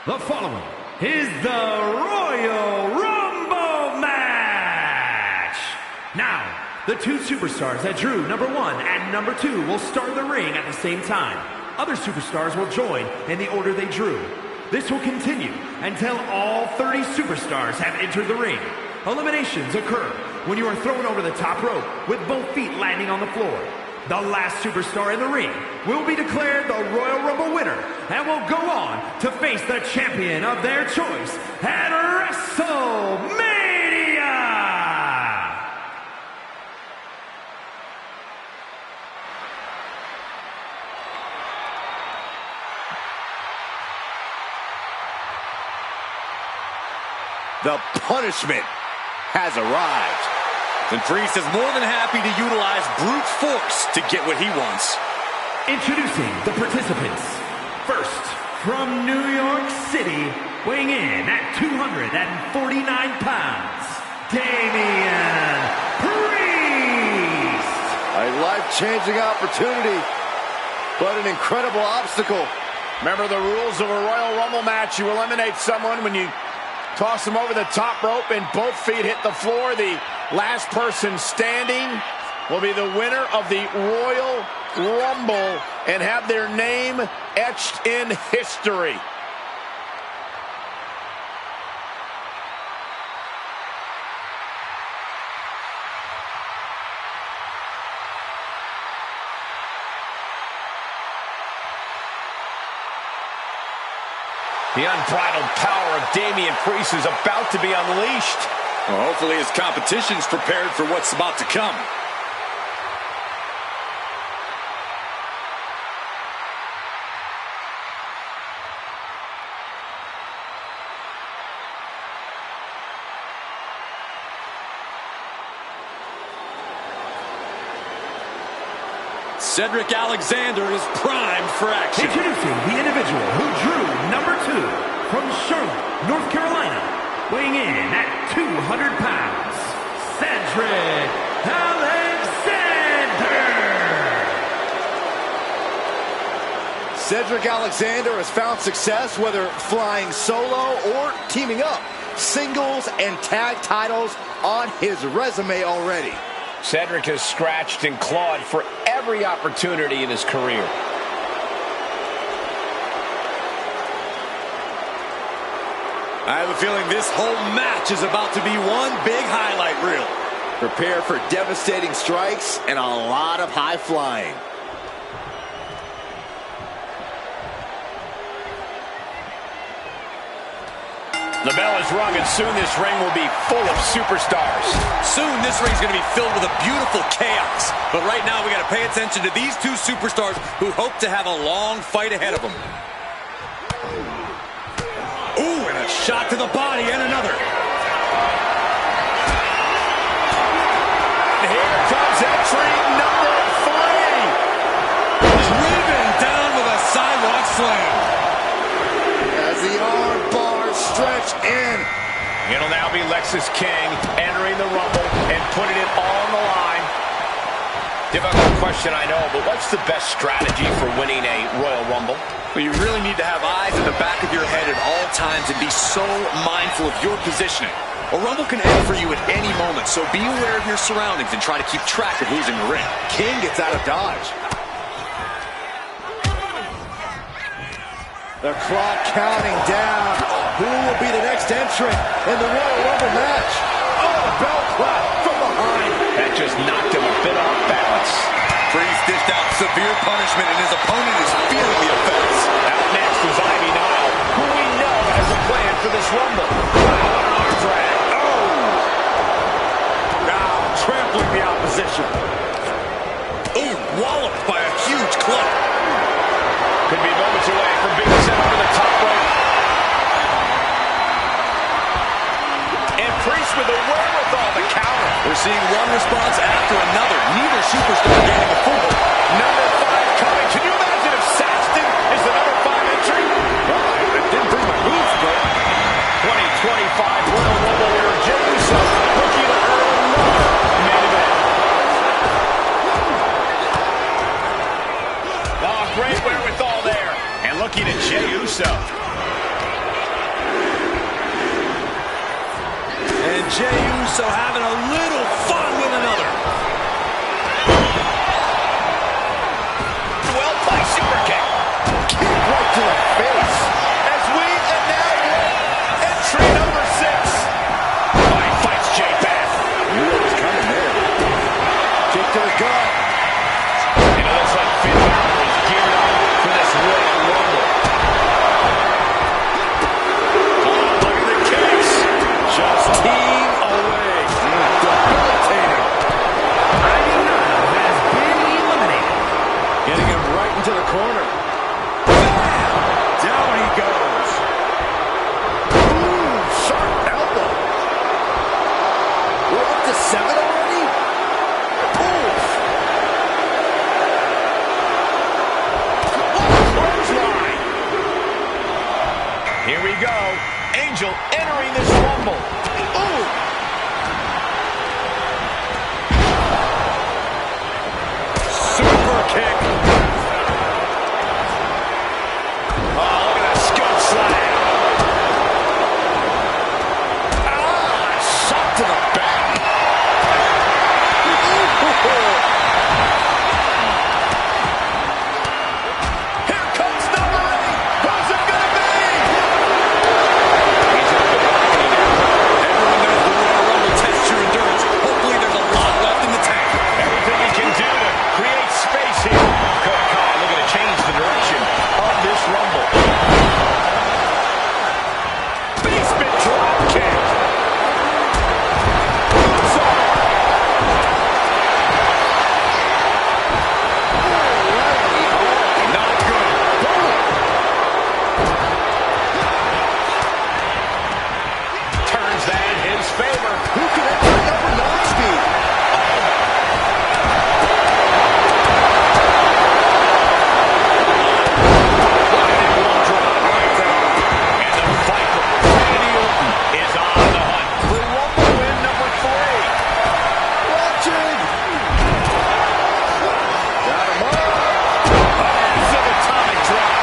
The following is the Royal Rumble match. Now, the two superstars that drew number 1 and number 2 will start the ring at the same time. Other superstars will join in the order they drew. This will continue until all 30 superstars have entered the ring. Eliminations occur when you are thrown over the top rope with both feet landing on the floor. The last superstar in the ring will be declared the Royal Rumble winner and will go on to face the champion of their choice at WrestleMania! The punishment has arrived. And Priest is more than happy to utilize brute force to get what he wants. Introducing the participants. First, from New York City, weighing in at 249 pounds, Damian Priest. A life-changing opportunity, but an incredible obstacle. Remember the rules of a Royal Rumble match. You eliminate someone when you toss them over the top rope and both feet hit the floor. The last person standing will be the winner of the Royal Rumble and have their name etched in history. The unbridled power of Damian Priest is about to be unleashed. Well, hopefully his competition's prepared for what's about to come. Cedric Alexander is primed for action. Introducing the individual who drew number 2 from Charlotte, North Carolina, weighing in at 200 pounds, Cedric Alexander. Cedric Alexander has found success whether flying solo or teaming up. Singles and tag titles on his resume already. Cedric has scratched and clawed for every opportunity in his career. I have a feeling this whole match is about to be one big highlight reel. Prepare for devastating strikes and a lot of high flying. The bell is rung, and soon this ring will be full of superstars. Soon this ring's going to be filled with a beautiful chaos. But right now we got to pay attention to these two superstars who hope to have a long fight ahead of them. Ooh, and a shot to the body and another. And here comes entry number 3. Driven down with a sidewalk slam. As the arm bars stretch in. It'll now be Lexis King entering the Rumble and putting it all on the line. Difficult question, I know, but what's the best strategy for winning a Royal Rumble? Well, you really need to have eyes in the back of your head at all times and be so mindful of your positioning. A Rumble can end for you at any moment, so be aware of your surroundings and try to keep track of who's in the ring. King gets out of dodge. The clock counting down. Who will be the next entrant in the Royal Rumble match? Oh, a bell clap from behind. That just knocked him a bit off balance. Priest dished out severe punishment, and his opponent is feeling the effects. Out next is Ivy Nile, who we know has a plan for this Rumble. Wow, what an arm drag. Oh! Now trampling the opposition. Ooh, walloped by a huge club. Could be moments away from being sent over the top rope. And Priest with the wherewithal to counter. We're seeing one response after another. Neither superstar gaining a foothold. Number 5 coming. Can you imagine if Saxton is the number 5 entry? Well, I didn't bring my boots, but 2025 Royal Rumble winner Jey Uso looking to earn another main event. Oh, great wherewithal there. And looking at Jey Uso. and Jey Uso having a little fun with another. Well-placed super kick. Kick right to the face. As we announce entry number 6. Oh, he fights Jay back. Knew it was coming there. Kick to the gut. And it looks like Finn Balor is geared up for this Royal Rumble. Oh, look at the kicks. Just team away. Debilitating. has been eliminated. Getting him right into the corner. Down he goes. Ooh, sharp elbow. We're up to 7 already? Oof. Clothesline. Here we go. Angel entering this Rumble. Ooh. Super kick. Oh, look at that scoop slam. Ah, shot to the back. Here comes number 8. Who's it going to be? Everyone knows the Royal Rumble tests your endurance. Hopefully there's a lot left in the tank. Everything he can do to create space here. Cody Rhodes looking to change the direction of this Rumble. Basement drop kick. Not good. Turns that in his favor. Who can enter number 9 speed? And the Viper, Randy Orton, is on the hunt for Rumble win number 3. Watching. Got him up. Massive atomic drop.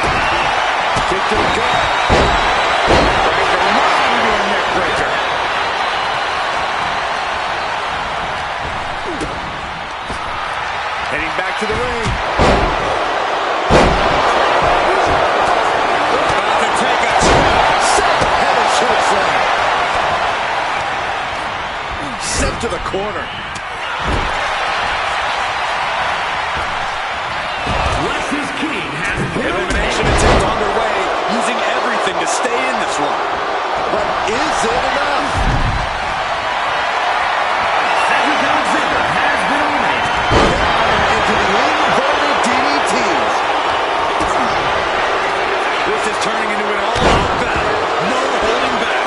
Kick to the gut. Breaker, monumental neck breaker. Heading back to the ring. About to take a shot. Head and shoulder slam. Sent to the corner. Lex's King has been Elimination eliminated. attempt underway, using everything to stay in this one. But is it enough? Cedric Alexander has been eliminated. Into the inverted DDTs. This is turning into an all-out battle. No holding back.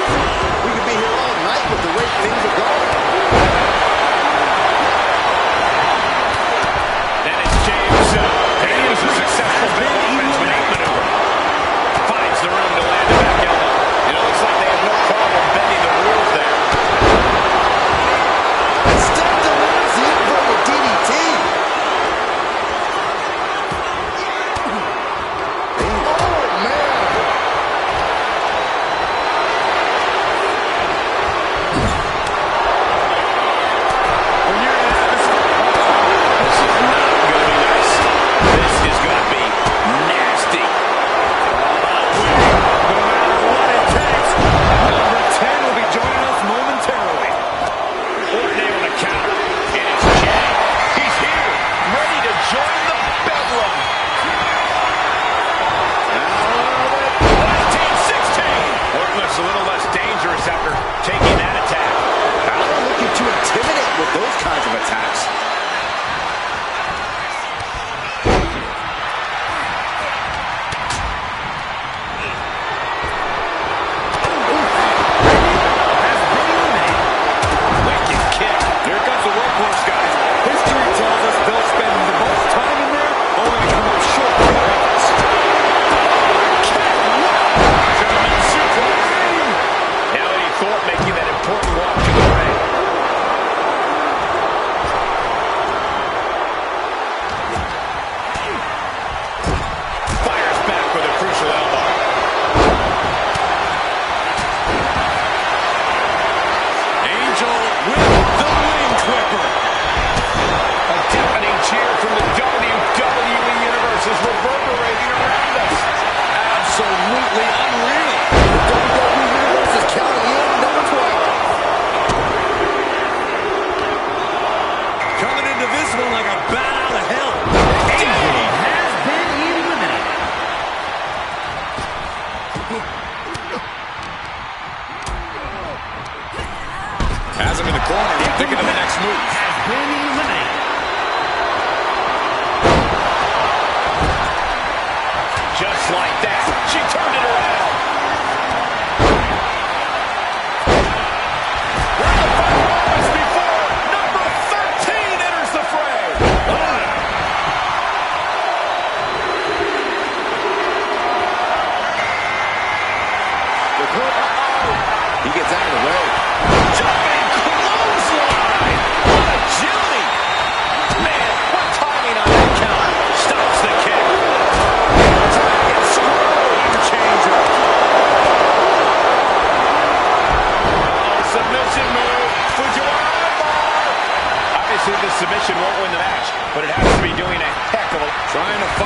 We could be here all night with the way things are going. That is Jey Uso. And he was a successful Benjamin maneuver. Finds the room to land a back elbow. And it looks like they have no problem bending the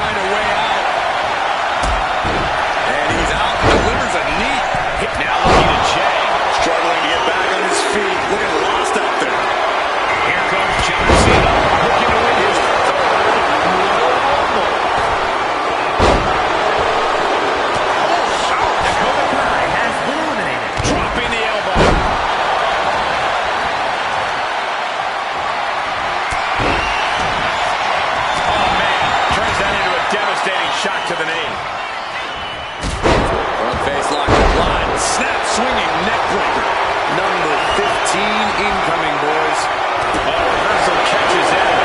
find a way out. And he's out. Delivers a knee. Now looking to Jay. Struggling to get back on his feet. Looking lost out there. Here comes John Cena. Looking to win his third Royal Rumble. Cody Rhodes has been eliminated. Dropping the elbow. Oh, man. Turns that into a devastating shot to the knee. Front face lock applied. Snap swinging neck breaker. Number 15 incoming, boys. Reversal catches in.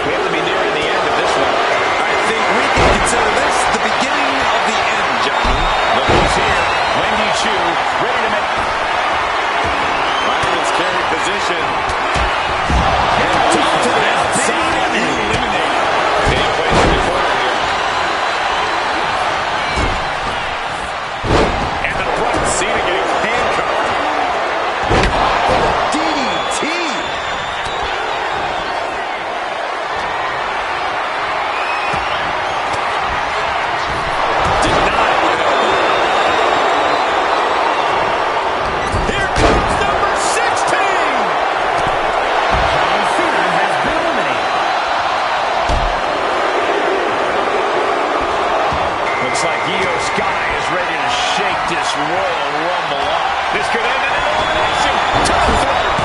We have to be nearing the end of this one. I think we can consider this the beginning of the end, gentlemen. Look who's here. Wendy Chu, ready to make... Finding his carry position. And to the outside. Eliminated. Being placed in the corner here. And the front. Cena getting handcuffed. DDT. Denied with an elbow. Here comes number 16. John Cena has been eliminated. Looks like Io Sky is ready to shake this Royal Rumble up. This could end in an elimination. To the throat.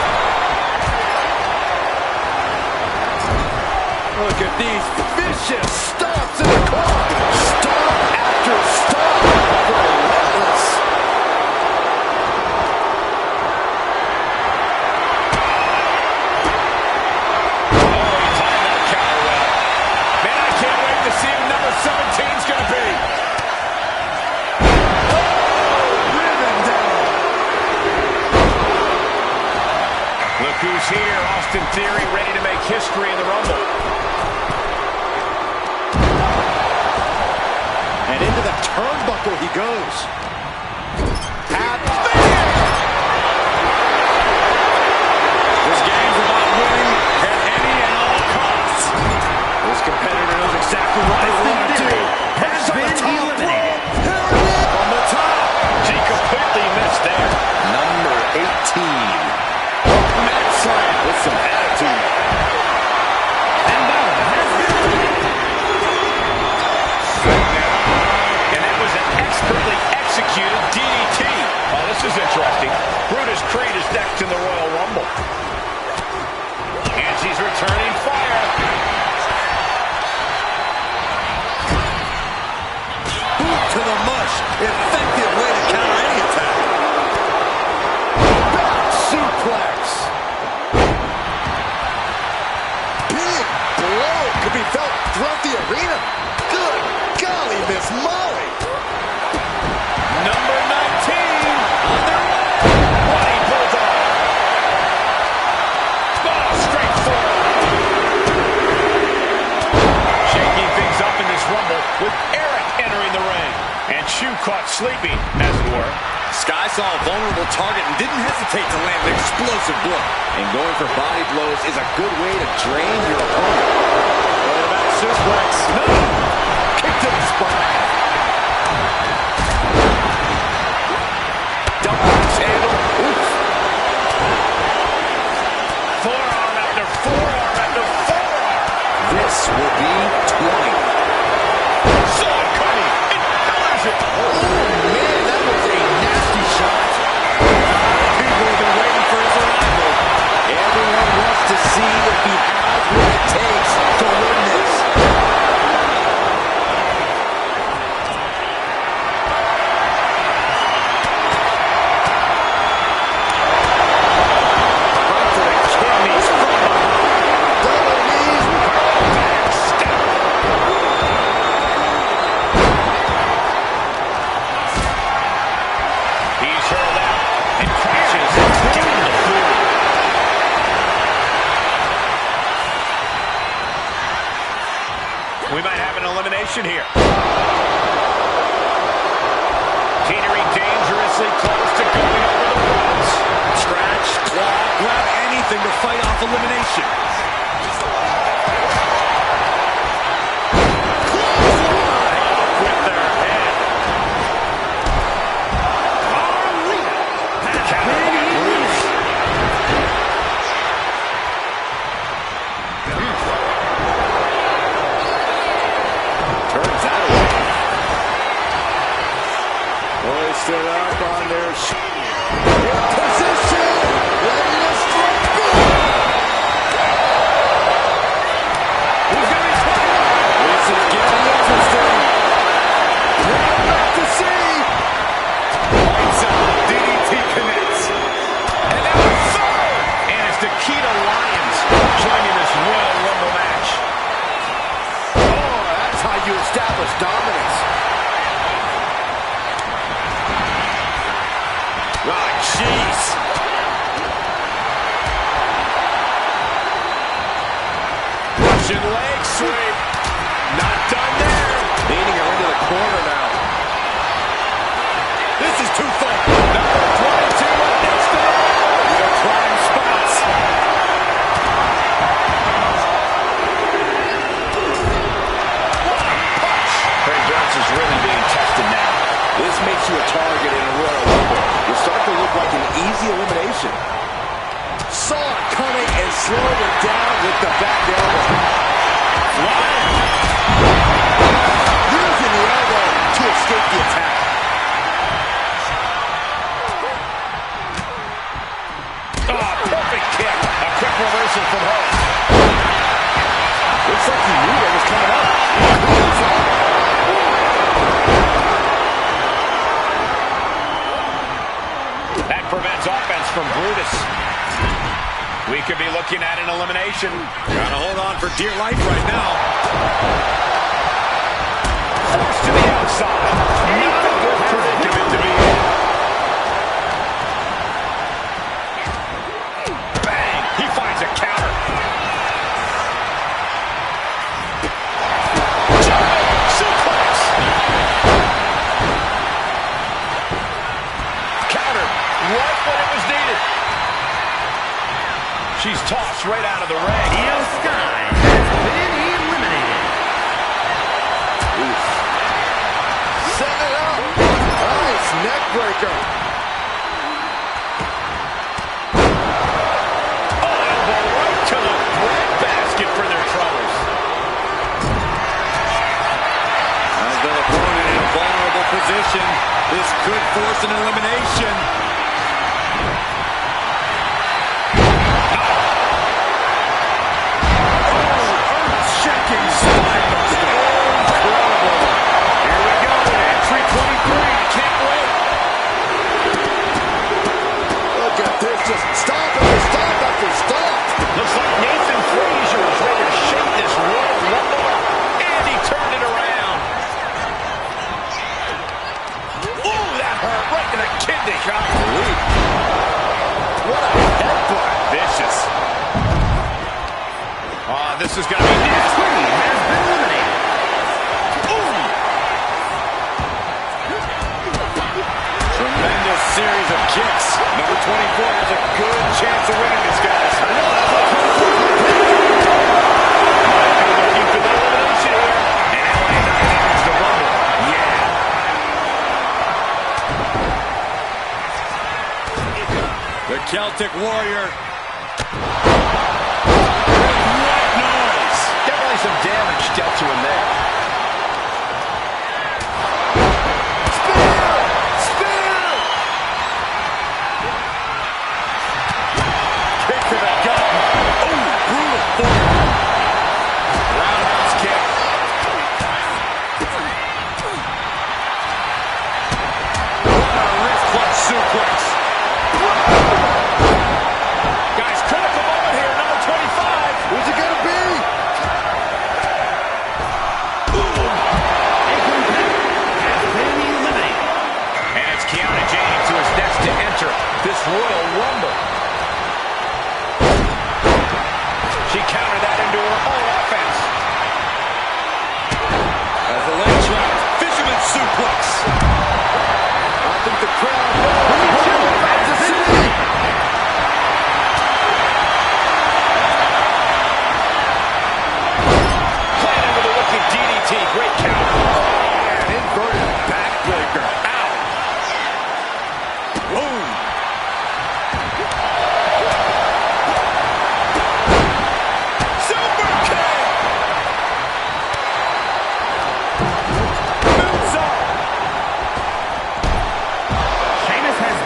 Look at these vicious stomps in the corner. Stomp after stomp. Relentless. Oh, he timed that counter well. Man, I can't wait to see who number 17's going to be. Ribbon down. Look who's here. Austin Theory ready to make history in the Rumble. And into the turnbuckle he goes. This game's about winning at any and all costs. This competitor knows exactly what they want to do. Has been eliminated. From the top. She completely missed there. Number 18. Mat slam With some attitude. And Balor has been eliminated. And that was an expertly executed DDT. Oh, this is interesting. Brutus Creed is next in the Royal Rumble. And she's returning fire. Boot to the mush. Effective way to counter any attack. Back suplex. Big blow could be felt throughout the arena. Good golly, Miss Molly. Number 19 on their way. Running Bulldog. Oh, straight forward. Shaking things up in this Rumble with Eric entering the ring. And Chu caught sleeping, as it were. Sky saw a vulnerable target and didn't hesitate to land an explosive blow. And going for body blows is a good way to drain your opponent. Going back suplex. No! Kick to the spine. Double axe handle. Oof. Forearm after forearm after forearm. This will be 20. Saw it coming. It delivers it. Oh, man, that was a nasty shot. People have been waiting for his arrival. Everyone wants to see if he has what it takes to win this. Right to the kidneys from behind. Double knees. Step. He's hurled out and crashes down the floor. We might have an elimination here. Teetering dangerously close to going over the ropes. Scratch, claw, grab anything to fight off elimination. push. Position. Ready to strike. Who's going to be fighting? This is getting interesting. We're about to see. Lights out. DDT connects. And now a third. And it's Nikita Lyons joining this Royal Rumble match. Oh, that's how you establish dominance. Ah, jeez. Russian leg sweep. Not done there. Leading her into the corner now. This is too far. Number 22 up next to the wall. They're prime spots. What a punch. Craig Jones is really being tested now. This makes you a target in a Royal Rumble. You start to look like an easy elimination. Saw it coming and slowed it down with the back elbow. Using the elbow to escape the attack. Oh, perfect kick. A quick reversal from her. Looks like he knew that was coming up. That prevents offense from Brutus. We could be looking at an elimination. Trying to hold on for dear life right now. Forced to the outside. Not a good predicament to be in. Bang! He finds a counter. Jumping suplex. Counter right when it was needed. She's tossed right out of the ring. Io Sky has been eliminated. Set it up. Nice neck breaker. Elbow right to the breadbasket for their troubles. Has their opponent in a vulnerable position. This could force an elimination. Earth-shaking spinebuster. Incredible. Here we go. Entry 23. Can't wait. Look at this. Just stop after stop after stop. Looks like Nathan Frazier is ready to shake this Royal Rumble up. And he turned it around. Ooh, that hurt right in the kidney. What a headbutt. Vicious. This is going to be nasty. Queen has been eliminated. Tremendous series of kicks. Number 24 has a good chance of winning this, guys. Looking for the elimination here. And LA Knight enters the Rumble. Yeah. The Celtic Warrior. Definitely some damage dealt to him there. Spear! Kick to the gut. Oh, brutal forward. Roundhouse kick. What a wrist clutch suplex. Guys, critical moment here. Number 25. Who's it gonna be? And it's Kiana James who is next to enter this Royal Rumble. She countered that into her own offense. As the leg trap. Fisherman suplex. I think the crowd knows to see. Planted with a wicked DDT. Great counter. An inverted backbreaker. Ow. Boom. Super kick. Moonsault. Sheamus has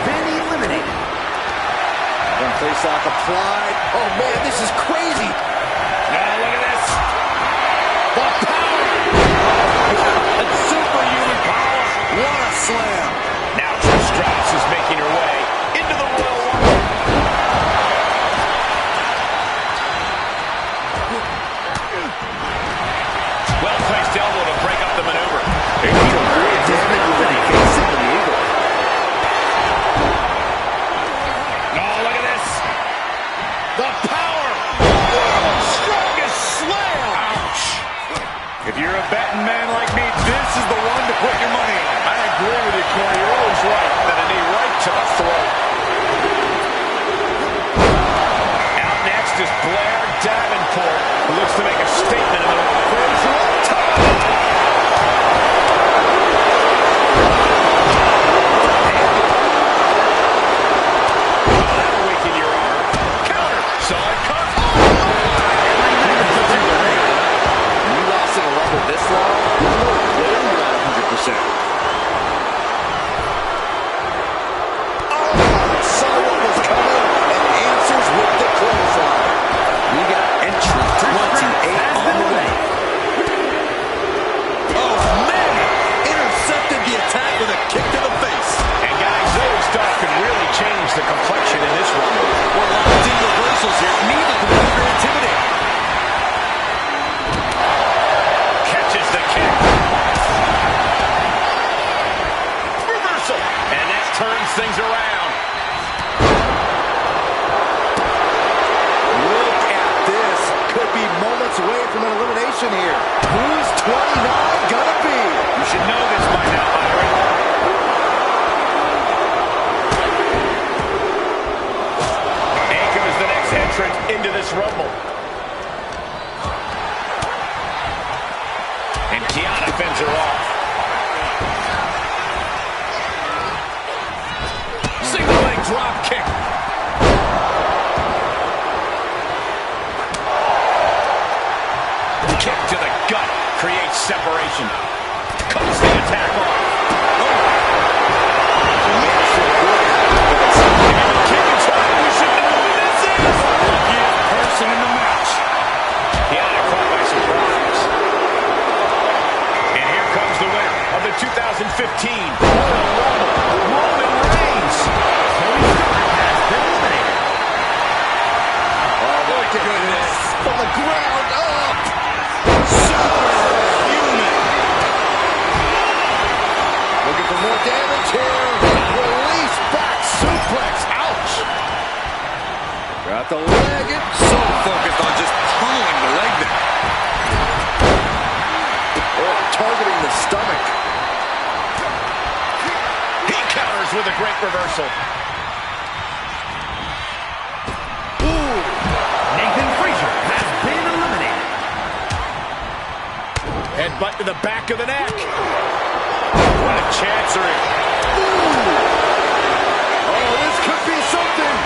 If you're a betting man like me, this is the one to put your money on. I agree with you, Corey. You're always right. That a knee right to the throat. Out next is Blair Davenport, who looks to make a statement in the this long, no way you're at 100%. Saw what was coming and answers with the clothesline. We got entry 28 on the way. Oh, man! Intercepted the attack with a kick to the face. And guys, those stuff can really change the complexion in this one. We're locked in reversals here. Neither competitor intimidating. Turns things around. Look at this. Could be moments away from an elimination here. Who's 29 gonna be? You should know this by now, Byron. Akam is the next entrant into this Rumble. And Kiana fends her off. Single leg drop kick. Kick to the gut creates separation. Cuts the attack off. You should know who this is. Luckiest person in the match. Kiana caught by surprise. And here comes the winner of the 2015 Royal Rumble, Roman Reigns. Cody Rhodes has been eliminated. Oh my goodness. From the ground up. Superhuman. Looking for more damage here. Release back suplex. Ouch. Got the leg. So focused on just pummeling the leg there. Oh, targeting the stomach. He counters with a great reversal. Ooh. Nathan Frazier has been eliminated. Headbutt to the back of the neck. What a chancery. Oh, this could be something.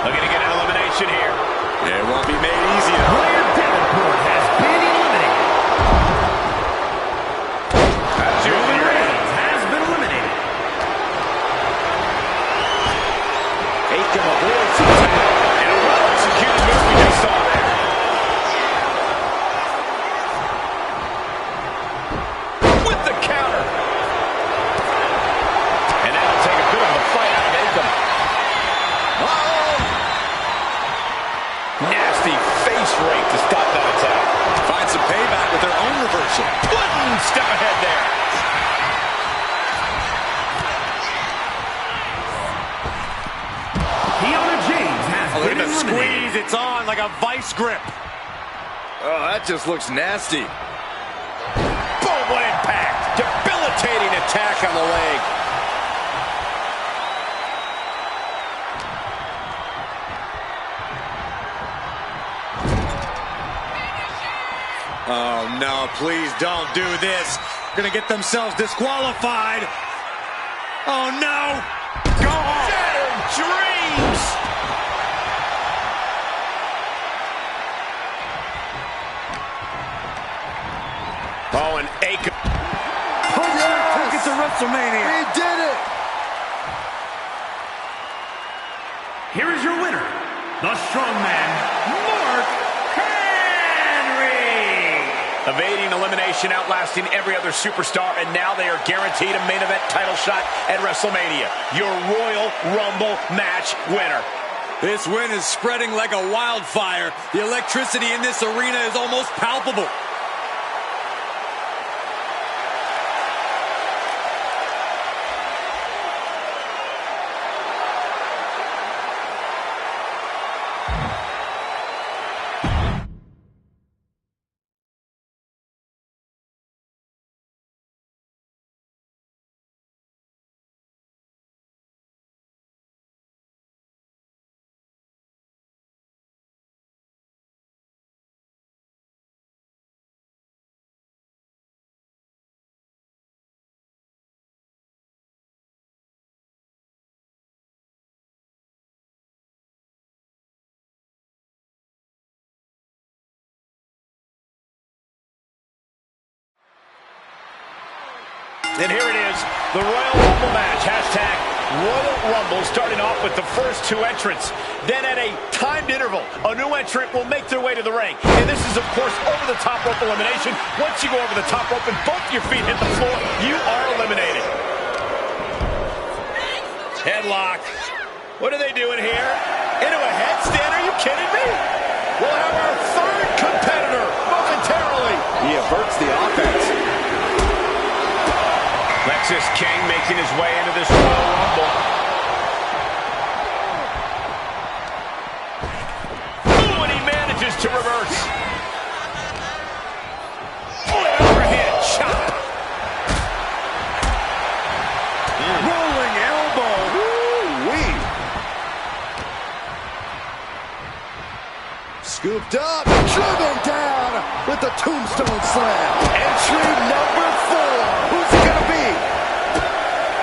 Looking to get an elimination here. It won't be made easier. Blair Davenport has been eliminated. That's Roman your Reigns has been eliminated. Akam avoids it. And a well-executed move we just saw there. With the counter. And that'll take a bit of a fight out of Akam. Nasty face rake to stop that attack. Find some payback with their own reversal. One step ahead there. Kiana James has Look been at the eliminated. squeeze. It's on like a vice grip. Oh, that just looks nasty. Boom, what impact. Debilitating attack on the leg. Oh, no, please don't do this. Gonna get themselves disqualified. Oh, no. Go home. Shattered dreams. Oh, and Akam. Ticket to WrestleMania. He did it. Here is your winner, the strongman, Mark Henry. Evading elimination, outlasting every other superstar, and now they are guaranteed a main event title shot at WrestleMania. Your Royal Rumble match winner. This win is spreading like a wildfire. The electricity in this arena is almost palpable. And here it is, the Royal Rumble match. Hashtag Royal Rumble, starting off with the first two entrants. Then at a timed interval, a new entrant will make their way to the ring. And this is, of course, over-the-top rope elimination. Once you go over the top rope and both your feet hit the floor, you are eliminated. Headlock. What are they doing here? Into a headstand? Are you kidding me? We'll have our third competitor momentarily. He averts the offense. Lexis King making his way into this Royal Rumble. Ooh, and he manages to reverse. Oh, an overhand chop. Rolling elbow. Woo-wee. Scooped up, driven down with the tombstone slam. Entry number 4. Who's it gonna be?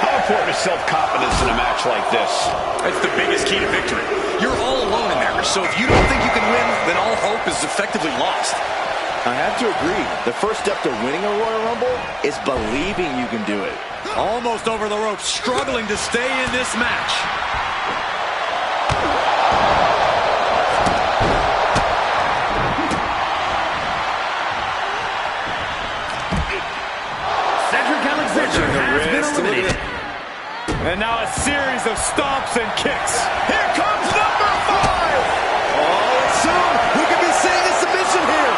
How important is self-confidence in a match like this? That's the biggest key to victory. You're all alone in there, so if you don't think you can win, then all hope is effectively lost. I have to agree. The first step to winning a Royal Rumble is believing you can do it. Almost over the ropes, struggling to stay in this match. Has been eliminated. And now a series of stomps and kicks. Here comes number 5. Oh, and soon we could be seeing a submission here.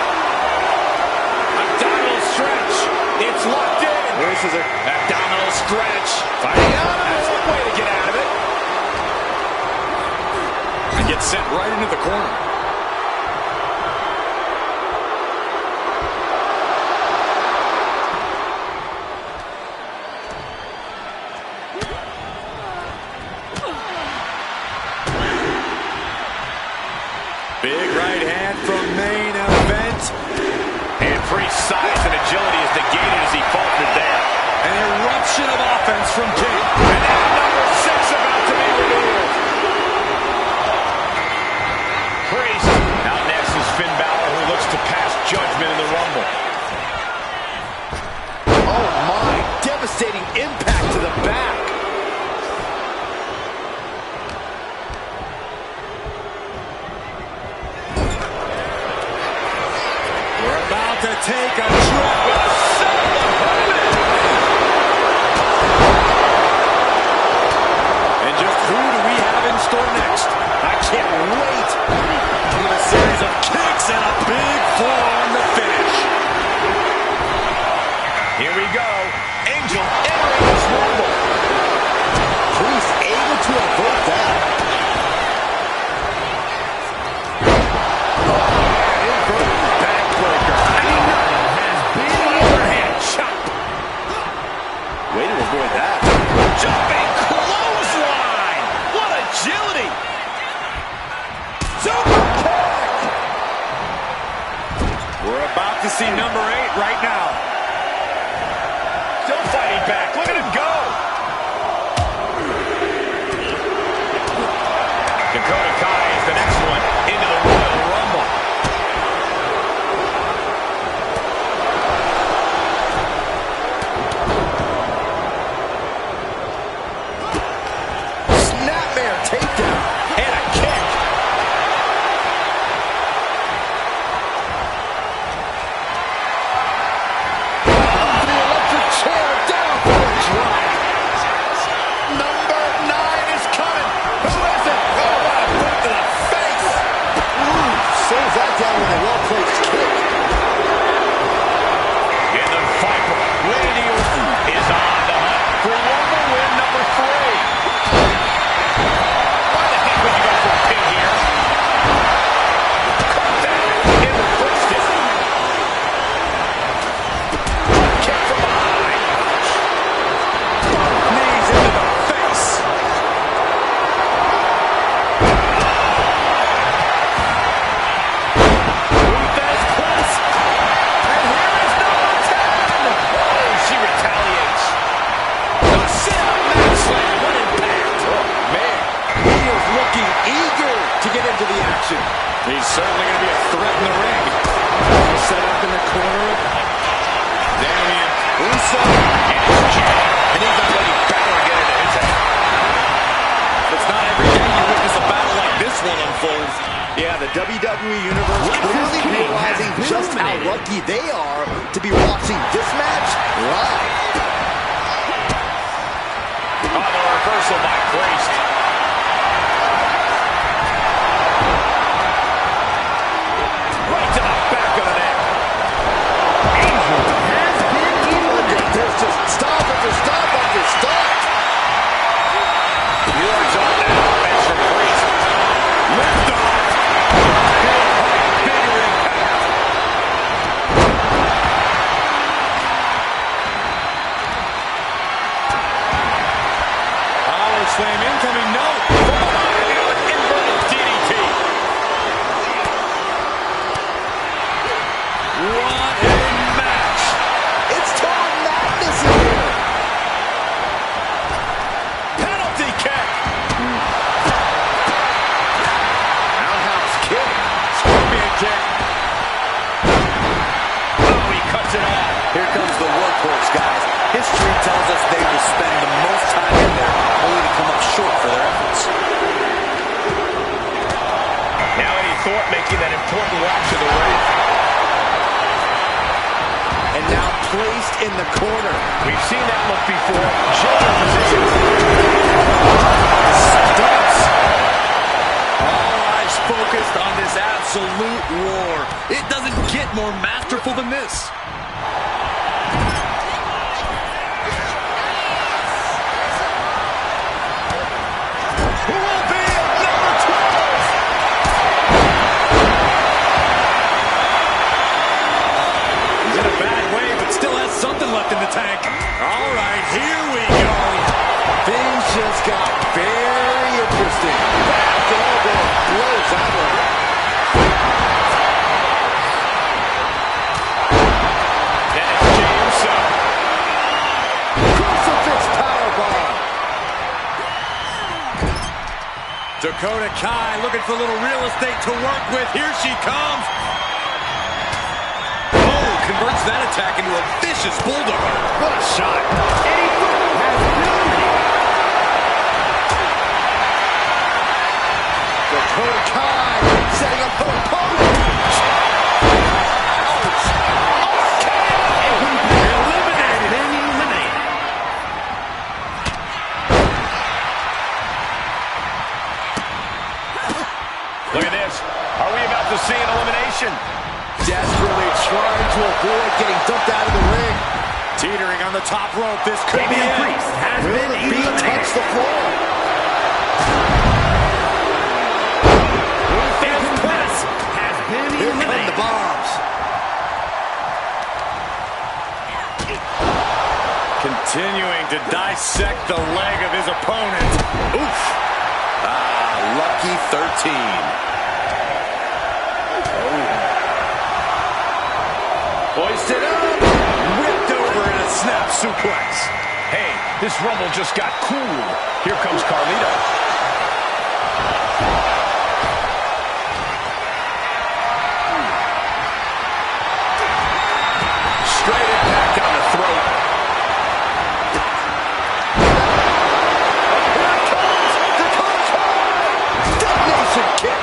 Abdominal stretch. It's locked in. This is a Abdominal stretch. Fighting out of it. That's one way to get out of it. And gets sent right into the corner. Big right hand from main event. And free size and agility is negated as he faltered there. An eruption of offense from King. And now number 6 about to be revealed. Priest. Out next is Finn Balor, who looks to pass judgment in the Rumble. oh my, devastating impact to the back. To take a drop with a set of opponent. And just who do we have in store next? I can't wait. With a series of kicks and a big forearm to finish. Here we go. Angel entering this Rumble. Priest able to avert that. Way to avoid that. Jumping clothesline. What agility. Super kick. We're about to see number 8 right now. Still fighting back. Look at him go. Dakota Kai is the next one into the Royal Rumble. Snapmare takedown. And a kick. Up to the electric chair, down for a drop. Number 9 is coming. Who is it? Oh, what a boot to the face. Ooh, saves that down with a well-placed kick. And the Viper, Randy Orton, is on the hunt for Rumble win number 3. Why the heck would you go for a pin here? Caught that and reversed it. Kick from behind. Knees into the face. Ruthless plus. And here is number 10. Oh, she retaliates. The sit-up match slam. What impact. Oh, man. He is looking eager to get into the action. He's certainly going to be a threat in the ring. Set up in the corner. Damien Uso and his jab. And he's not letting Balor get into his head. It's not every day you witness a battle like this one unfold. Yeah, the WWE Universe clearly realizing just how lucky they are to be watching this match live. Oh, the reversal by Priest. Right to the back of the neck. Angel has been eliminated. There's just stop after stop after stop. Wards on that offense from Priest. Lift off. Bigger impact. Power slam incoming. No. Inverted DDT. What a match. It's total madness in here. Penalty kick. Roundhouse kick. Scorpion kick. Oh, he cuts it off. Here comes the workhorse, guys. History tells us they will spend the most time in there, only to come up short for their efforts. Now Eddie Thorpe making that important walk to the ring. And now placed in the corner. We've seen that look before. Shoulder position. Stunts. All eyes focused on this absolute war. It doesn't get more masterful than this. Who will be at number 12? He's in a bad way, but still has something left in the tank. All right, here we go. Things just got very interesting. After all, there are blows out of it. Then it's Jey Uso. Crucifix powerbomb. Dakota Kai looking for a little real estate to work with. Here she comes. Oh, converts that attack into a vicious bulldog. What a shot. Eddie Thorpe has been eliminated. Dakota Kai setting up her opponent. Eliminated. Been eliminated. Look at this. Are we about to see an elimination? Desperately trying to avoid getting dumped out of the ring. Teetering on the top rope. This could be Damian it. Priest has Will been the beat touch eliminated. the floor? Fifth press has been Here come the eliminated. bombs. Continuing to dissect the leg of his opponent. Oof. Lucky 13. Hoisted up. Whipped over in a snap suplex. Hey, this Rumble just got cool. Here comes Carlito. Straight impact down the throat. Here it comes. Dakota Kai. Domination kick.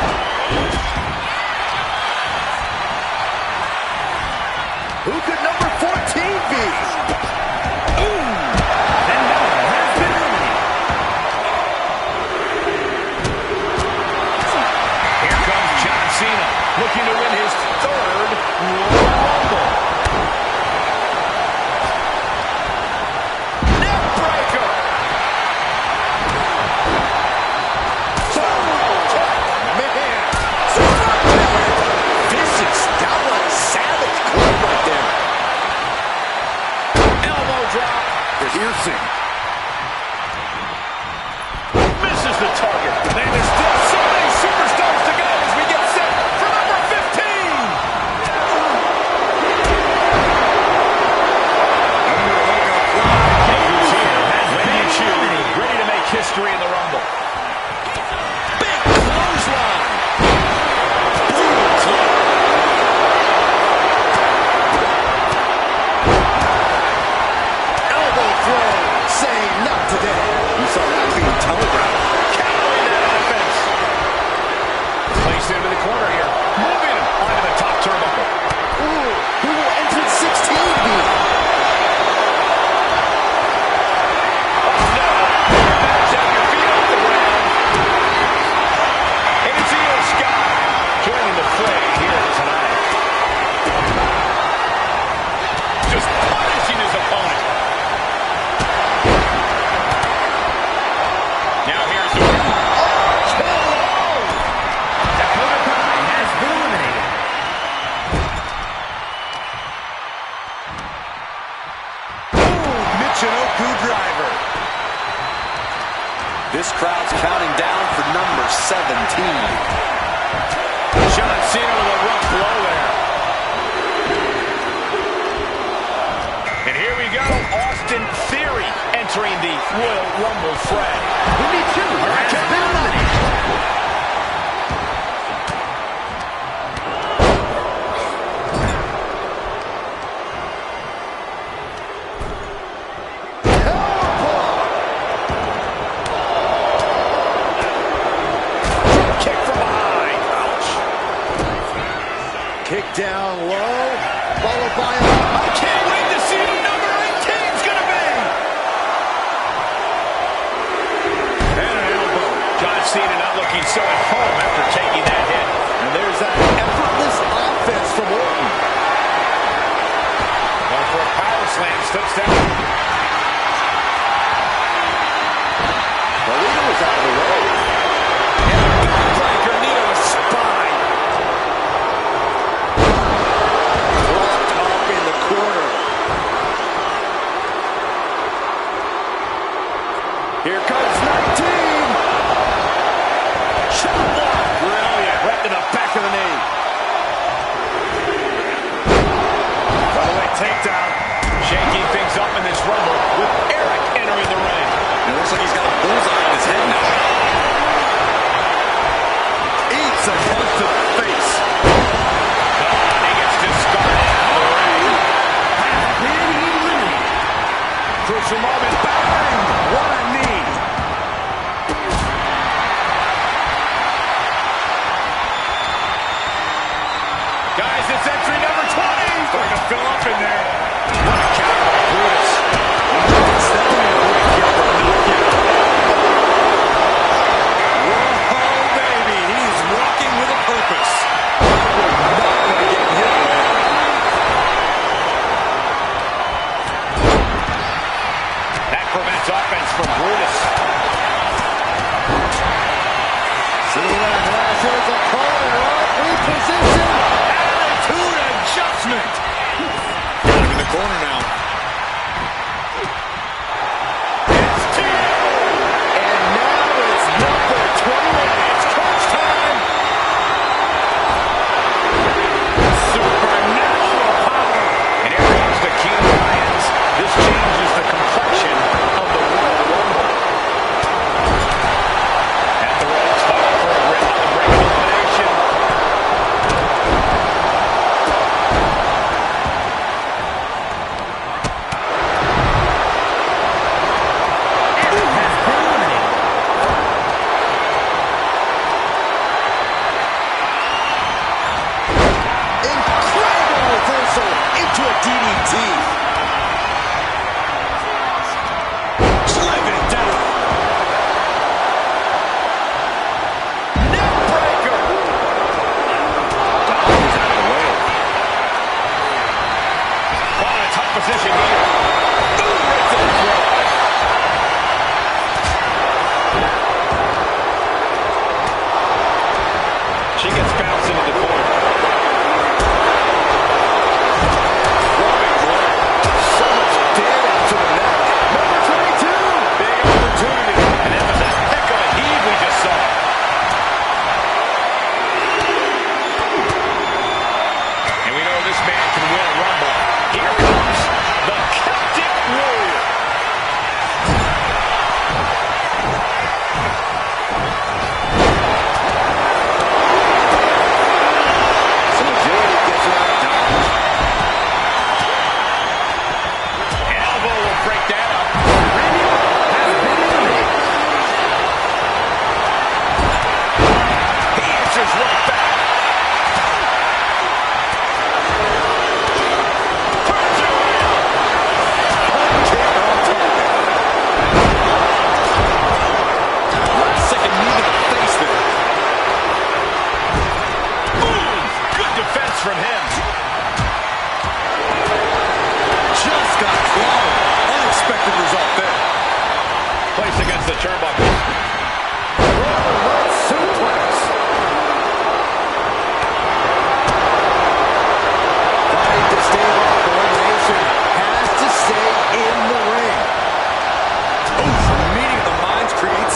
Who could number 14 be? And Balor has been eliminated. This crowd's counting down for number 17. John Cena with a rough blow there. And here we go, Austin Theory entering the Royal Rumble fray. Who me too has been eliminated. Kick down low, followed by a... I can't wait to see who number 18's gonna be! And an elbow. John Cena not looking so at home after taking that hit. And there's that effortless offense from Orton. Going for a power slam, slips down. The leader was out of the way. And a backbreaker knee to the spine. Here comes 19. Chop block. Brilliant. Right to the back of the knee. Runaway takedown. Shaking things up in this Rumble with Eric entering the ring. It looks like he's got a bullseye on his head now. Eats a punch to the face. He gets discarded. Crucial moment. Bang! What a knee. Guys, it's entry number 20. Starting to fill up in there. What a counter by Brutus. Whoa, baby. He's walking with a purpose. Not going to get hit there. That prevents offense from Brutus. Cena glasses a collar up, reposition. Attitude adjustment. Got him in the corner now. It's Cena. And now it's number 21. It's crunch time. Supernatural power. And here comes the King of Lions. This changes the complexion of the Royal Rumble. At the ropes, fighting for a red elimination.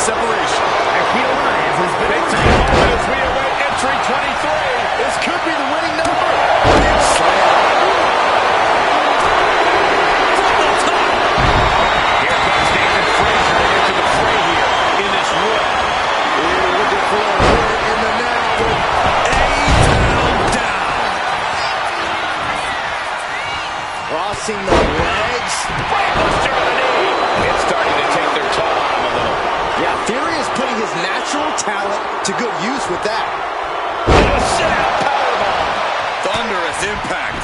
separation. And the Alliance has been eliminated. As we await entry 23. This could be the winning number. Big slam. Here comes Nathan Frazier into the fray here in this room. Looking for a win in the now. Down. Crossing the legs. Brainbuster to the knee. It's starting to take their toll on him a little. Yeah, Theory is putting his natural talent to good use with that. And a sit-out powerbomb. Thunderous impact.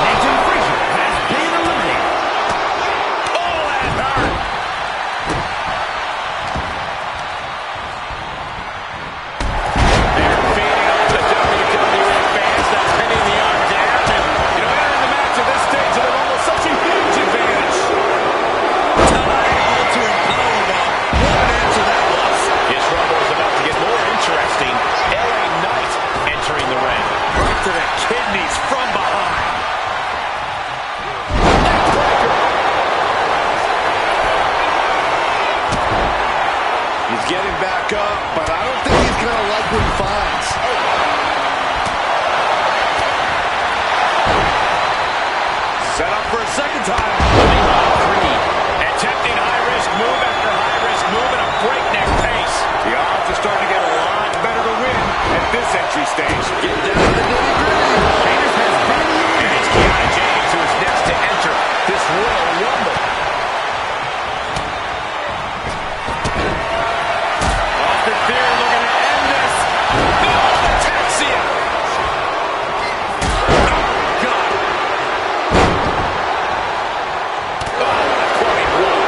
Nathan Frazier has been eliminated. Oh, that hurt. They're feeding off the WWE fans. That's pinning the arm down. And, entering the match at this stage of the Rumble, such a huge advantage. Time to powerbomb. What an answer that was. This Rumble is about to get more interesting. LA Knight entering the ring. Right to the kidneys from behind. He's getting back up, but I don't think he's going to like what he finds. Set up for a second time. Attempting high-risk move after high-risk move at a breakneck pace. The odds are starting to get a lot better to win at this entry stage. Get down to the nitty-gritty. And it's Kiana James who is next to enter this Royal Rumble. Austin Theory looking to end this. Oh, Ataxia. Oh, God. Oh, what a quoting blow.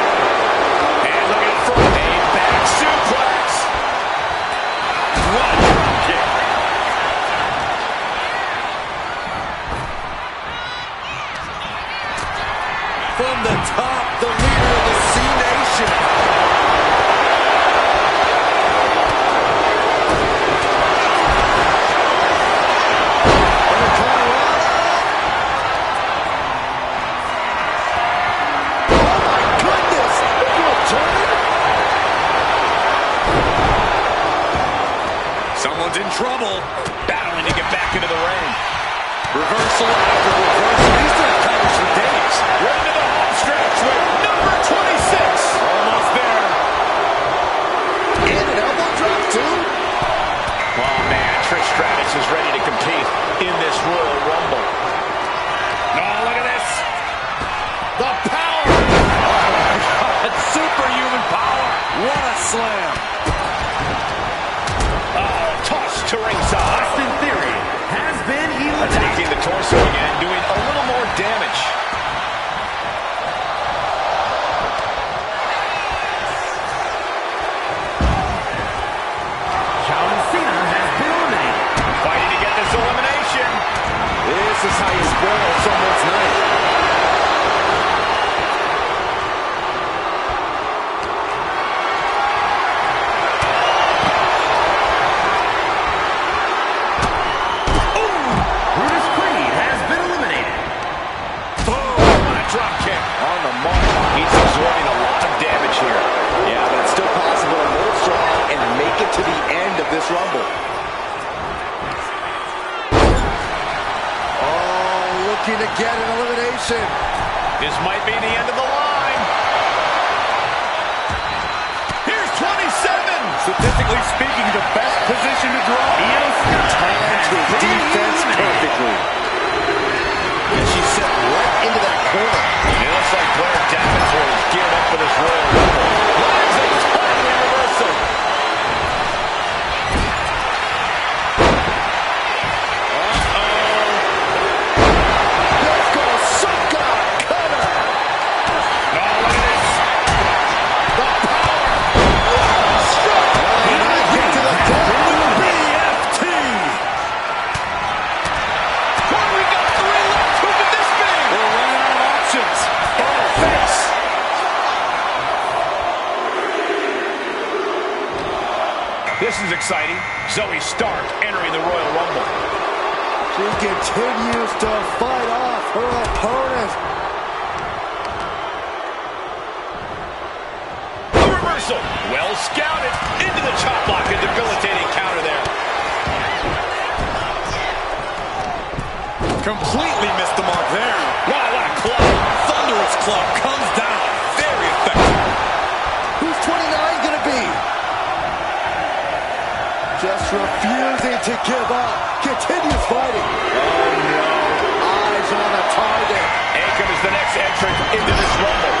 And looking for a back suplex. What a drop kick. From the top, the leader of the C Nation. Goodness, look at turn. Someone's in trouble. Battling to get back into the ring. Reversal after reversal. These are covers for days. We're into the home stretch with number 26. Almost there. And an elbow drop, too. Oh, man, Trish Stratus is ready to compete in this Royal Rumble. No, look at this. The power. Oh, my God. Superhuman power. What a slam. Oh, toss to ringside. Austin Theory has been eliminated. Attacking the torso again, doing a little more damage. John Cena has been eliminated. Fighting to get this elimination. This is how you spoil someone's night. Brutus Creed has been eliminated. Boom, what a drop kick. On the mark. He's absorbing a lot of damage here. Yeah, but it's still possible to hold strong and make it to the end of this Rumble. Oh, looking to get an elimination. This might be the end of the line. Here's 27. Statistically speaking, the best position to draw. Io Sky Timed his has been defense eliminated. perfectly. And she's set right into that corner. It looks like Blair Davenport is geared up for this Royal Rumble. Lands a timely reversal. Let's go, Suka cutter. No, look at this. The power. Struck. And I get to the BFT. What do we got? 3 left. Who could this be? We're running out of options. Oh, face. This is exciting. Zoe Stark entering the Royal Rumble. She continues to fight off her opponent. A reversal. Well scouted. Into the chop block. A debilitating counter there. Completely missed the mark there. Wow, what a club. Thunderous club comes down. Very effective. Who's 29 gonna be? Just refusing to give up. Continues fighting. Oh no. Eyes on a target. Akam is the next entrant into this Rumble.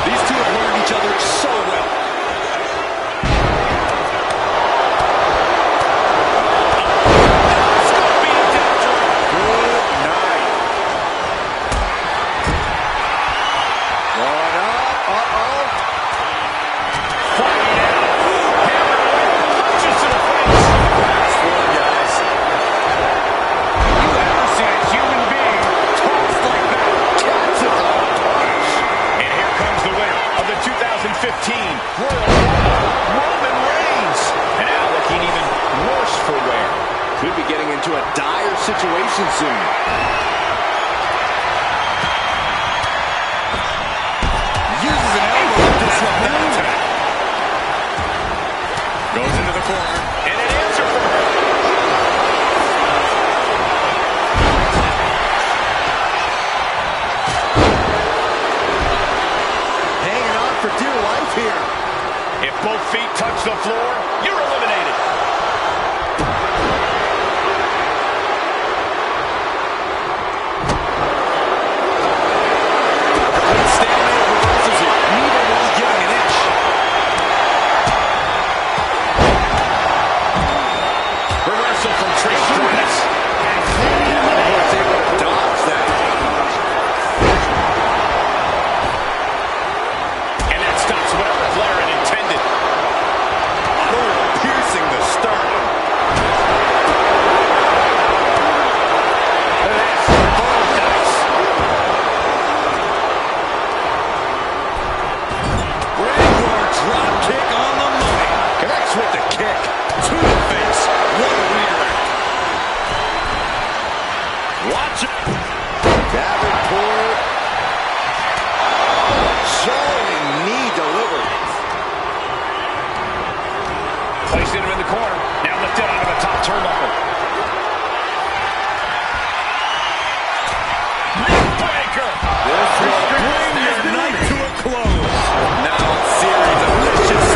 These two have learned each other so well. Roman Reigns. And now looking even worse for wear. Could be getting into a dire situation soon. Uses an elbow to disrupt that attack. Goes into the corner. And an answer from her. Hanging on for dear life here. If both feet touch the floor, you're eliminated. Complete stalemate of reversals here. Neither one's giving an inch. Reversal from Trish Stratus. Was able to dodge that. And that stops whatever Flair had intended. Piercing the sternum. That's oh, nice. Regular drop kick on the money. Connects with the kick. To the face. What a redirect. Watch it. Davenport. Showing knee delivered. Placing him in the corner. Now lifted onto the top turnbuckle. Neckbreaker. This will bring your night to a close. Now a series of vicious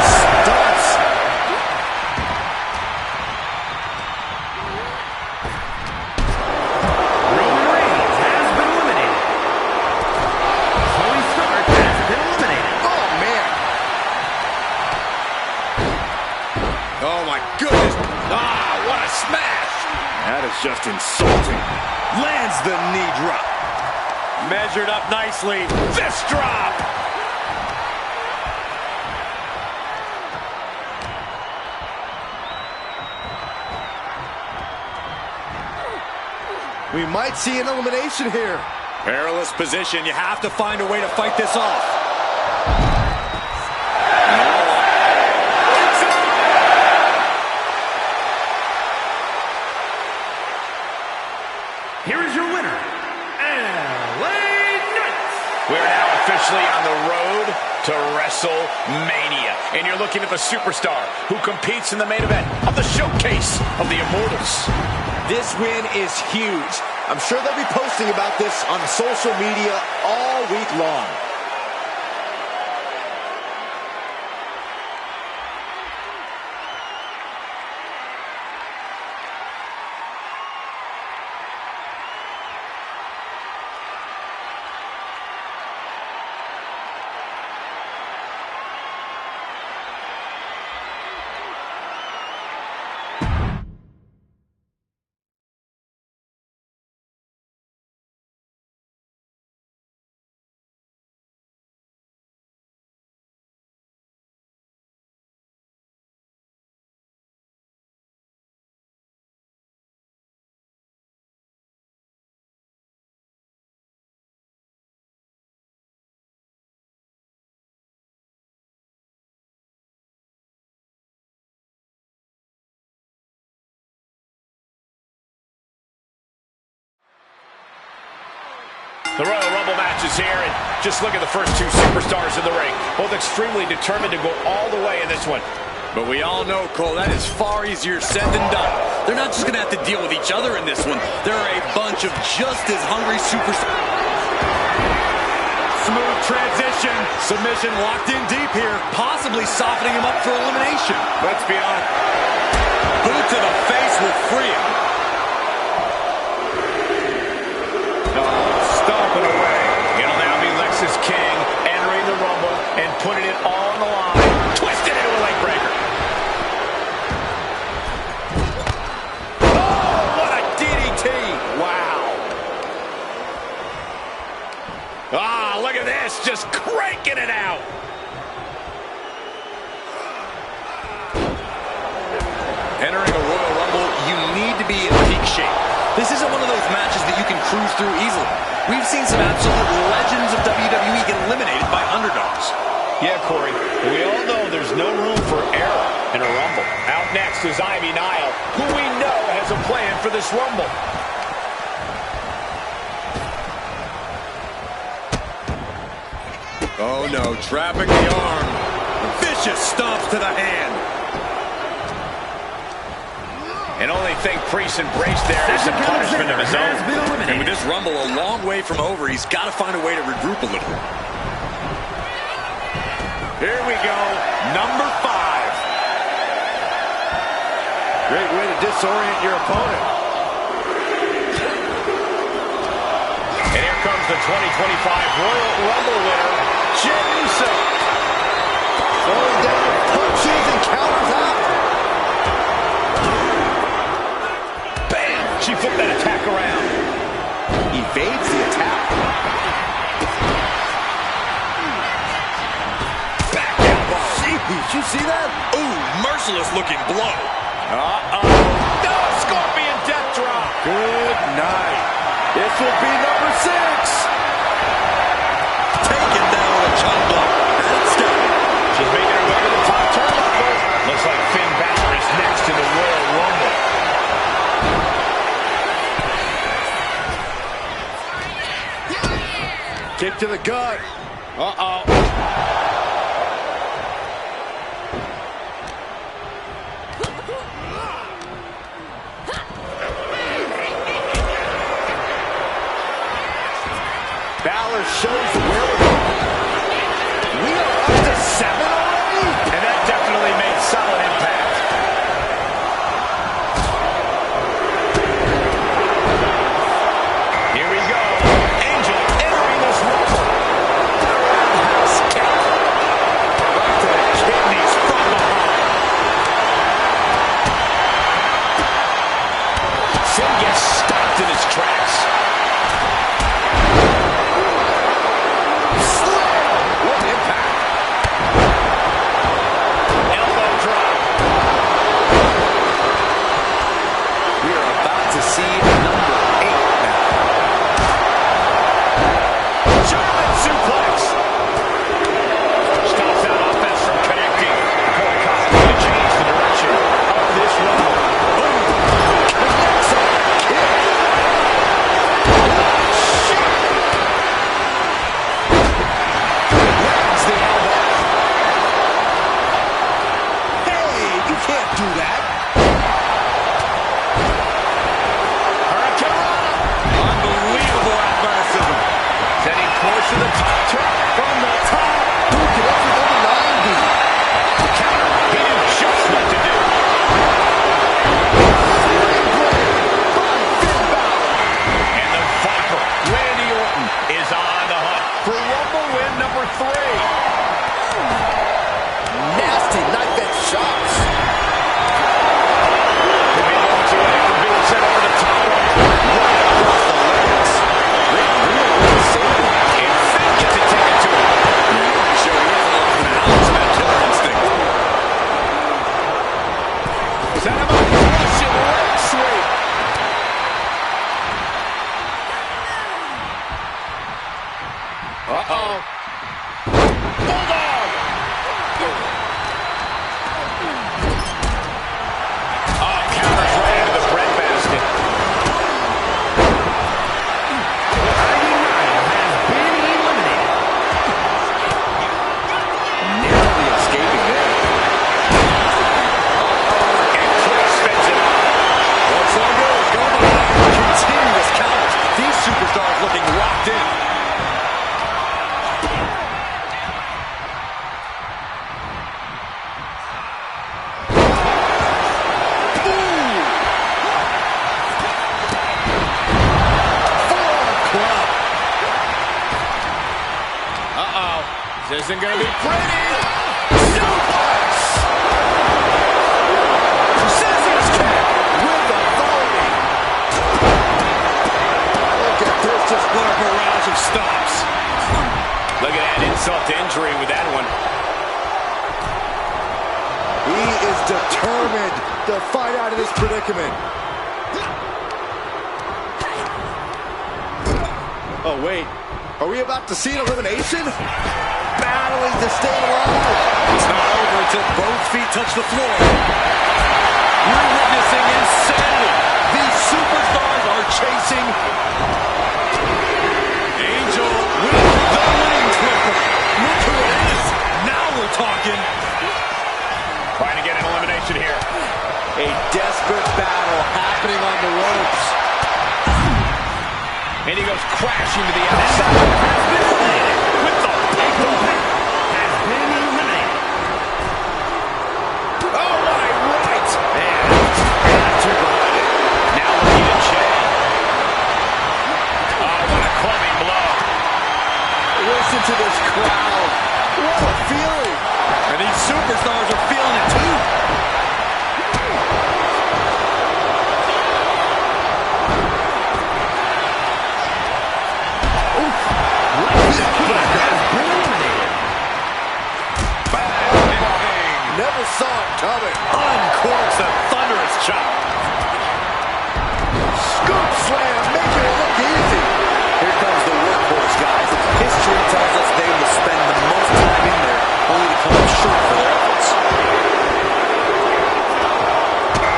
Stunts. Roman Reigns has been eliminated. Tony Stark has been eliminated. Oh, man. Oh my goodness. Ah, what a smash. That is just insulting. Lands the knee drop. Measured up nicely. Fist drop. We might see an elimination here. Perilous position. You have to find a way to fight this off. Here is your winner, LA Knight. We're now officially on the road to WrestleMania. And you're looking at the superstar who competes in the main event of the Showcase of the Immortals. This win is huge. I'm sure they'll be posting about this on social media all week long. The Royal Rumble match is here, and just look at the first two superstars in the ring. Both extremely determined to go all the way in this one. But we all know, Cole, that is far easier said than done. They're not just going to have to deal with each other in this one. There are a bunch of just as hungry superstars. Smooth transition. Submission locked in deep here, possibly softening him up for elimination. Let's be honest. Boot to the face will free him. Stomping away. It'll now be Lexus King entering the Rumble and putting it all on the line. Twisted into a leg breaker. Oh, what a DDT. Wow. Ah, look at this. Just cranking it out. Entering a Royal Rumble, you need to be in peak shape. This isn't one of those matches that you can cruise through easily. We've seen some absolute legends of WWE get eliminated by underdogs. Yeah, Corey, we all know there's no room for error in a Rumble. Out next is Ivy Nile, who we know has a plan for this Rumble. Oh no, trapping the arm. Vicious stomps to the hand. And only think Priest embraced there is a punishment of his own. And with this Rumble a long way from over, he's got to find a way to regroup a little. Here we go, number 5. Great way to disorient your opponent. And here comes the 2025 Royal Rumble winner, Jey Uso. Throwing down punches and counters out. She flipped that attack around. Evades the attack. Back elbow. Did you see that? Ooh, merciless looking blow. Uh-oh. No, Scorpion death drop. Good night. This will be number 6. Taken down with a chop block. That's done. She's making her way to the top turnbuckle. Looks like Finn Balor is next in the Royal Rumble. Kick to the gut. Uh-oh. Balor shows the wherewithal. We isn't going to be pretty. Suplex! Scissors kick with authority. Look at this, just put up a barrage of stops. Look at that insult to injury with that one. He is determined to fight out of this predicament. Oh, wait. Are we about to see an elimination? Battling to stay alive. It's not over until both feet touch the floor. We're witnessing insanity. These superstars are chasing Angel with the wing clipper. Look who it is. Now we're talking. Trying to get an elimination here. A desperate battle happening on the ropes. And he goes crashing to the outside. Has been eliminated with the paper has been eliminated. Oh, my right! And not too behind it. Now looking at Jay. Oh, what a clubbing blow. Listen to this crowd. What a feeling. And these superstars are feeling it too. Never saw it coming. Uncorks a thunderous chop. Scoop slam, making it look easy. Here comes the workhorse, guys. History tells us they will spend the most time in there, only to come up short for their efforts.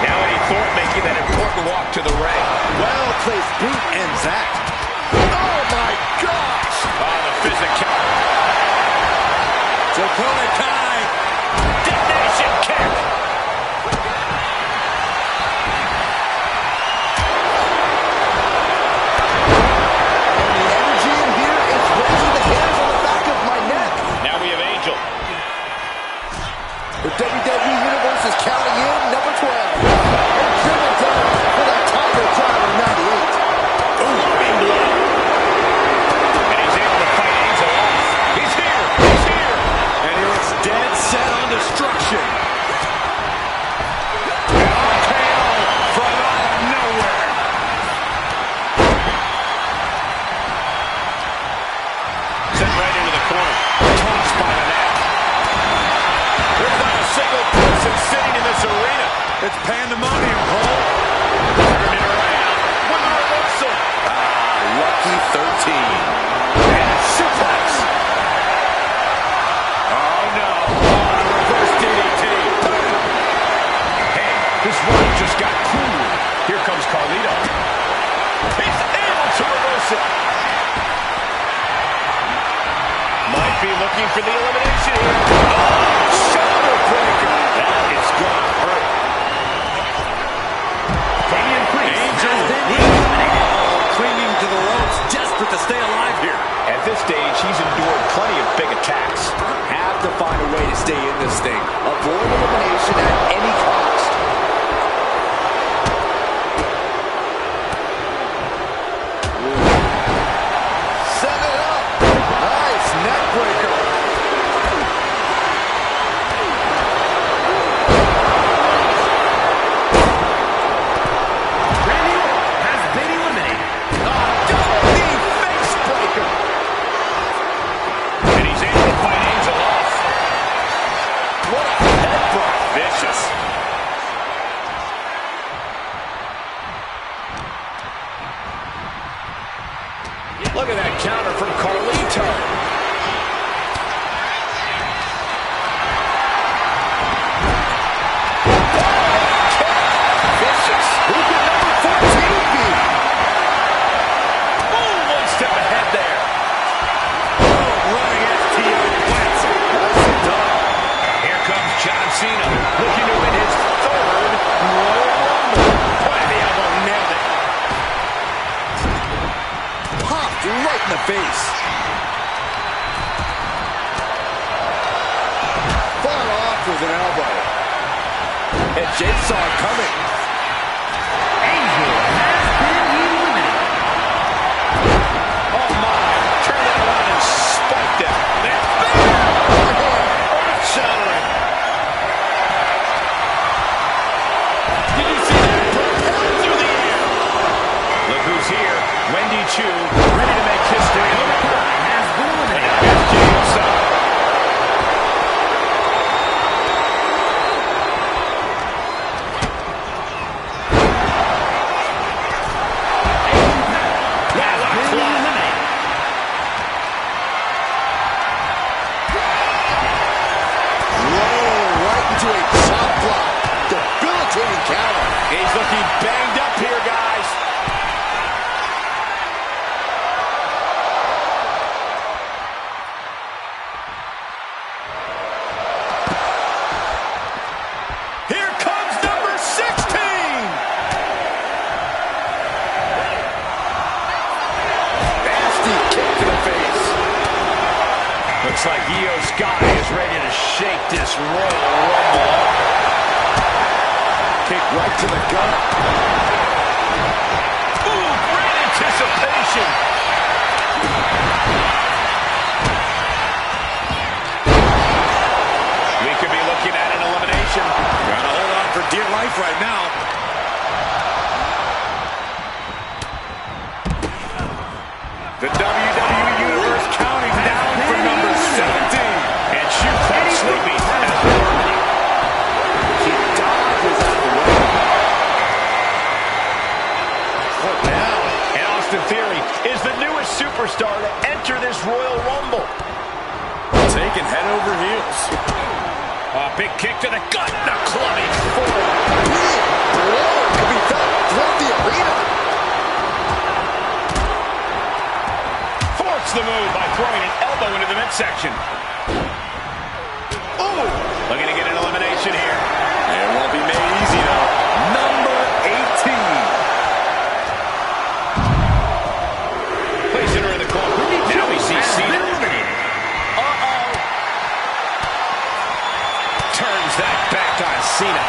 Now Eddie Thorpe making that important walk to the ring. Well-placed boot ends that. Oh, my gosh. Oh, the physical. Dakota Kai. Detonation kick. The energy in here is raising the hairs on the back of my neck. Now we have Angel. The WWE Universe is counting in number 12. And dribbled down for that title crown in 98. Clubbing blow. And he's able to fight Angel off. He's here. He's here. And he looks dead set on destruction. RKO from out of nowhere. Sent right into the corner. Tossed by the net. There's not a single person sitting in this arena. It's pandemonium, Cole. Turning it around with a reversal. Lucky 13. And a suplex. Oh, no. Oh, a reverse DDT. Hey, this one just got cool. Here comes Carlito. He's able to reverse it. Might be looking for the elimination here. Oh, shoulder breaker. That is going to hurt. Damian Priest Angel has been with eliminated. Clinging to the ropes, desperate to stay alive here. At this stage, he's endured plenty of big attacks. Have to find a way to stay in this thing. Avoid elimination at any cost. Set it up. Nice neck breaker. Randy Orton has been eliminated. Double knee face breaker. And he's able to fight Angel off. What a headbutt. Vicious. Look at that counter from Carlito. Vicious. Who could number 14 be? Boom, one step ahead there. Boom, running STO plants it. Nicely done. Here comes John Cena, looking to win his third Royal Rumble. By the elbow, nailed it. Popped right in the face. Fought off with an elbow. And Jake saw it coming. Angel has been eliminated. Oh my, turn that around and spiked it. That's fair. looking banged up here, guys. Here comes number 16. Nasty kick to the face. Looks like Io Sky is ready to shake this Royal Rumble off. Kick right to the gut. Ooh, great anticipation. We could be looking at an elimination. Trying to hold on for dear life right now. The WWE Universe counting down for number 17. And she caught sleeping as the Harmony. She dodges out of the way. What now? And Austin Theory is the newest superstar to enter this Royal Rumble. Taking head over heels. A big kick to the gut. The clubbing forward. Blow could be felt throughout the arena. Forks the move by throwing an elbow into the midsection. Ooh! Looking to get an elimination here. It won't be made easy, though. Number 18. Placing her in the corner. Now we see Cena. Uh-oh. Turns that back on Cena.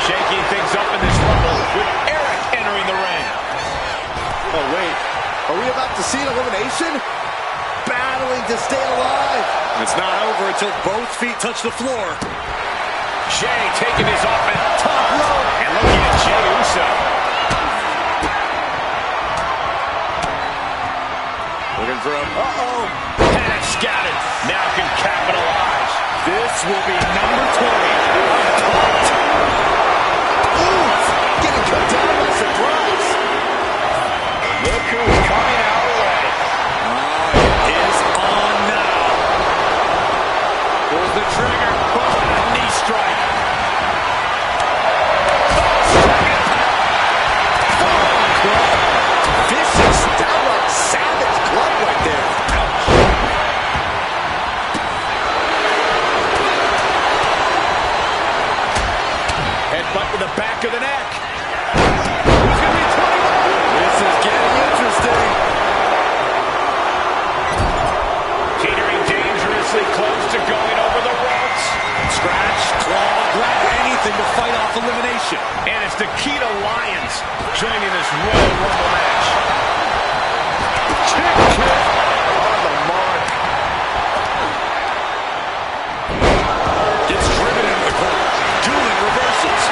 Shaking things up in this Rumble with Eric entering the ring. Oh, wait. Are we about to see an elimination? Battling to stay alive. It's not over until both feet touch the floor. Jay taking his offense top rope and looking at Jey Uso. Looking for him. Panic scattered. Now can capitalize. This will be number 20. Getting cut down by surprise. Look who's coming our way. It is on now. Pulls the trigger. Knee strike. Vicious, downright savage club right there. Headbutt to the back of the neck. Who's going to be 21? This is getting interesting. Teetering dangerously close to going over the ropes. Scratch, claw, grab anything to fight off elimination. And it's Nikita Lyons joining this Royal Rumble match. Kick on the mark. Gets driven into the corner. Dueling reversals.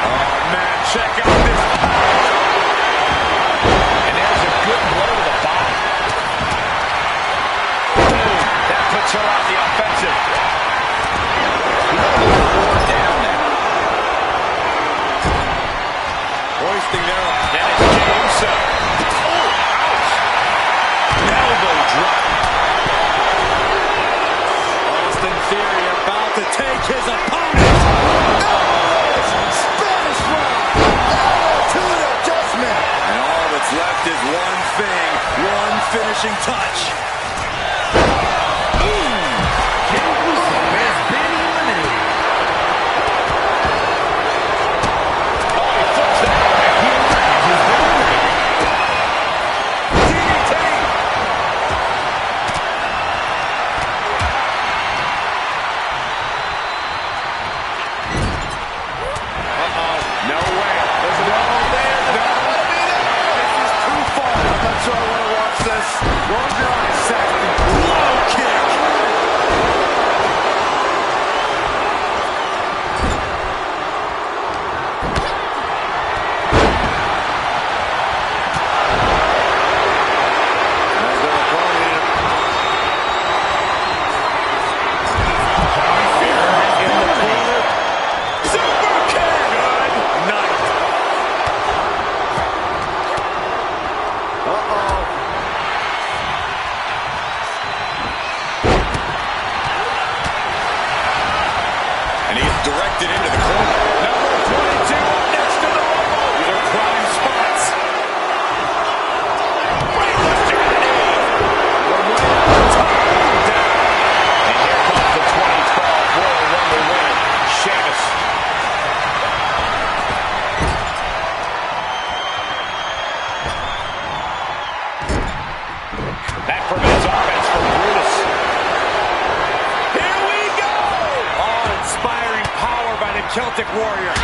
Oh, man, check out this power. And there's a good blow to the body. Boom. That puts her on the offensive. Down there. Hoisting there. Then it's Jey Uso. Oh, ouch. Elbow drop. Austin Theory about to take his opponent. Spanish fly. Elbow to the adjustment. And all that's left is one thing, one finishing touch. Jey Uso has been eliminated. Oh, he flips that away. He has been eliminated. DDT. No way. There's no there. No, let me there. This is too far. I'm not sure I want to watch this. Close your eyes. Celtic Warrior.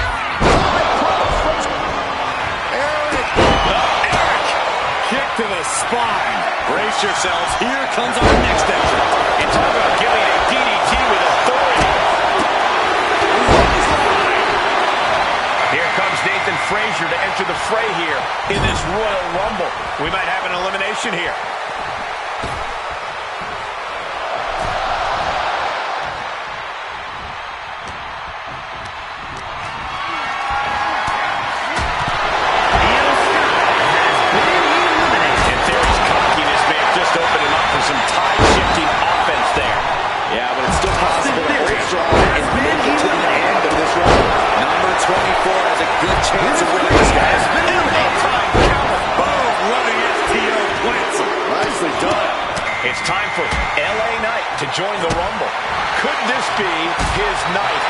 Eric. Eric. Kick to the spine. Brace yourselves. Here comes our next entrant. And talk about giving a DDT with authority. Here comes Nathan Frazier to enter the fray here in this Royal Rumble. We might have an elimination here. Some tide-shifting offense there. Yeah, but it's still possible to hold strong and make it to the end of this run. Number 24 has a good chance of winning this, guys. Eliminate time. Boom. Running STO plants him. Nicely done. It's time for LA Knight to join the Rumble. Could this be his night?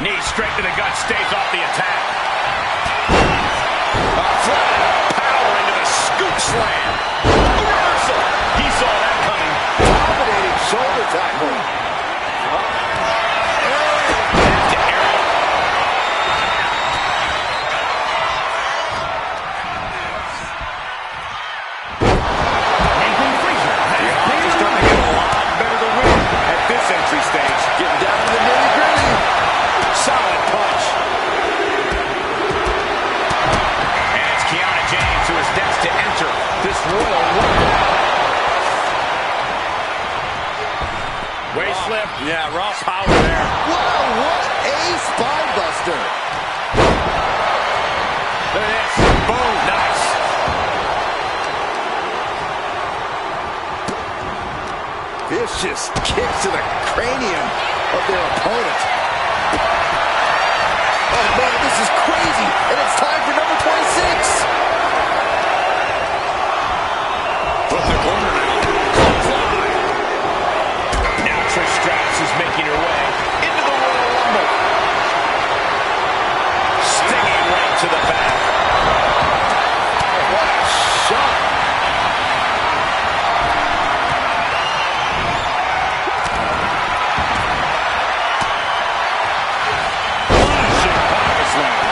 Knee straight to the gut, stays off the attack. Power into the scoop slam. Reversal. He saw that coming. Dominating shoulder tackle. To Eric. Nathan Frazier has been It's starting to get a lot better to win at this entry stage. Getting down to the nitty-gritty. Solid punch. Who is next to enter this Royal Rumble. Way slip. Yeah, raw power there. Wow, what a spine buster. Look at this. Boom. Nice. Vicious kicks to the cranium of their opponent. Oh, man, this is crazy. And it's time for number 26. From the corner now. Clothesline. Now Trish Stratus is making her way into the Royal Rumble. Stinging right to the back. What a shot. Punishing power slam.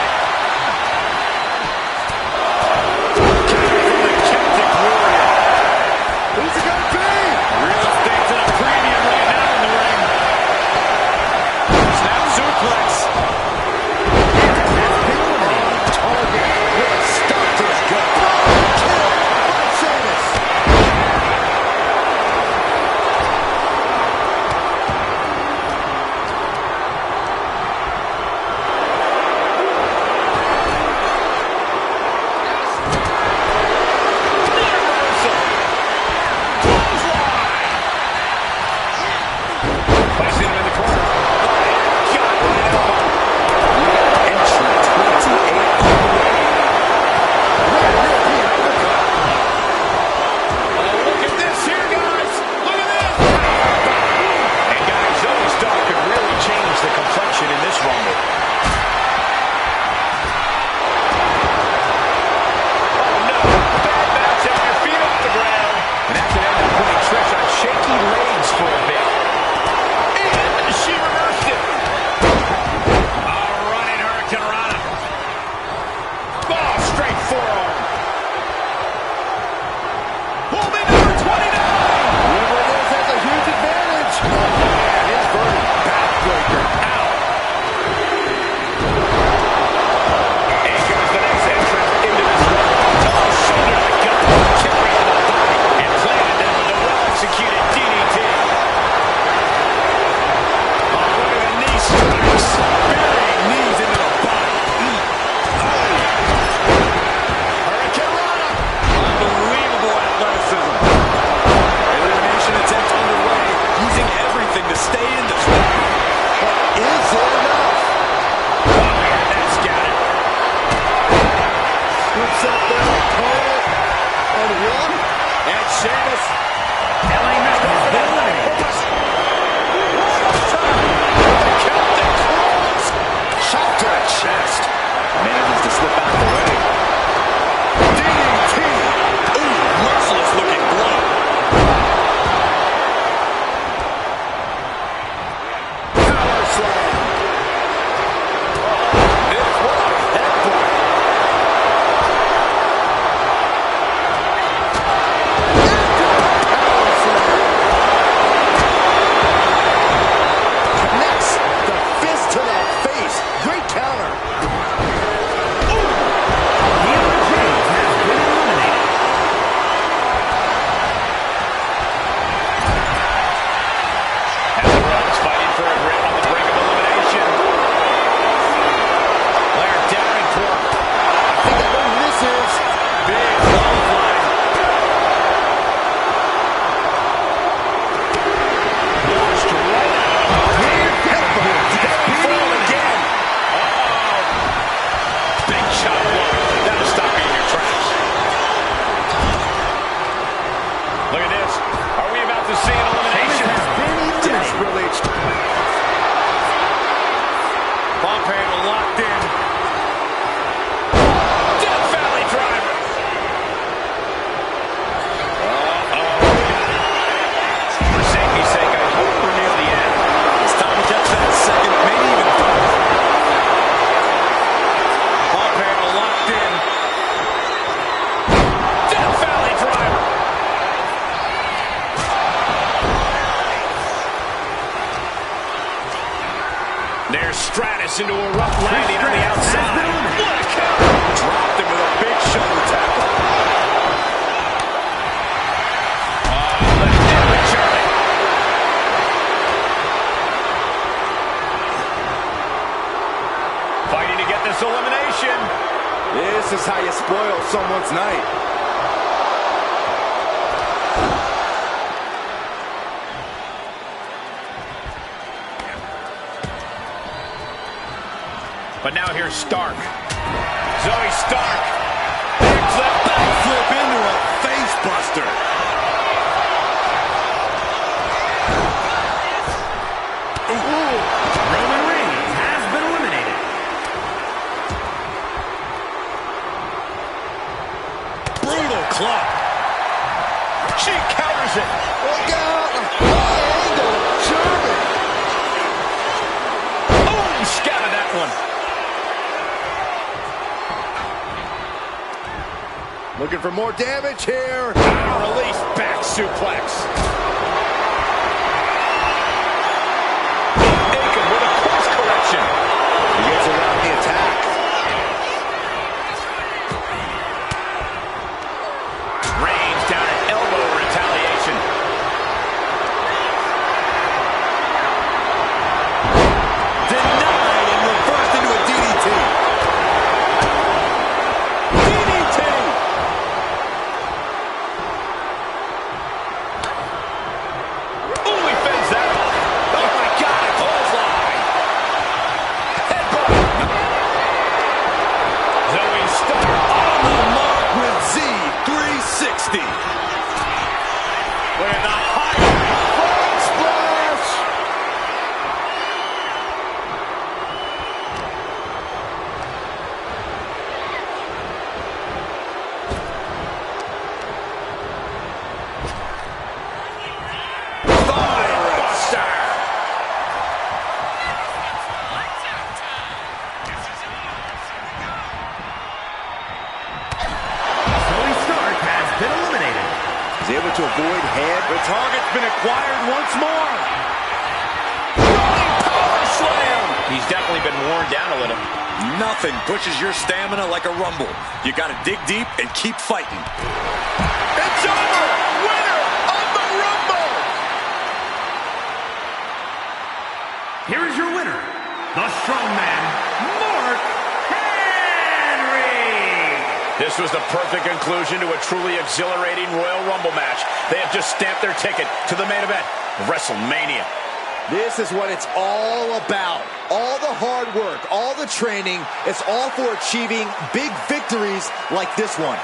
a rough landing on the outside. What a counter! Dropped him with a big shoulder tackle. Fighting to get this elimination. This is how you spoil someone's night. But now here's Stark. Zoe Stark. Big flip, Backflip into a face buster. Roman Reigns has been eliminated. Brutal club. She counters it. Look out! High angle German. Oh, he scattered that one. Looking for more damage here. Release back suplex. Aiken with a course correction. He gets around the attack. Reigns down at elbow retaliation. Denied and reversed into a DDT. DDT! Ooh, he fends that off. Oh my God, a clothesline. Headbutt. Zoe Stark On the mark with Z360. with the high frog splash. Buster. Cody Stark has been eliminated. He's able to avoid head. The target's been acquired once more. Power slam. He's definitely been worn down a little. Nothing pushes your stamina like a rumble. You gotta dig deep and keep fighting. It's over. Winner of the Rumble. Here is your winner, the strongman, Mark Henry. This was the perfect conclusion to a truly exhilarating Royal Rumble match. They have just stamped their ticket to the main event of WrestleMania. This is what it's all about. All the hard work, all the training, it's all for achieving big victories like this one.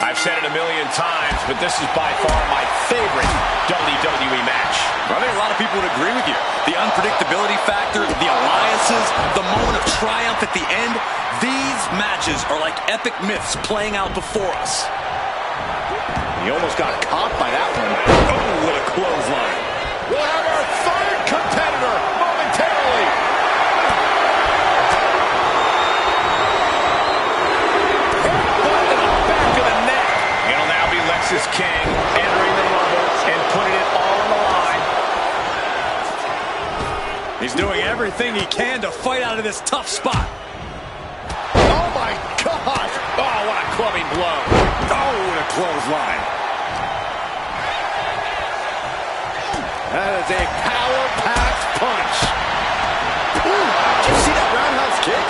I've said it a million times, but this is by far my favorite WWE match. I think a lot of people would agree with you. The unpredictability factor, the alliances, the moment of triumph at the end, these matches are like epic myths playing out before us. He almost got caught by that one. Oh, what a clothesline. We'll have our third competitor momentarily. Headbutt to the back of the neck. It'll now be Lexis King entering the Rumble and putting it all on the line. He's doing everything he can to fight out of this tough spot. Oh, my God. Oh, what a clubbing blow. Oh, what a clothesline. That is a power-packed punch. Ooh, did you see that roundhouse kick?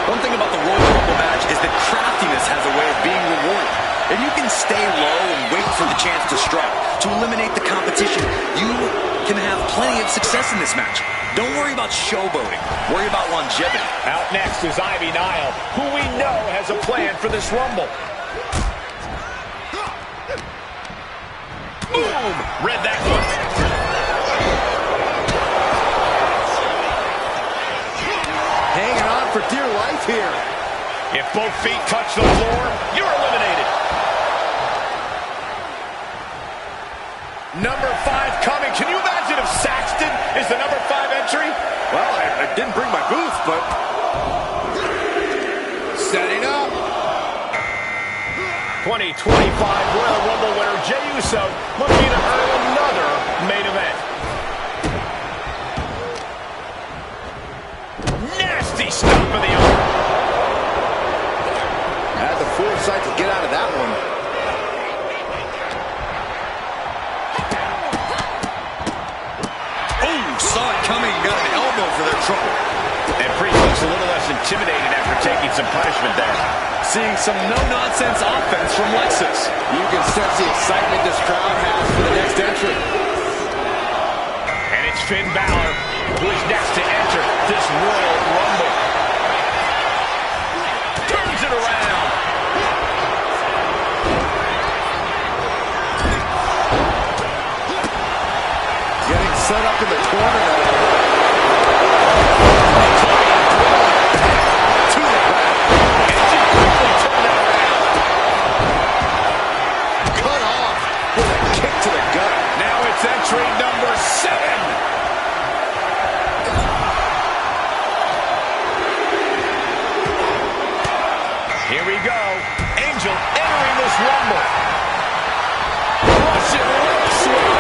One thing about the Royal Rumble match is that craftiness has a way of being rewarded. If you can stay low and wait for the chance to strike, to eliminate the competition, you can have plenty of success in this match. Don't worry about showboating. Worry about longevity. Out next is Ivy Nile, who we know has a plan for this Rumble. Boom! Read that one. Hanging on for dear life here. If both feet touch the floor, you're eliminated. Number 5 coming. Can you imagine if Saxton is the number 5 entry? Well, I didn't bring my booth, but... Setting up. 2025 Royal Rumble winner Jey Uso looking to earn another main event. Nasty stomp of the arm. Had the foresight to get out of that one. Oh, saw it coming, got an elbow for their trouble. And Priest looks a little less intimidated after taking some punishment there. Seeing some no-nonsense offense from Lexus. You can sense the excitement this crowd has for the next entry. And it's Finn Balor, who is next to enter this Royal Rumble. Turns it around. Getting set up in the corner now. Entry number 7. Here we go. Angel entering this Rumble. Russian leg sweep.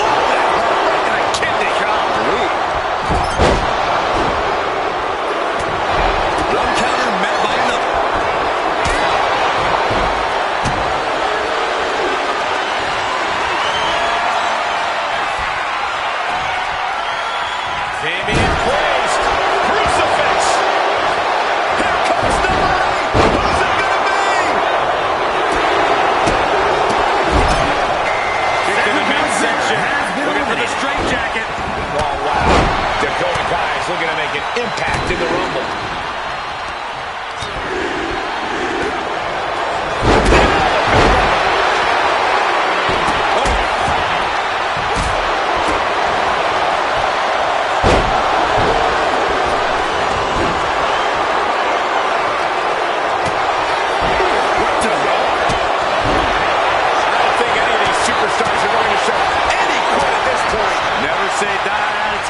Oh, that hurt right in the kidney. One counter met by another. Damian placed. Crucifix. Here comes number 8. Who's it going to be? Kick to the midsection. Looking for the straight jacket. Oh, wow. Dakota Kai is looking to make an impact in the Rumble.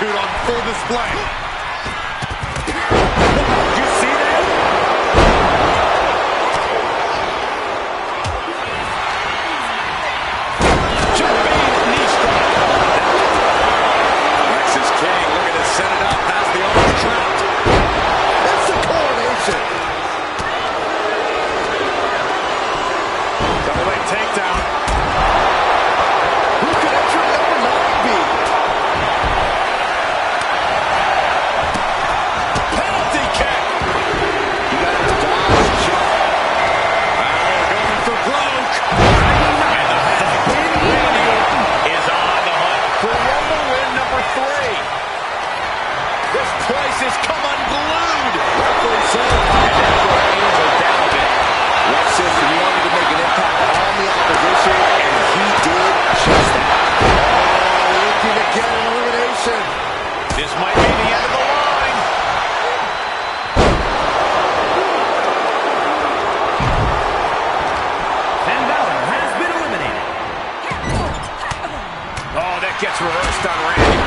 On full display. Did you see that? Jumping knee strike. Lexis King looking to set it up past the arms trapped. That's the coronation. Double leg takedown. Who could enter number 9 be? gets reversed on Randy.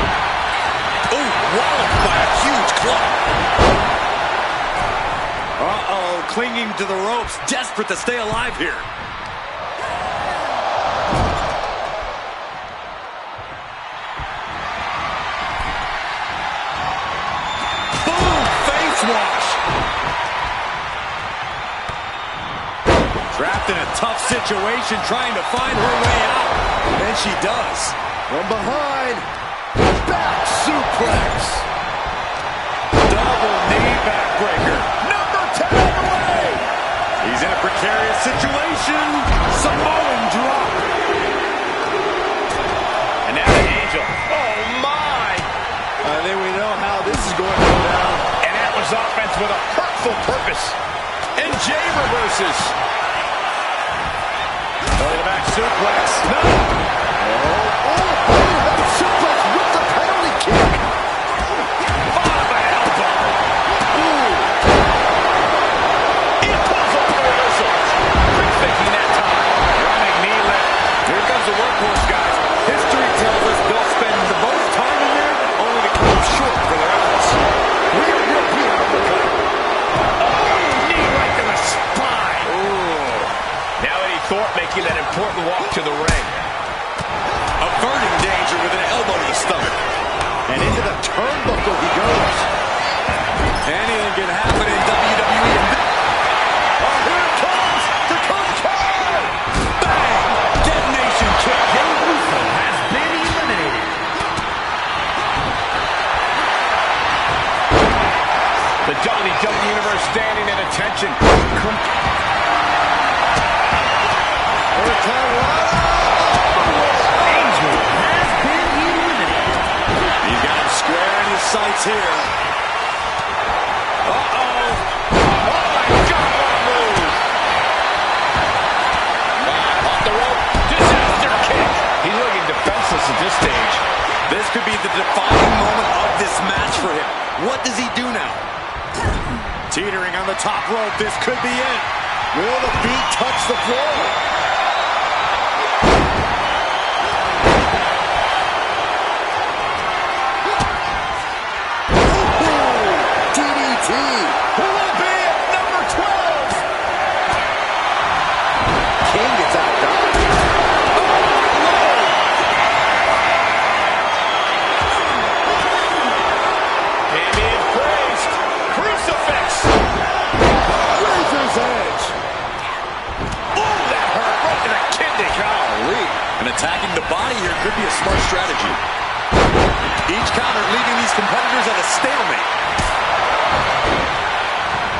Oh, walloped by a huge club. Uh-oh, clinging to the ropes, desperate to stay alive here. Boom, face wash. Trapped in a tough situation, trying to find her way out. And she does. From behind, back suplex. Double knee backbreaker. Number 10 away. He's in a precarious situation. Samoan drop. And now the Angel. Oh, my. I think we know how this is going to go down. And that was offense with a hurtful purpose. And Jay reverses. Belly to back suplex. No. Suplex with the penalty kick. Followed by an elbow. Ooh. He pulls off the reversal. Quick thinking that time. Running knee lift. Here comes the workhorse, guys. History tells us they'll spend the most time in there only to come up short for their efforts. Real European uppercut. Oh, knee right to the spine. Ooh. Now Eddie Thorpe making that important walk to the ring. Averting danger with an elbow to the stomach. And into the turnbuckle he goes. Anything can happen in WWE. Oh, here it comes! The cover! Bang! Detonation kick. Jey Uso has been eliminated. The WWE Universe standing at attention. Angel has been eliminated. He's got him square in his sights here. Uh-oh. Oh, my God, what a move. Off the rope. Disaster kick. He's looking defenseless at this stage. This could be the defining moment of this match for him. What does he do now? Teetering on the top rope. This could be it. Will the feet touch the floor? DDT. Who will be at number 12? King gets outdone. Damien Priest. Crucifix. Razor's Edge. Ooh, that hurt right to the kidney. Golly. And attacking the body here could be a smart strategy. Each counter leaving these competitors at a stalemate.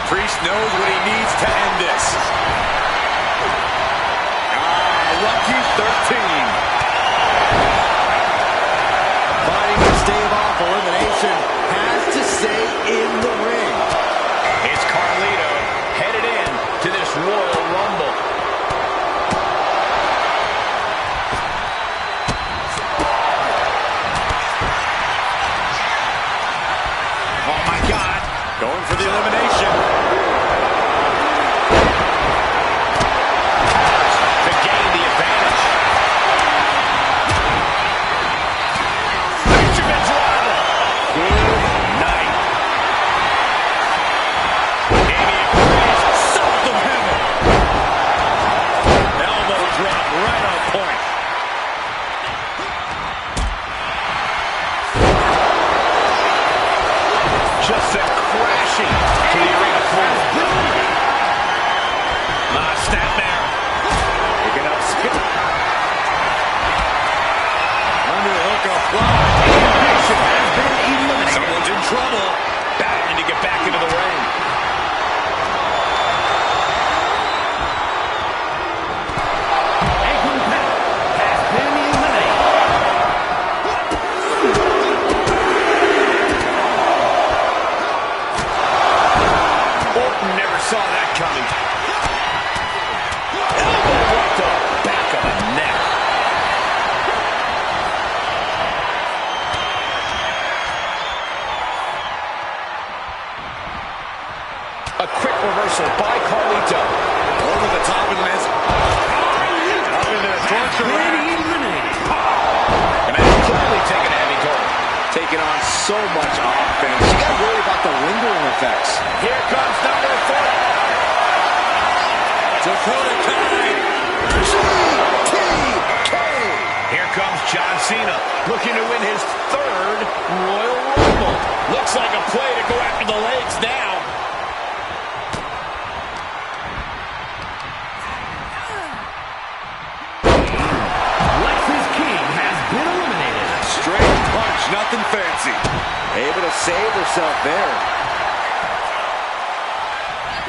Priest knows what he needs to end this. Lucky 13. Fighting to stave off elimination has to stay in the ring. It's Carlito headed in to this Royal Rumble. Oh, my God. Going for the elimination. To gain the advantage. Benjamin's rival. Good night. Damien Priest, south of heaven. Elbow drop right on point. Just sent crashing to the arena floor. Snapmare. Picking up speed. Underhook applied. Elimination has been eliminated. Someone's in trouble. Battling to get back into the ring. A competitor has been eliminated. Orton never saw that coming. Elbow right to the back of the neck. A quick reversal by Carlito. Over the top and lands. Up into the torture Been rack. eliminated. And that's clearly taking on so much offense. You got to worry about the lingering effects. Here comes number 4. Dakota Kai. GTK. Here comes John Cena, looking to win his 3rd Royal Rumble. Looks like a play to go after the legs now. Straight punch, nothing fancy. Able to save herself there.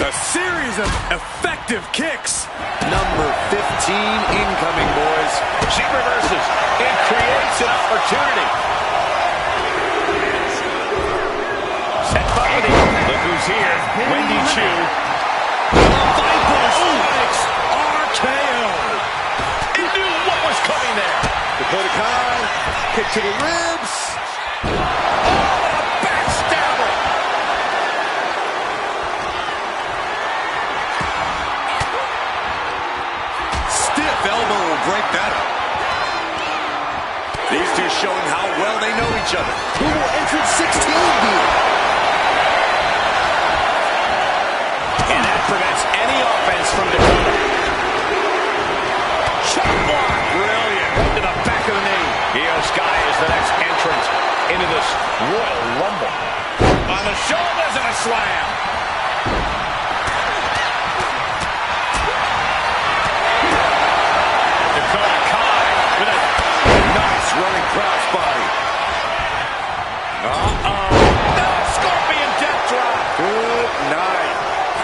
A series of effective kicks. Number 15 incoming, boys. She reverses and creates an opportunity. Set bumpity. Look who's here. Wendy Chu. Viper strikes RKO. He knew what was coming there. Dakota Kai, kick to the ribs. Oh, a backstabber. Stiff elbow will break that up. These two showing how well they know each other. Who will entrance 16 be? And that prevents any offense from Dakota. Chop block. Brilliant. Right to the back of the knee. Io Sky is the next entrant into this Royal Rumble. On the shoulders and a slam. Dakota Kai with a Nice running crossbody. no, scorpion death drop. Good night.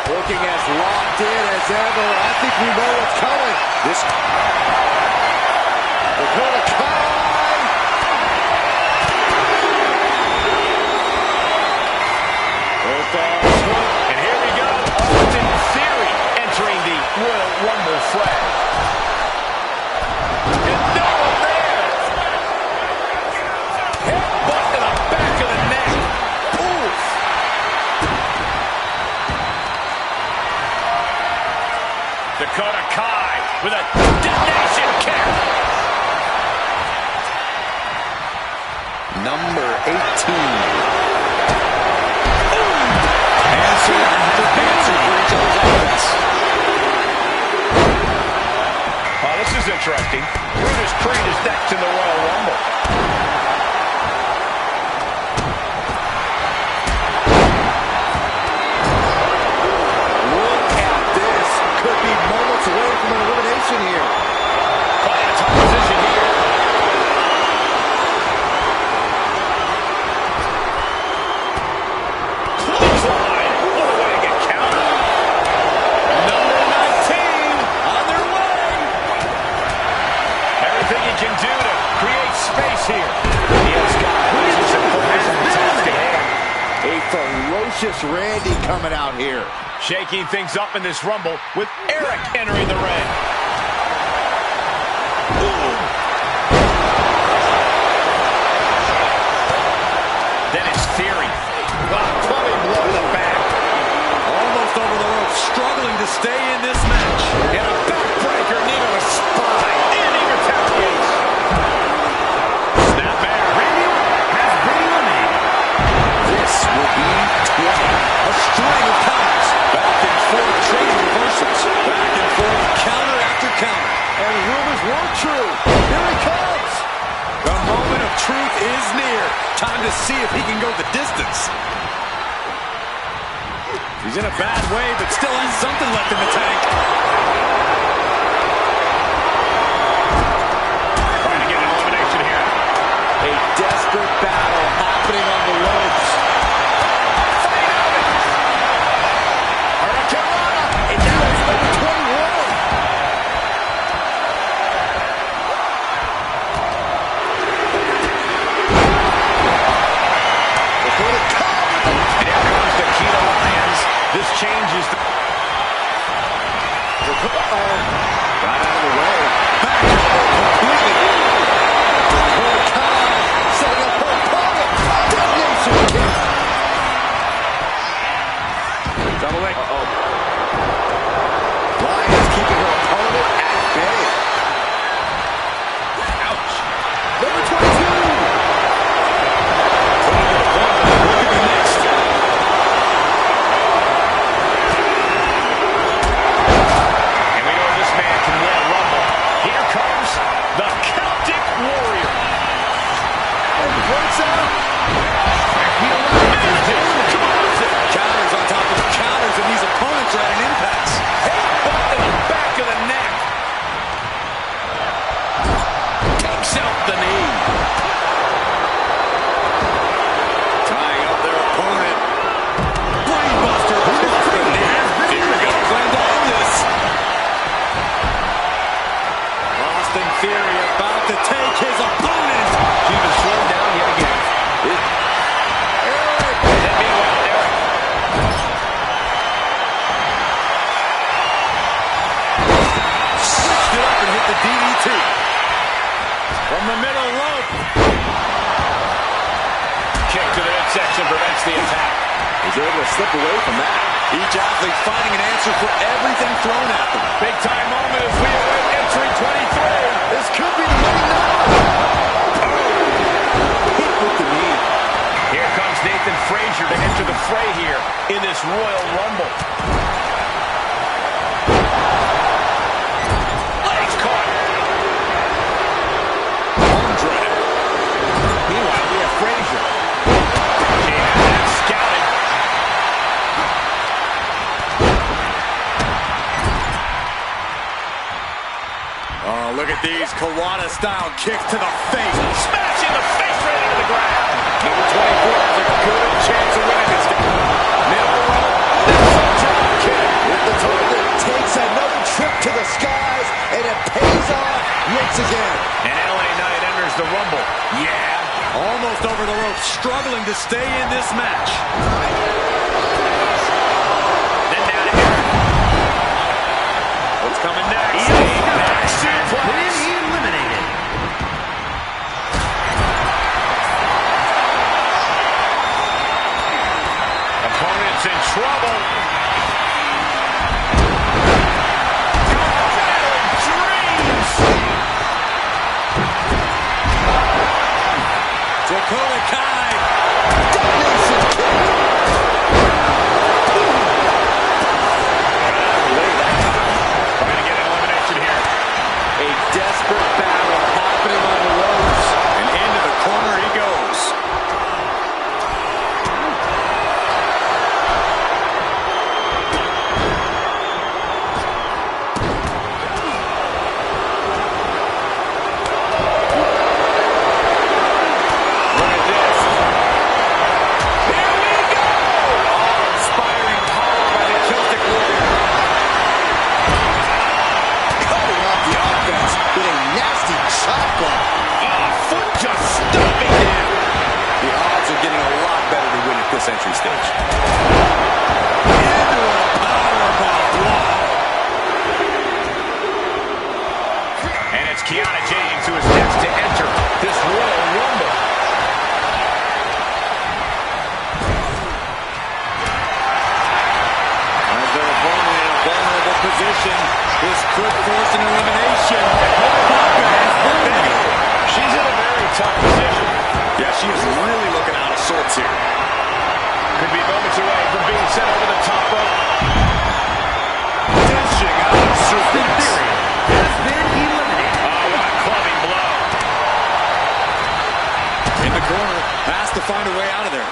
Looking as locked in as ever. I think we know what's coming. This Dakota Kai. And here we go. Austin Theory entering the Royal Rumble flag. And no one there. Headbutt to the back of the neck. Oof. Dakota Kai with a detonation kick. number 18. Answer after answer for each other's offense. Oh, this is interesting. Brutus Creed is next in the Royal Rumble. Look at this. Could be moments away from an elimination here. Quite a tough position here. Clothesline. What a way to get counted. Number 19 on their way. Everything you can do to create space here. Io Sky loses some focus on the task at hand. A ferocious Randy coming out here. Shaking things up in this Rumble with Eric entering the ring. Then it's Theory. Plumbing blow to the back. Almost over the rope, struggling to stay in this match. And a backbreaker knee to the spine. And he retaliates. Snap back. Randy Orton has been eliminated. This will be 20. A string of counters. Back and forth chain reversals. Back and forth, counter after counter. And rumors were true. Here he comes. The moment of truth is near. Time to see if he can go the distance. He's in a bad way, but still has something left in the tank. Trying to get an elimination here. A desperate battle happening on the ropes. Hurricane. And now it's number 21. Dakota Kai. And here comes the Keto Lions. This changes the... Uh-oh. Got out of the way. Back completely. Dakota Kai setting up her opponent. Detonation kick. double leg. Lions keeping her opponent at bay. Ouch. Number 22. himself the knee. Tying up their opponent. Brainbuster across the knee. Fear's got a plan to end this. Austin Theory about to take his opponent. He was slowed down yet again. Switched it up and hit the DDT. From the middle rope. Kick to the midsection prevents the attack. He's able to slip away from that. Each athlete finding an answer for everything thrown at them. Big time moment as we await entry 23. This could be the money now. Hit with the knee. Here comes Nathan Frazier to enter the fray here in this Royal Rumble. Legs caught. Arm drag. Meanwhile, we have Frazier. He had that scouted. Oh, look at these Kawada-style kicks to the face. Smashing the face right into the ground. Number 24 has a good chance of winning this game. Middle rope. This drop kick. If the target takes another trip to the skies, and it pays off once again. And LA Knight enters the Rumble. Yeah, almost over the rope, struggling to stay in this match. Then down to here. What's coming next? Back suplex. Eliminated. Opponent's in trouble. Dakota Kai. Domination kick. Trying to get an elimination here. A desperate battle happening on the ropes. And into the corner he goes. Look at this. Here we go! Inspiring power by the Celtic Warrior. Cutting off the offense with a nasty chop block. Foot just stomping in. The odds are getting a lot better to win at this entry stage. Into a powerbomb. Wow. And it's Kiana James who is next to enter this Royal Rumble. As their opponent in a vulnerable position, this could force an elimination. She's in a very tough position. Yeah, she is really looking out of sorts here. Could be moments away from being sent over the top rope. Dishing out of Austin suplex. Theory has been eliminated. Oh, what a clubbing blow. In the corner, has to find a way out of there.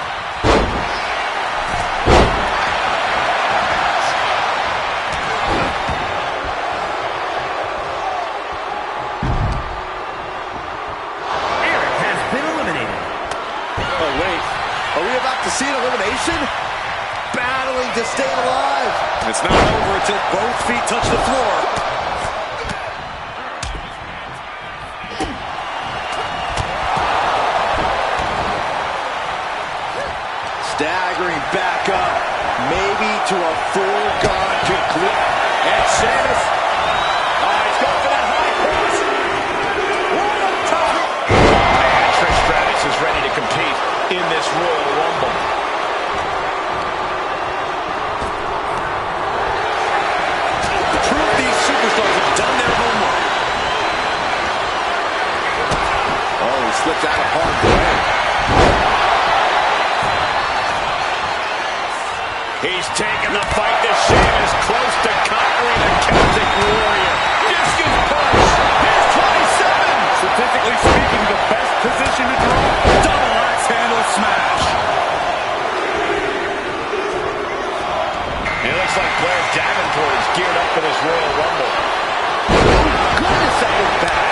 Eric has been eliminated. Oh, wait. Are we about to see an elimination? Battling to stay alive. It's not over until both feet touch the floor. Staggering back up, maybe to a foregone conclusion. And Sheamus. Oh, he's going for that high cross. Right up top. Man, Trish Stratus is ready to compete in this Royal Rumble. Proof these superstars have done their homework. Oh, he slipped out of harm's way. He's taking the fight to Sheamus, close to conquering the Celtic Warrior. Discus punch. Here's 27. Statistically speaking, the best position to draw. Double axe handle smash. It looks like Blair Davenport is geared up for this Royal Rumble. Oh, goodness, that was bad.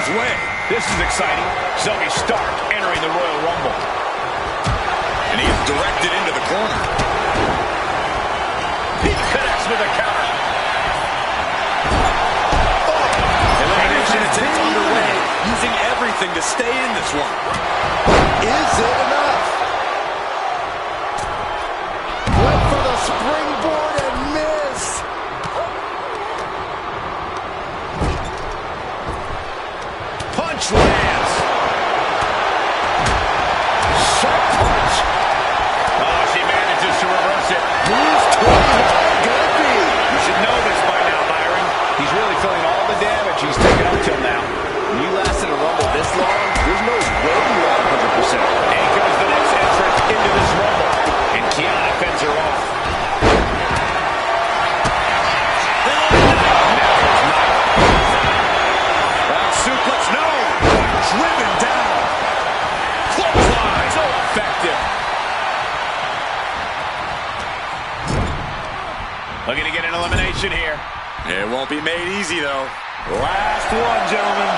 his way. This is exciting. Zoe Stark entering the Royal Rumble. And he's directed into the corner. He connects with a counter. Elimination attempt underway, using everything to stay in this one. Is it enough? Went for the springboard and missed. Punch lands. Sharp punch. Oh, she manages to reverse it. Who's 21 gonna be? You should know this by now, Byron. He's really feeling all the damage he's taken up till now. When you last in a Rumble this long, there's no way you are 100%. And comes the next entrant into this Rumble. And Kiana fends her off. Suplex, no! Driven down. Clothesline, so effective. Looking to get an elimination here. It won't be made easy, though. Last one, gentlemen.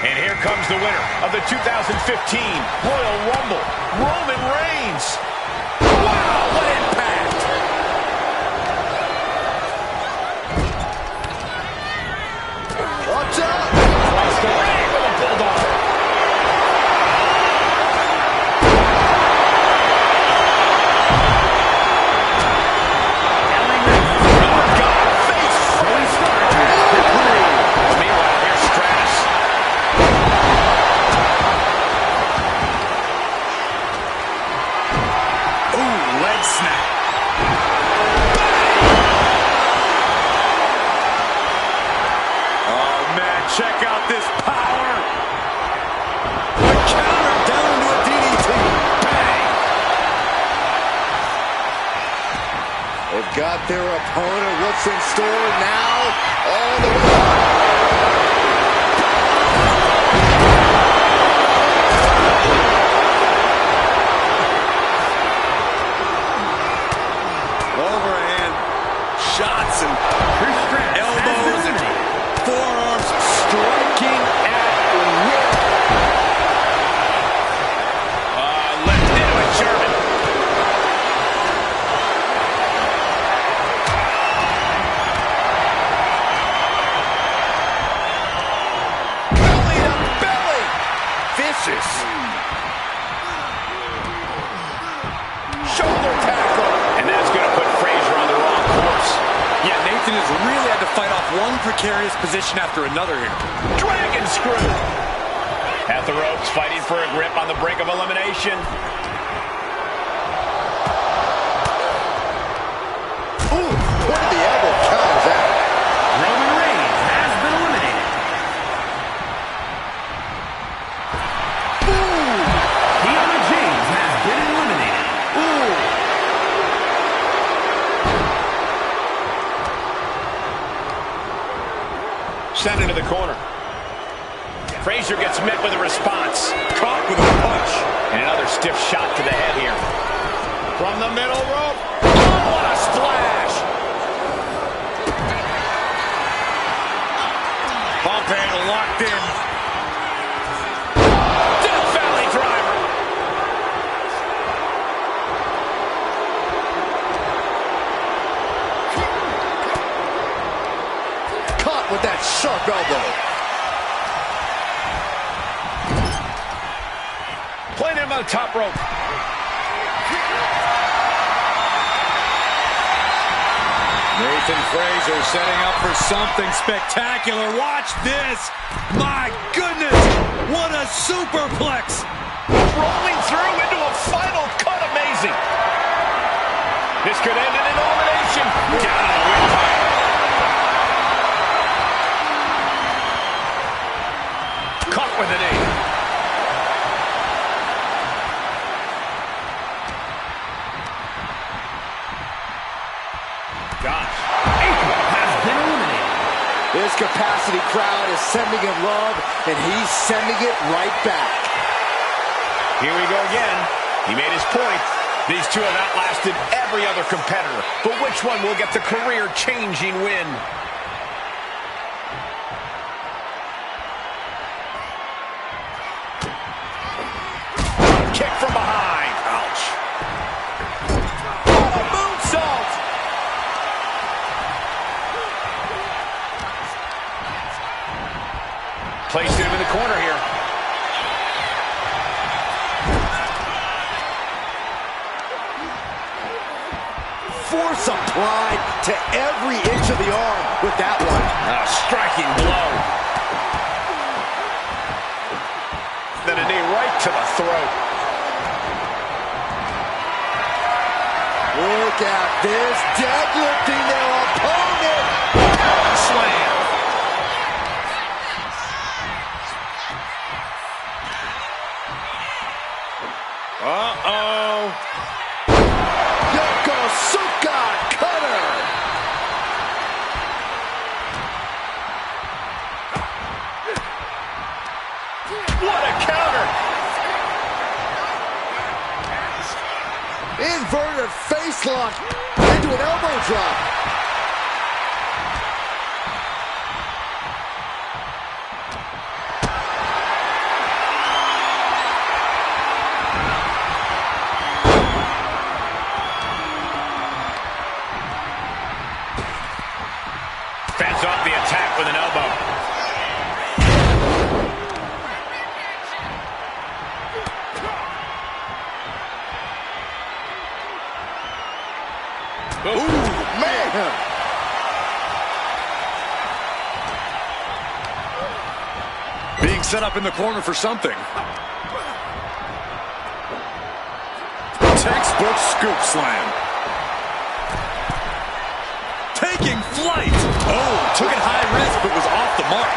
And here comes the winner of the 2015 Royal Rumble, Roman Reigns. Wow, what impact! Watch out! Across the ring with a bulldog. Oh, God, face first. Meanwhile, here's Stratus. Ooh, leg snap. Oh, man, check out this power. A counter down into a DDT. Bang! They've got their opponent. What's in store now? All the way. Overhand shots and elbows and forearms striking at will. Left into a German. Belly to belly. Vicious. Shoulder tackle. And that's going to put Frazier on the wrong course. Yeah, Nathan has really had to fight off one precarious position after another here. Dragon screw. At the ropes, fighting for a grip on the brink of elimination. Ooh, pointed the elbow. Counters that. Roman Reigns has been eliminated. Kiana James has been eliminated. Sent into the corner. Frazier gets met with a response. Caught with a punch. And another stiff shot to the head here. From the middle rope. Oh, what a splash! Bump handle locked in. Death Valley driver. Caught with that sharp elbow. Playing him on the top rope. Nathan Frazier setting up for something spectacular. Watch this. My goodness, what a superplex. Rolling through into a final cut. Amazing. This could end in an elimination. Down on the windpipe. Caught with an knee. Gosh. April has been eliminated. His capacity crowd is sending him love, and he's sending it right back. Here we go again. He made his point. These two have outlasted every other competitor, but which one will get the career-changing win? Kick from behind. Ouch. Oh, a moonsault. Placed him in the corner here. Force applied to every inch of the arm with that one. A striking blow. Then a knee right to the throat. Look at this, deadlifting their opponent. Slam. Uh-oh. Yokosuka cutter. What a counter. Inverted face lock into an elbow drop. Fends off the attack with an elbow. Ooh, man. Being set up in the corner for something. Textbook scoop slam. Taking flight. Oh, took it high risk, but was off the mark.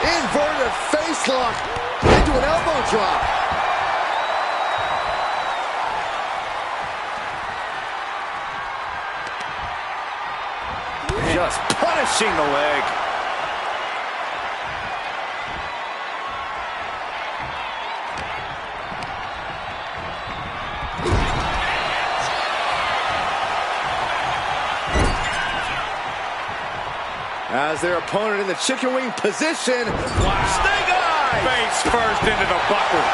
Inverted face lock into an elbow drop. Just punishing the leg. As their opponent in the chicken wing position. Wow. Snake eye! Face first into the buckle.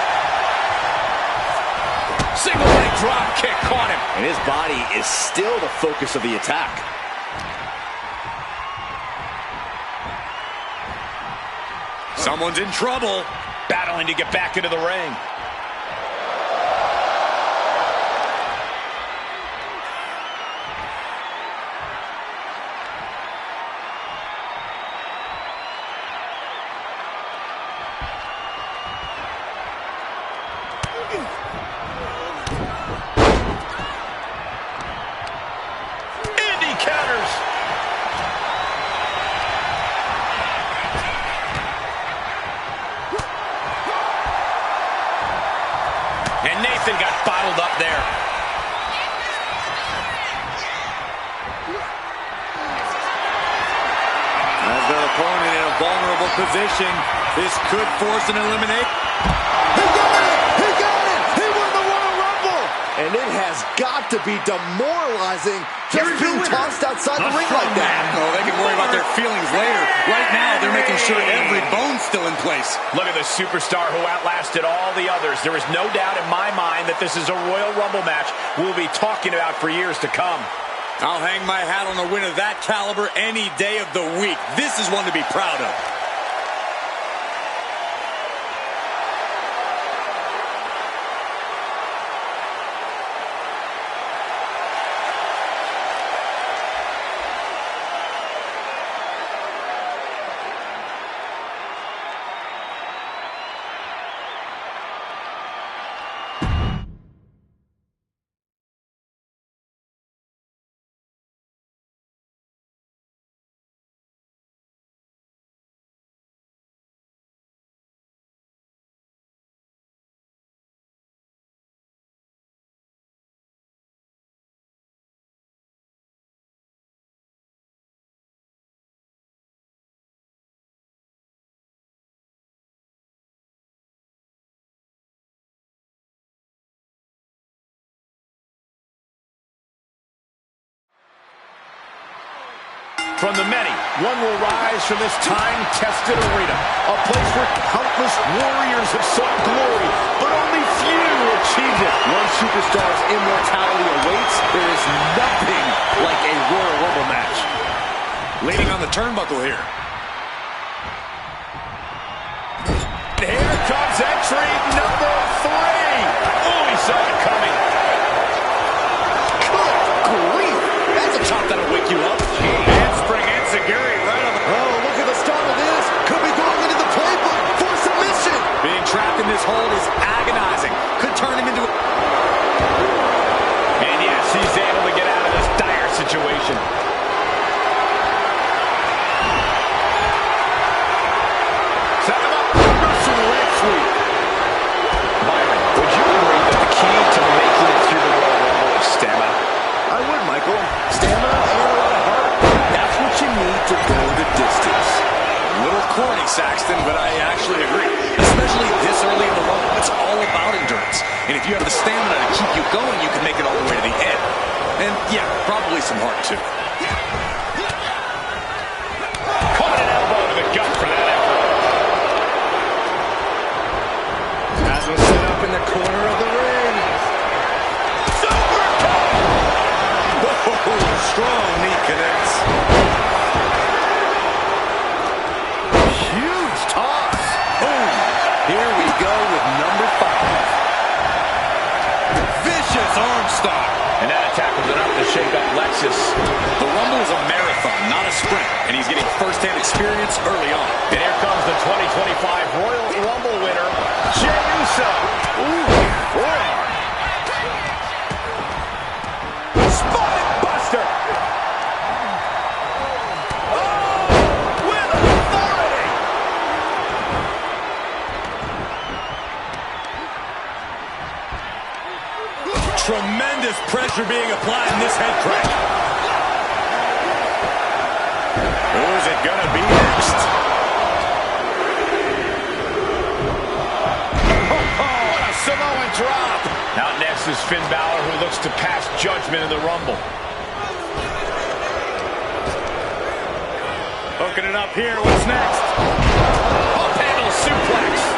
Single leg drop kick caught him. And his body is still the focus of the attack. Someone's in trouble. Battling to get back into the ring. Indy counters. And Nathan got bottled up there. As their opponent in a vulnerable position, this could force an elimination. He got it! He got it! He won the Royal Rumble! And it has got to be demoralizing just being tossed outside the ring like that. Oh, they can worry about their feelings later. Right now, they're making sure every bone's still in place. Look at the superstar who outlasted all the others. There is no doubt in my mind that this is a Royal Rumble match we'll be talking about for years to come. I'll hang my hat on a win of that caliber any day of the week. This is one to be proud of. From the many, one will rise from this time-tested arena, a place where countless warriors have sought glory, but only few achieved it. One superstar's immortality awaits. There is nothing like a Royal Rumble match. Leaning on the turnbuckle here. Here comes entry number 3. Oh, he saw it coming. Good grief. That's a chop that'll wake you up. Handspring enziguri right on the... Oh, look at the start of this. Could be going into the playbook for submission. Being trapped in this hold is agonizing. Could turn him into a... And yes, he's able to get out of this dire situation. Set him up. Russian leg sweep. Byron, would you agree that the key to making it through the Royal Rumble is stamina? I would, Michael. Stamina and a lot of heart. That's what you need to go the distance. A little corny, Saxton, but I actually agree. Especially this early in the Rumble, it's all about endurance. And if you have the stamina to keep you going, you can make it all the way to the end. And yeah, probably some heart too. Caught an elbow to the gut for that effort. As was set up in the corner of the ring. Super kick! Whoa, strong knee connects. Huge toss. Boom. Here we go with number 5. Vicious arm star. And that attack was enough to shake up Lexus. The Rumble is a marathon, not a sprint, and he's getting first-hand experience early on. And here comes the 2025 Royal Rumble winner, Jey Uso. Ooh, forearm. Spine buster. Oh, with authority. Tremendous pressure being applied in this head crank. Who's it gonna be next? What a Samoan drop. Out next is Finn Balor, who looks to pass judgment in the Rumble. Hooking it up here. What's next? Up handle suplex.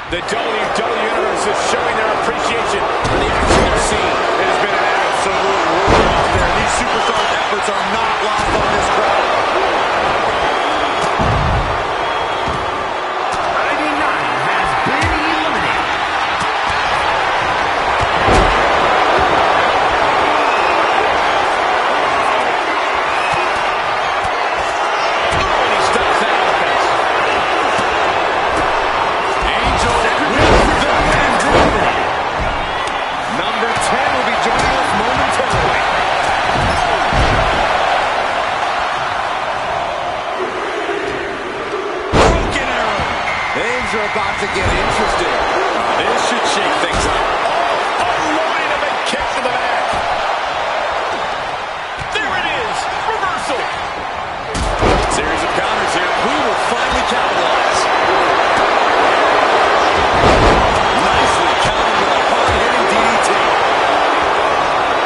The WWE Universe is showing their appreciation for the action they're seeing. It has been an absolute war out there. These superstars' efforts are not lost on this crowd. 99 has been eliminated. And he stops that offense. Angel with the win. Number 10 will be joining us momentarily. Interesting. This should shake things up. Unloading a big kick to the back. There it is. Reversal. Series of counters here. Who will finally capitalize? Nicely countered with a hard-hitting DDT.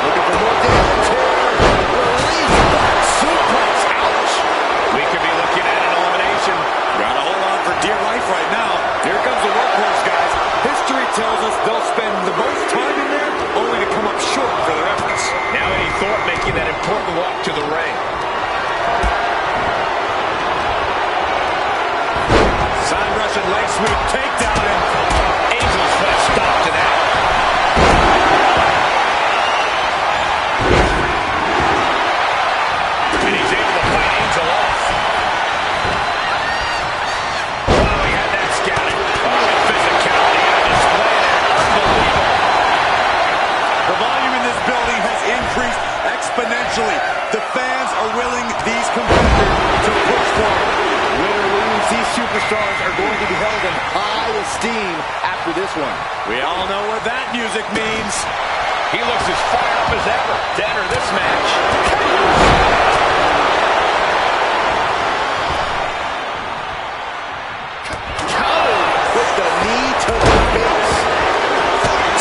Looking for more damage here. Release back suplex. Ouch. We could be looking at an elimination. Gotta hold on for dear life right now. Here comes the workhorse, guys. History tells us they'll spend the most time in there only to come up short for their efforts. Now Eddie Thorpe making that important walk to the ring. Side Russian leg sweep takedown, and Angel's put a stop to that. And he's able to fight Angel off. Oh, he had that scouted. Oh, the physicality on display there. Unbelievable. the volume in this building has increased exponentially. The fans are willing these competitors to push forward. Win or lose, these superstars are going to be held in high esteem after this one. We all know what that music means. He looks as fired up as ever to enter this match. Countered with the knee to the face.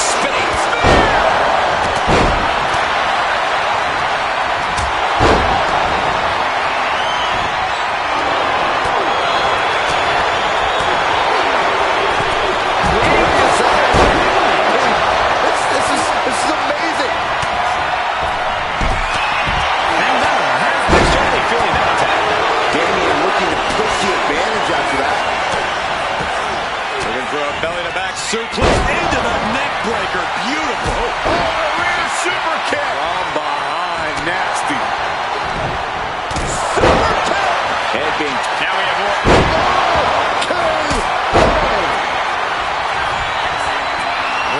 Spinning. This is amazing. And He's certainly feeling that attack. Damian looking to push the advantage after that. Looking for a belly-to-back suplex into the neck breaker. Beautiful. Oh, a rear super kick. From behind, nasty. Super kick. Head being... Now we have more.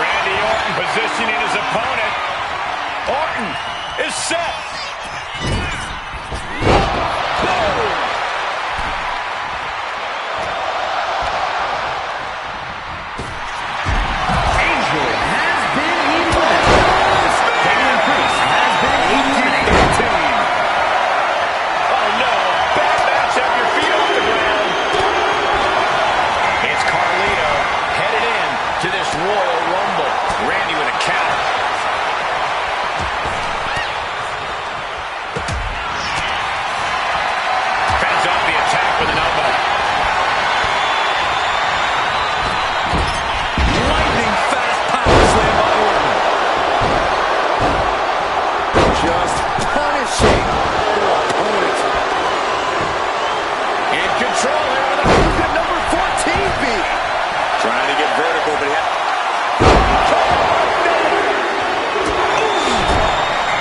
Randy Orton positioning his opponent. Orton is set. Angel has been eliminated. Damian Priest has been eliminated. Oh no, bad match. Have your feet off the ground. It's Carlito headed in to this Royal Rumble. Randy with a counter. Fends off the attack with an elbow. Lightning fast power slam by Orton. Just punishing their opponent. In control here with a Who's at number 14 beat? Trying to get vertical, but he had...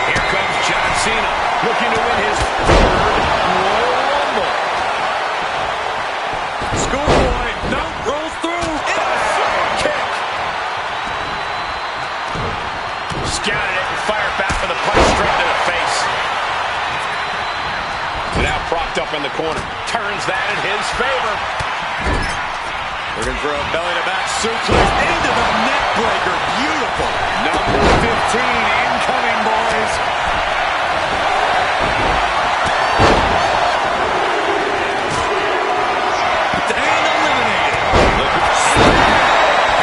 Here comes John Cena, looking to win his third Royal Rumble. Schoolboy, no, rolls through. Super kick. Scouted it and fired back with a punch straight to the face. Now propped up in the corner. Turns that in his favor. Looking for a belly-to-back suplex into the neck breaker. Beautiful. Number 15 incoming, boys. And eliminated.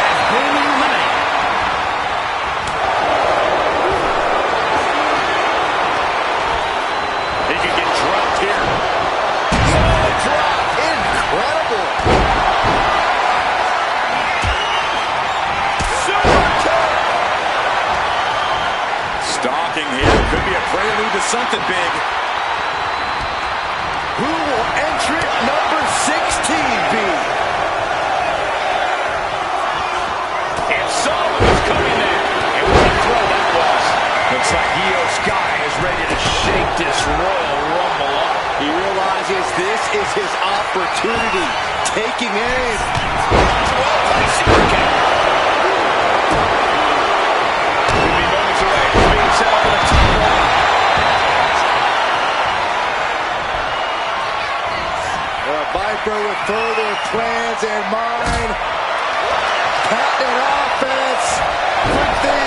Has been eliminated. He can get dropped here. Drop. Incredible. Super kick. Stalking here. Could be a prelude to something big. Who will entrant number 16 be? And Sullivan is coming in. And what a throw that was. Looks like Io Sky is ready to shake this Royal Rumble up. He realizes this is his opportunity. Taking aim. Well-placed super kick. Could be moments away from being set up in the top rope. A Viper with further plans in mind. And offense with the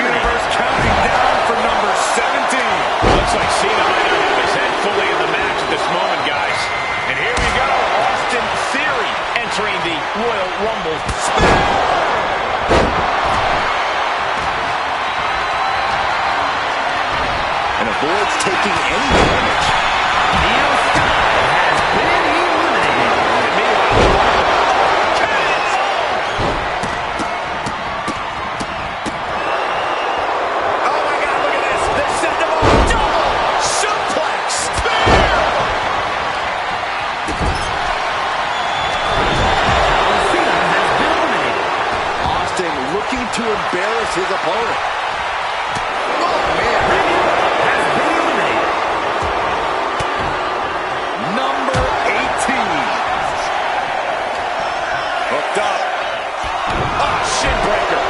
Universe counting down for number 17. Looks like Cena might not have his head fully in the match at this moment, guys. And here we go, Austin Theory entering the Royal Rumble. and avoids taking any damage. Io Sky has been eliminated. Oh my God, look at this. They send him off. Double suplex. Spear. Cena has been eliminated. Austin looking to embarrass his opponent. Oh, man. Has been eliminated. Number 18. Hooked up. Oh, shin breaker.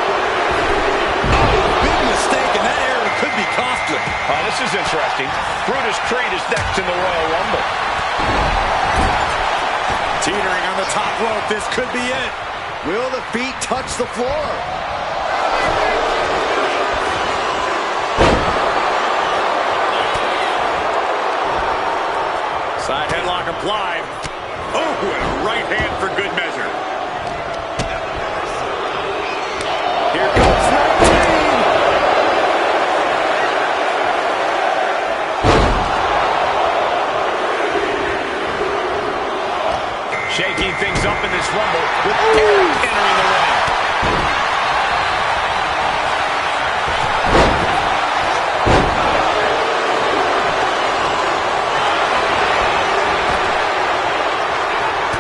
Big mistake, and that error could be costly. Oh, this is interesting. Brutus Creed is next in the Royal Rumble. Teetering on the top rope. This could be it. Will the feet touch the floor? Side headlock applied. Oh, and a right hand for good measure. Here comes 19. Shaking things up in this Rumble with Eric entering the ring.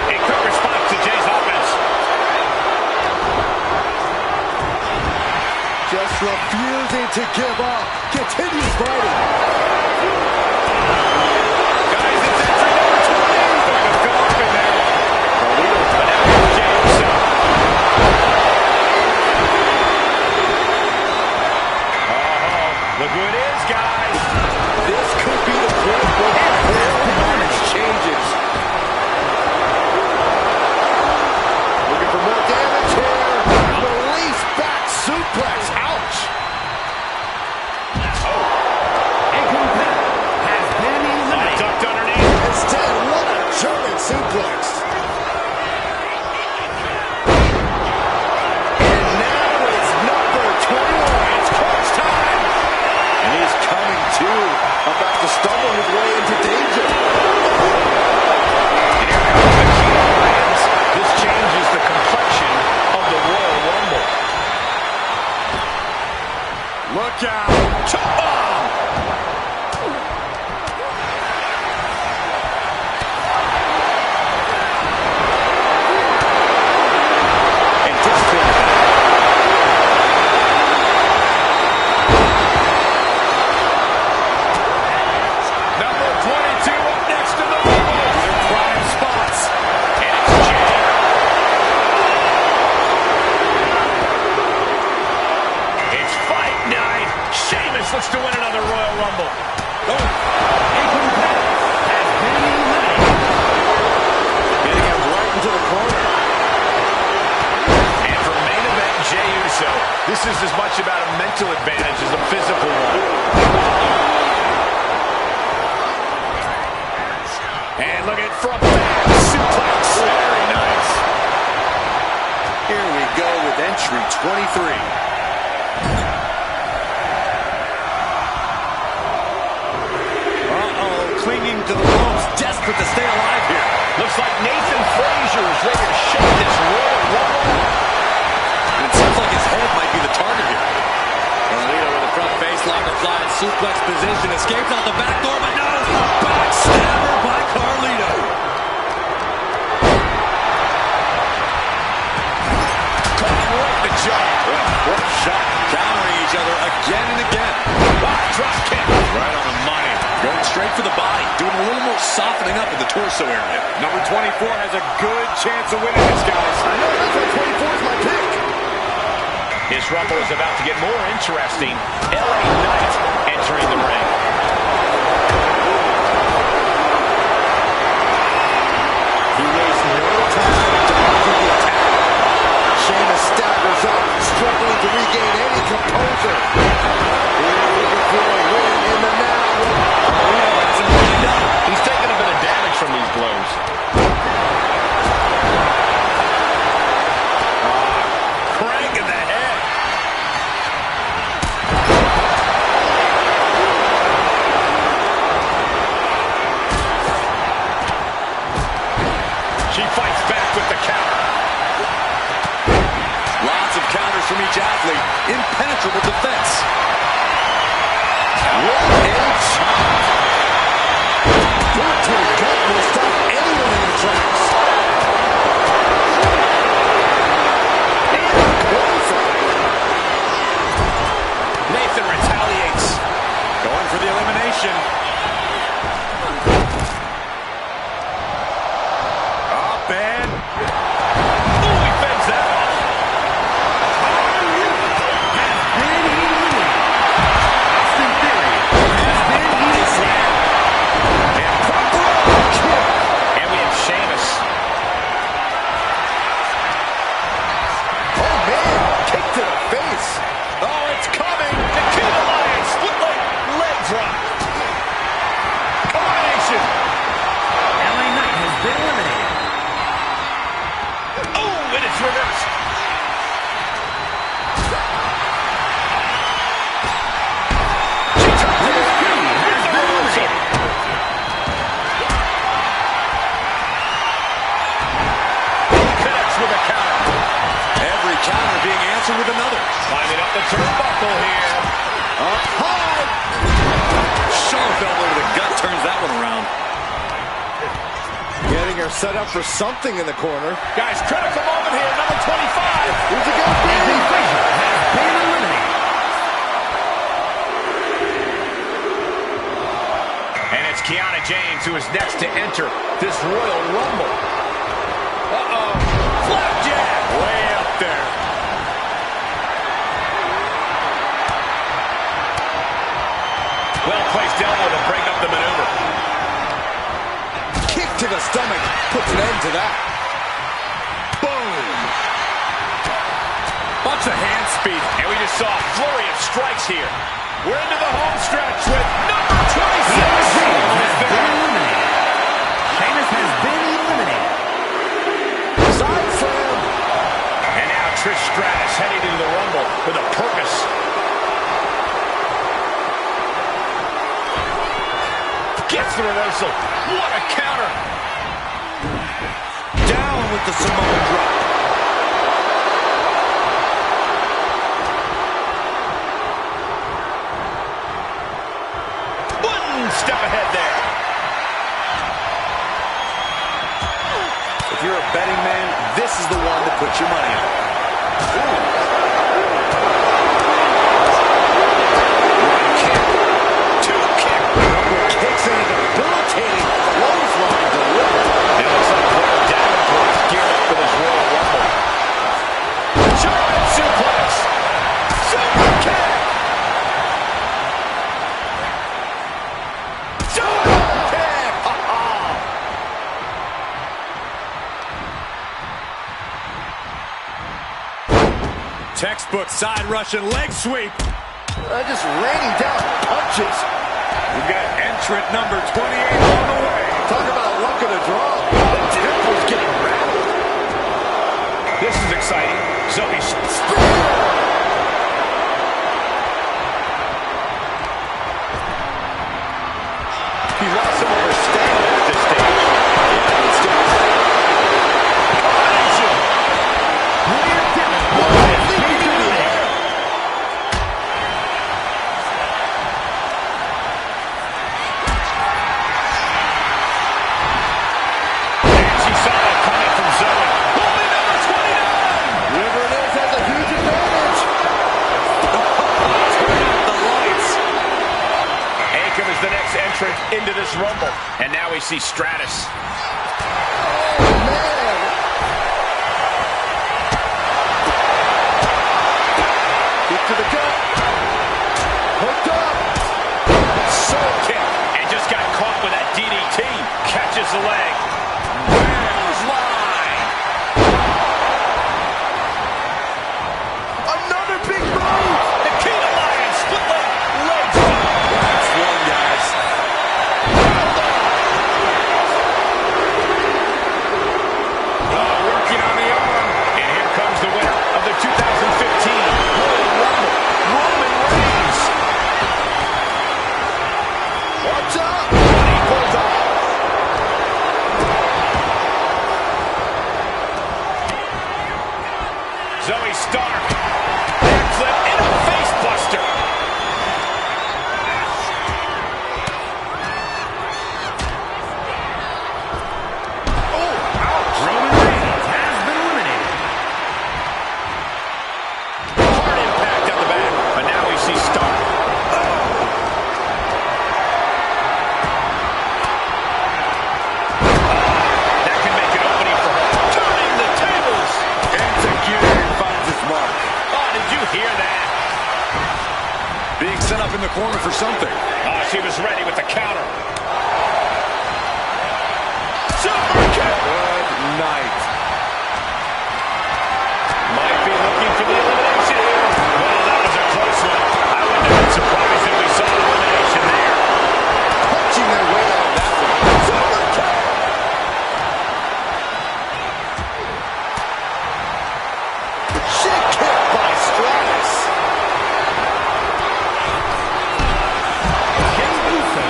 A quick response to Jay's offense. Just refusing to give up. Continues fighting. Guys, it's entry number 20. Looking to fill up in there. But now here's Jay himself. Look who it is, guys. This could be the point where the performance changes. Looking for more damage here. Release back suplex. Ouch. Ankle tap has been eliminated. Ducked underneath. Instead, what a German suplex. And now it's number 21. It's crunch time. And he's coming to, about to stumble his way into danger. And here comes the key alliance. This changes the complexion of the Royal Rumble. Look out. Chop bomb. And discipline. Number 22 up next to the Rumble. Their prime spots. And it's Jay. It's fight night. Sheamus looks to win another Royal Rumble. Ankle tap has been eliminated. Getting him right into the corner. And for main event Jey Uso, this is as much about a mental advantage as a physical one. And look at front back suplex. Very nice. Here we go with entry 23. Clinging to the ropes, desperate to stay alive here. Looks like Nathan Frazier is ready to shake this Royal Rumble. And it seems like his head might be the target here. Carlito with a front face lock applied, suplex position, escapes out the back door, but no, backstabber by Carlito. Caught right in the jaw. What a shot. Countering each other again and again. Drop kick. Right on the money. Going straight for the body, doing a little more softening up in the torso area. Number 24 has a good chance of winning this, guys. I know, that's why 24 is my pick. This Rumble is about to get more interesting. LA Knight entering the ring. He wastes no time dodging the attack. stylish athlete, impenetrable defense. What a shot. Boot to the gut will stop anyone in the tracks. Nathan retaliates. Going for the elimination. Up and... Ooh, he fends that off. And we have Sheamus. Oh, man. Kick to the face. Oh, it's coming. The King Alliance. Split leg drop. Combination. LA Knight has been eliminated. Oh, and it's reversed. She dropped it. Here's the reversal. He connects with a counter. Every counter being answered with another. Climbing up the turnbuckle here. Up high. Sharp elbow to the gut turns that one around. Getting her set up for something in the corner. Guys, critical moment here. Number 25. Who's it going to be? Frazier has been eliminated. And it's Kiana James who is next to enter this Royal Rumble. Uh-oh. Flapjack. Way up there. Well-placed elbow to break up the maneuver. Kick to the stomach puts an end to that. Boom. Bunch of hand speed. And we just saw a flurry of strikes here. We're into the home stretch with number 26. Sheamus has been eliminated. Sheamus has been eliminated. Side slam. And now Trish Stratus heading into the Rumble with a purpose. Gets the reversal. What a counter. Down with the Samoan drop. One step ahead there. If you're a betting man, this is the one to put your money on. One kick. Two kick. Kicks in a debilitating clothesline delivery. It looks like Royal Davenport's geared up for this Royal Rumble. German suplex. Super kick. Super kick. Textbook side Russian leg sweep. Just raining down punches. We've got entrant number 28 on the way. Talk about luck of the draw. The temple's getting rattled. This is exciting. Zoe. He lost some of her stamina at this stage. Yeah, but still. Combination. Royal Davenport has been eliminated. And she saw that coming from Zoe. Only number 29. Whoever it is has a huge advantage. Turn out the lights. Akam is the next entrant into this Rumble. And now we see Stratus. Oh, man. Kick to the gut. Hooked up. Soul kick. And just got caught with that DDT. Catches the leg. Rams line. Another big move. The King Alliance split leg drop. That's one, guys. Working on the arm. And here comes the winner of the 2015 Royal Rumble, Roman Reigns. Watch out. And he pulls off. Zoe Stark. set up in the corner for something. Oh, she was ready with the counter. Super kick. Good night. Might be looking for the elimination here. Well, that was a close one. I wouldn't have been surprised if we saw an elimination there. Punching their way out of that one. Super kick. Shin kick by Stratus.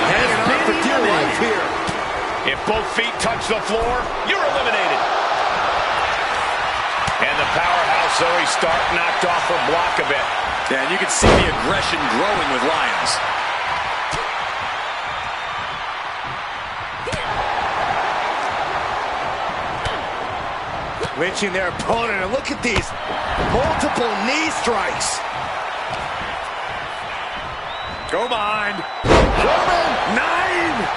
Hanging on for dear life here. If both feet touch the floor, you're eliminated. And the powerhouse Zoe Stark knocked off her block a bit. Yeah, and you can see the aggression growing with Lyons. Lynching their opponent, and look at these multiple knee strikes. Go behind. Roman, 9.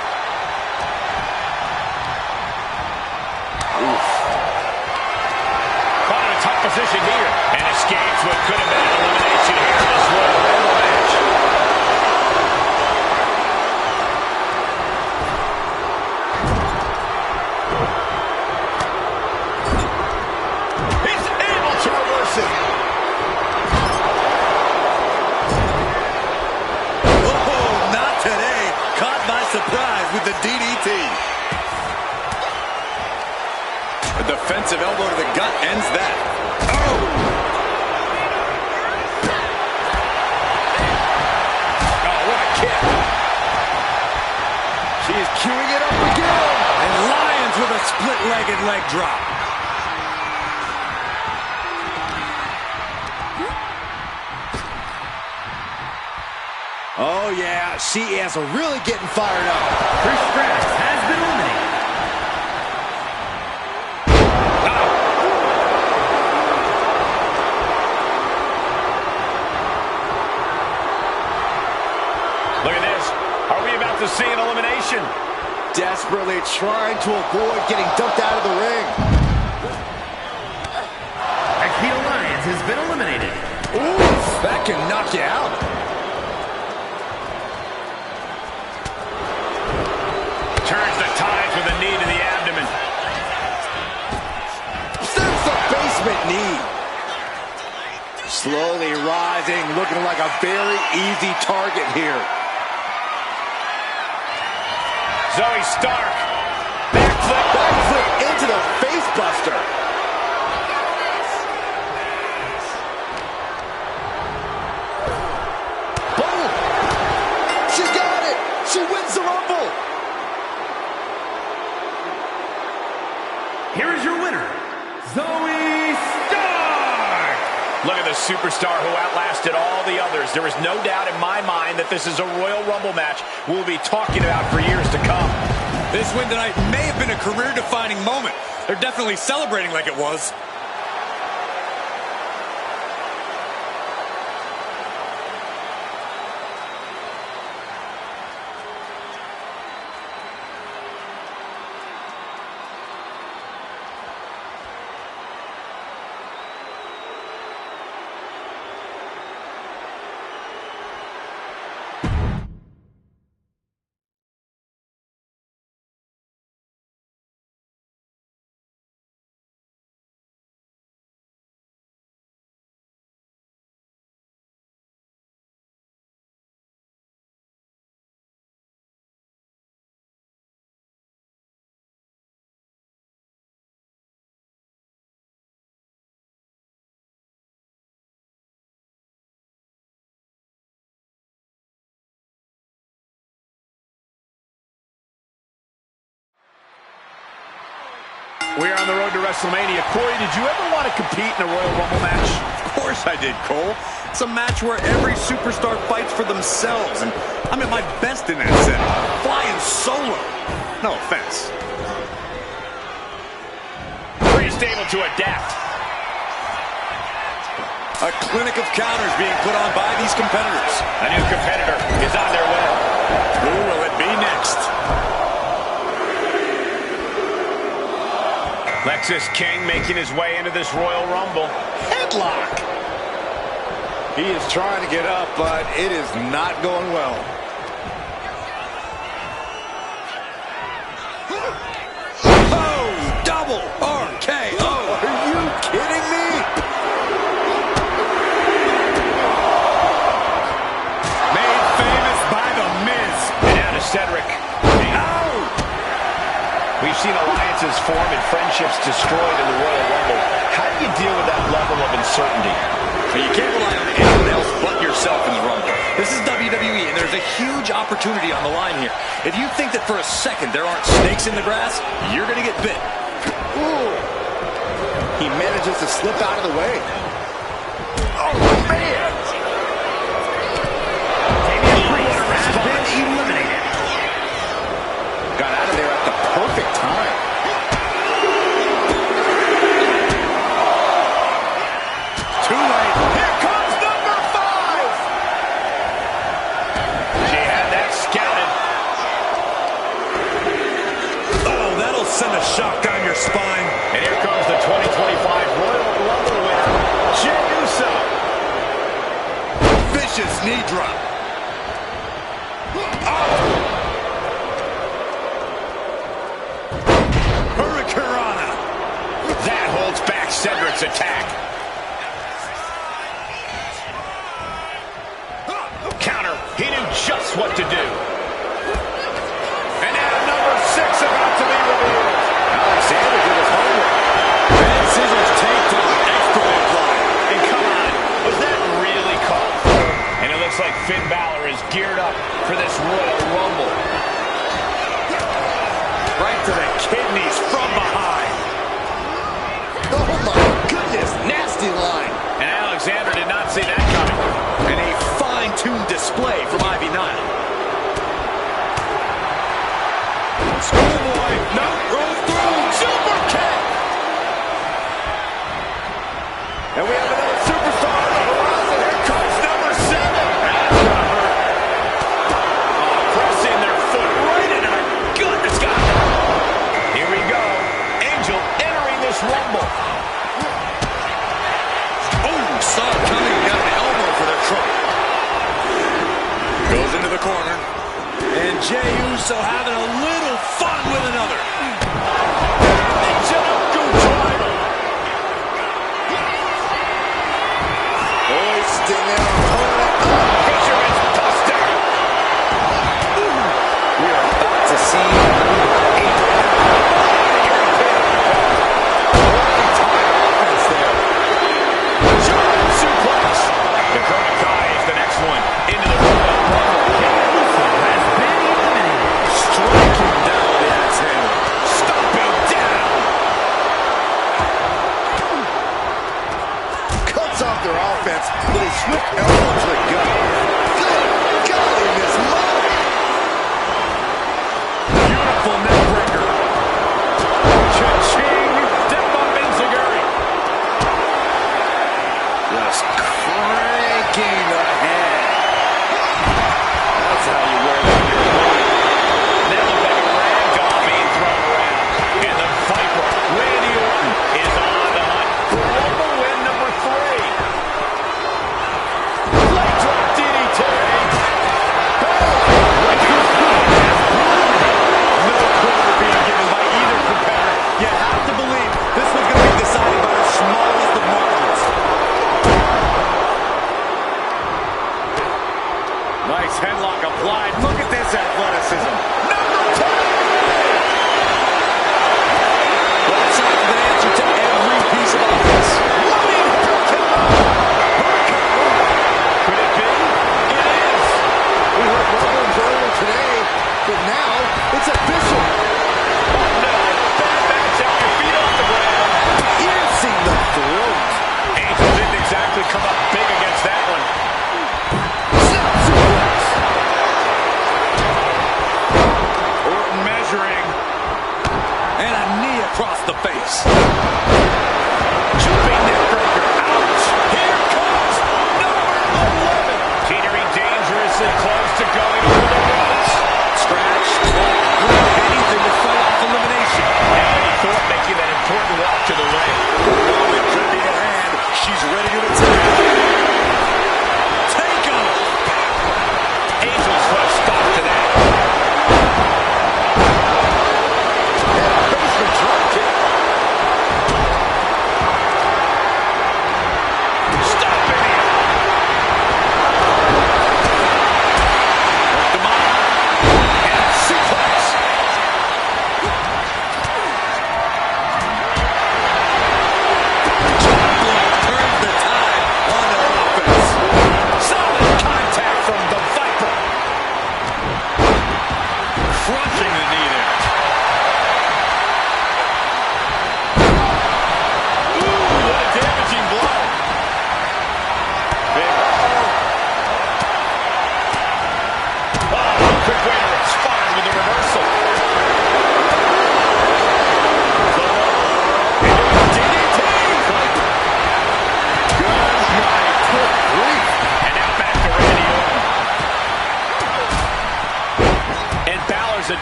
Caught in a tough position here and escapes what could have been an elimination here in this Royal Rumble match. He's able to reverse it. Oh, not today. Caught by surprise with the DDT. A defensive elbow to the gut ends that. Oh! Oh, what a kick. she is queuing it up again. And Lyons with a split-legged leg drop. Oh yeah, she is really getting fired up. Trish Stratus has been eliminated. Look at this. Are we about to see an elimination? Desperately trying to avoid getting dumped out of the ring. Akita Lyons has been eliminated. Ooh, that can knock you out. Turns the tides with a knee to the abdomen. Sends the basement knee. Slowly rising, looking like a very easy target here. Zoe Stark. Backflip. Backflip into the face buster. Boom! She got it! She wins the Rumble! Here is your winner, Zoe Stark! Look at the superstar who outlasted all the others. There is no doubt in my mind that this is a Royal Rumble match we'll be talking about for years to come. This win tonight may have been a career-defining moment. They're definitely celebrating like it was. We're on the road to WrestleMania. Corey, did you ever want to compete in a Royal Rumble match? Of course I did, Cole. It's a match where every superstar fights for themselves, and I'm at my best in that setting. Flying solo. No offense. Pretty stable to adapt. A clinic of counters being put on by these competitors. A new competitor is on their way. Who will it be next? Lexis King making his way into this Royal Rumble. Headlock. He is trying to get up, but it is not going well. Oh, double RKO. Are you kidding me? Made famous by The Miz. And now to Cedric. Oh! We've seen alliances form and friendships destroyed in the Royal Rumble. How do you deal with that level of uncertainty? You can't rely on anyone else but yourself in the Rumble. This is WWE, and there's a huge opportunity on the line here. If you think that for a second there aren't snakes in the grass, you're going to get bit. Ooh. He manages to slip out of the way. Oh, man! Damian Priest has been eliminated. Got out of there at the perfect time. Too late. Here comes number 5. She had that scouted. Oh, that'll send a shock down your spine. And here comes the 2025 Royal Rumble winner, Jey Uso. Vicious knee drop. Hurricanrana. That holds back Cedric's attack. Counter. He knew just what to do. And now number 6 about to be revealed. Alexander did his homework. Red scissors takedown. Expertly applied. And come on, was that really called for? And it looks like Finn Balor is geared up for this Royal Rumble. Right to the kidneys from behind. Oh my goodness, nasty line. And Alexander did not see that coming. And a fine-tuned display from Ivy Nile. Schoolboy. No, roll through. Super kick. And we have another superstar on the horizon. Here comes number 7. That's gonna hurt. Oh, pressing their foot right into the gut. It's got it. Here we go. Angel entering this Rumble. Oh, saw it coming. Got an elbow for their trouble. Goes into the corner. And Jey Uso having a little fun with another. Hoisting their opponent. Fisherman's buster. We are about to see number 8. Offense there. German suplex. Dakota Kai is the next one into the Royal Rumble. Jey Uso has been eliminated. Striking down the axe handle. Stomping down. Cuts off their offense with a swift elbow to the gut. Good God, he missed Monk. Beautiful neck breaker. Cha-ching. Step up Enziguri. Just cranking the head. That's how you wear that. That looked like a rag doll being thrown around. And the Viper, Randy Orton, is on the hunt for Rumble win number 3. Leg drop DDT.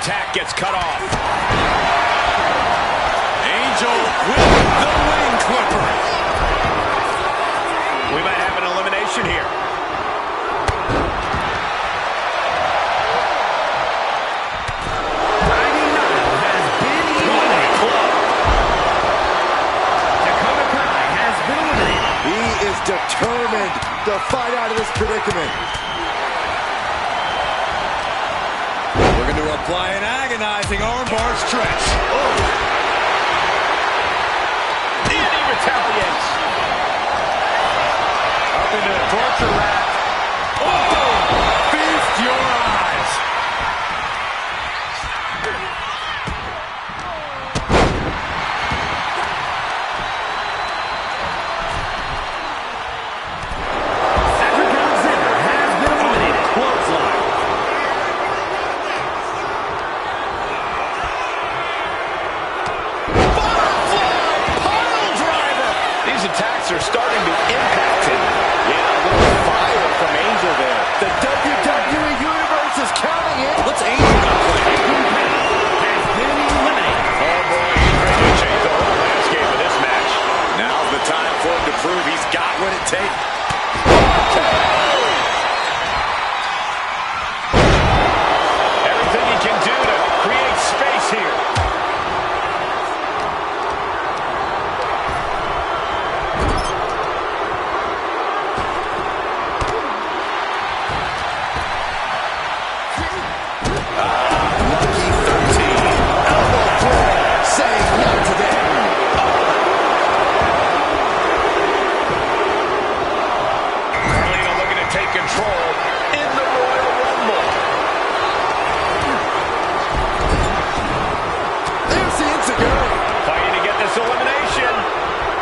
attack gets cut off. Angel with the wing clipper. We might have an elimination here. Determined to fight out of this predicament. Looking to apply an agonizing armbar stretch. Oh. And he retaliates. Up into the torture rack. Oh! Feast your eyes. Attacks are starting to impact him. Yeah, a little fire from Angel there. The WWE Universe is counting in. What's Angel got planned? Has been eliminated. Oh boy, he's ready to change the whole landscape of this match. Now's the time for him to prove he's got what it takes. Everything he can do to create space here.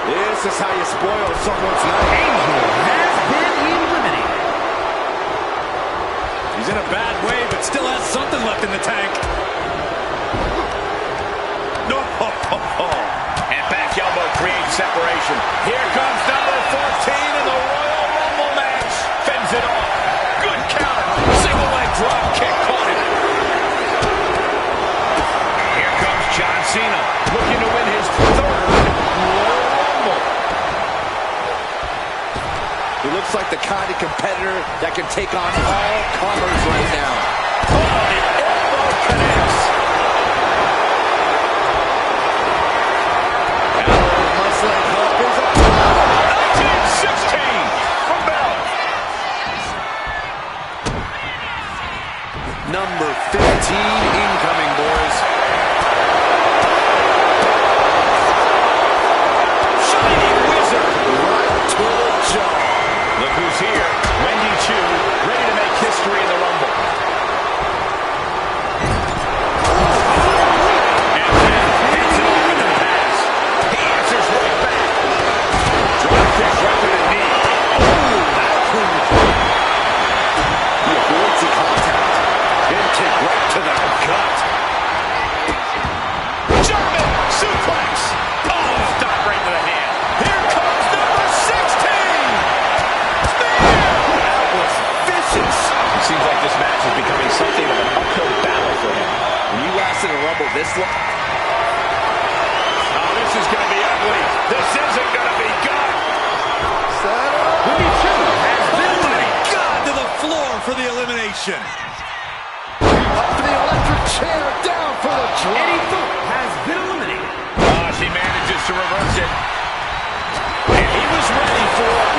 This is how you spoil someone's night. Angel has been eliminated. He's in a bad way, but still has something left in the tank. No, and back elbow creates separation. Here comes number 14 in the Royal Rumble match. Fends it off. Good counter. Single leg drop kick caught him. Here comes John Cena, looking to win his third Royal Rumble. He looks like the kind of competitor that can take on all comers right now. Oh, the elbow connects. Muscle help is up. 1916 from Bell. number 15 incoming, boys. Shining Wizard. Right to the jaw. Look who's here. Wendy Chu, ready to make history in the Rumble. And then hits it off in the pass. He answers right back. Drop kick right to the knee. Oh, that clean. He avoids the contact. Big kick right to the gut. German suplex. Oh, stop right to the hand. Here comes number 16. That was vicious. It seems like this match is becoming something of an uphill battle for him. When you last in a Rumble this long. Oh, this is going to be ugly. This isn't going to be good. Wendy Chu has been Oh my eliminated. God, to the floor for the elimination. Up for the electric chair, down for the drop. Eddie Thorpe has been eliminated. Oh, she manages to reverse it. And he was ready for it.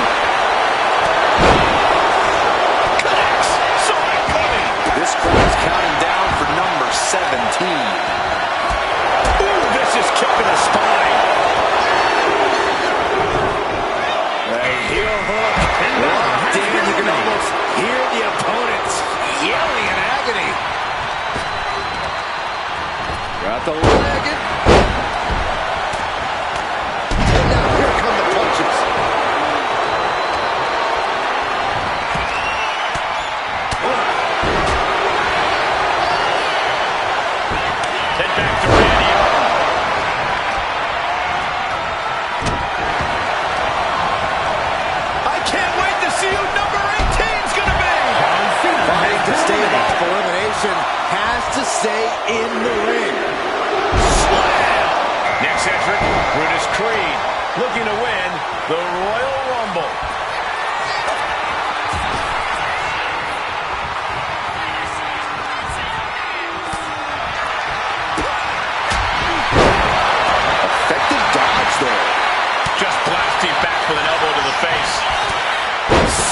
Connects. Saw it coming. This crowd's counting down for number 17. Ooh, this is kicking the spine. A heel hook. Locked in, you can almost hear the opponents yelling in agony. Got the leg in. And now here come the punches. Head back to Randy Orton. I can't wait to see who number 18's going to be. Fighting to stave off elimination. has to stay in the ring. Slam! Next entrant, Brutus Creed, looking to win the Royal Rumble. Effective dodge there. Just blasting back with an elbow to the face.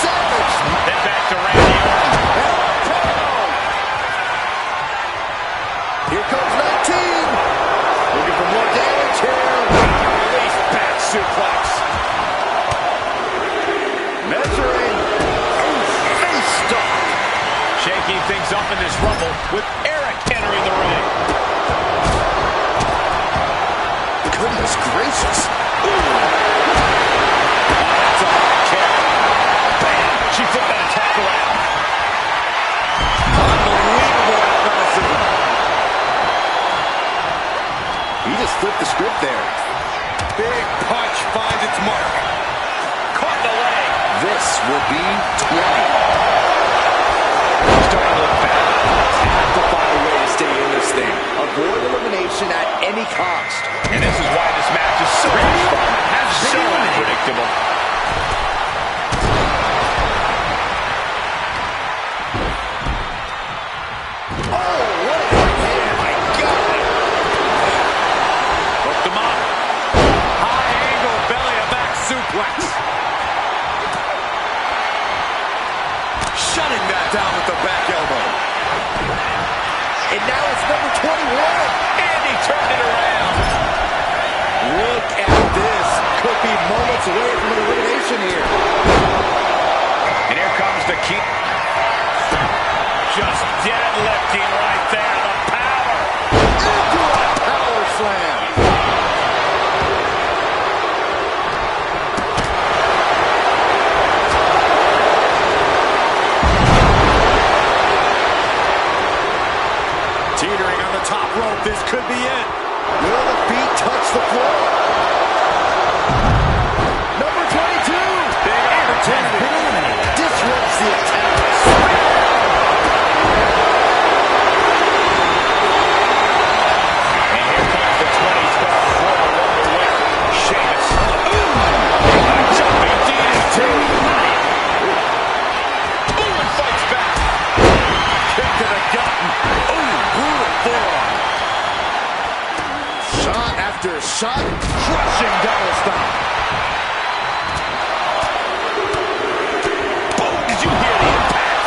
Savage. Then back to Randy Orton. Here comes 19. Looking for more damage here. Release back suplex. Measuring. Face stop. Shaking things up in this Rumble with Eric entering the ring. Goodness gracious. Oh, that's a hard kick. Bam! She flipped that attack around. Unbelievable athleticism. He just flipped the script there. Big punch finds its mark. Caught the leg. This will be 20. Starting to look bad. Have to find a way to stay in this thing. Avoid elimination at any cost. And this is why this match is so much fun. So unpredictable. Oh, what a man. My God. Hooked him up. High angle belly to back suplex. Shutting that down with the back elbow. And now it's number 21. And he turned it around. Look at this. Could be moments away from an elimination here. And here comes the key. Just deadlifting right there. The power. Into a power slam. Teetering on the top rope. This could be it. Will the feet touch the floor? Number 22. Big opportunity. Disrupts the attack. And here comes the 2012 Royal Rumble winner, Sheamus. A jumping DDT. Ooh, and fights back. Kick to the gut. Ooh, brutal forearm. Shot after shot. Crushing double stomp. Boom, did you hear the impact?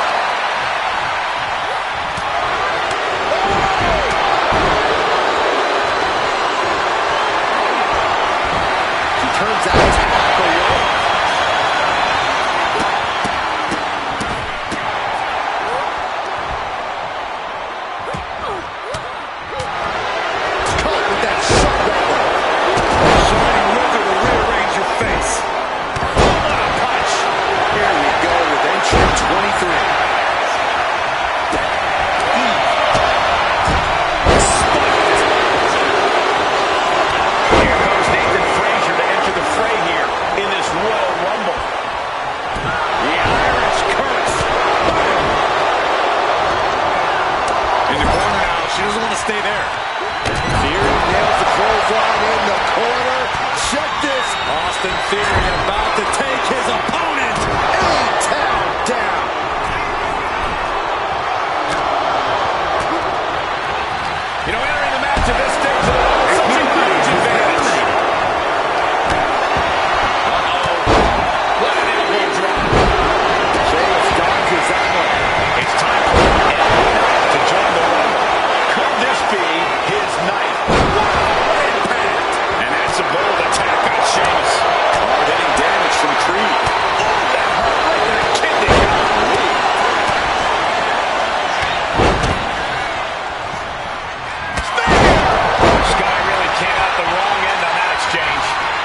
He turns out to back away. Caught with that sharp elbow. Shining river to rearrange your face. What a punch. Here we go with entry 23. Here comes Nathan Frazier to enter the fray here in this Royal Rumble. The Irish curse. In the corner now. She doesn't want to stay there. Theory nails the clothesline in the corner. Check this. Austin Theory about to take his opponent. A-town down. You know, entering the match at this stage of the Rumble, such a huge advantage. What an elbow drop. Sheamus dodges that one. It's time for LA to join the Rumble. Could this be his night? Wow, impact. And that's a bold attack on Sheamus. Hard-hitting damage from Creed. Oh, that hurt right in the kidney. Sky really came out the wrong end on that exchange.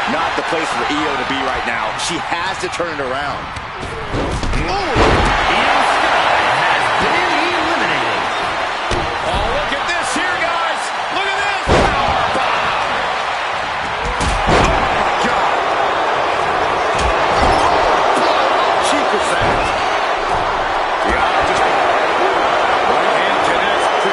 Not the place for Io to be right now. She has to turn it around. Io Sky has been eliminated. Oh, look at this here, guys. Look at this. Power bomb. Oh, my God. Cheap as that. Right hand connects to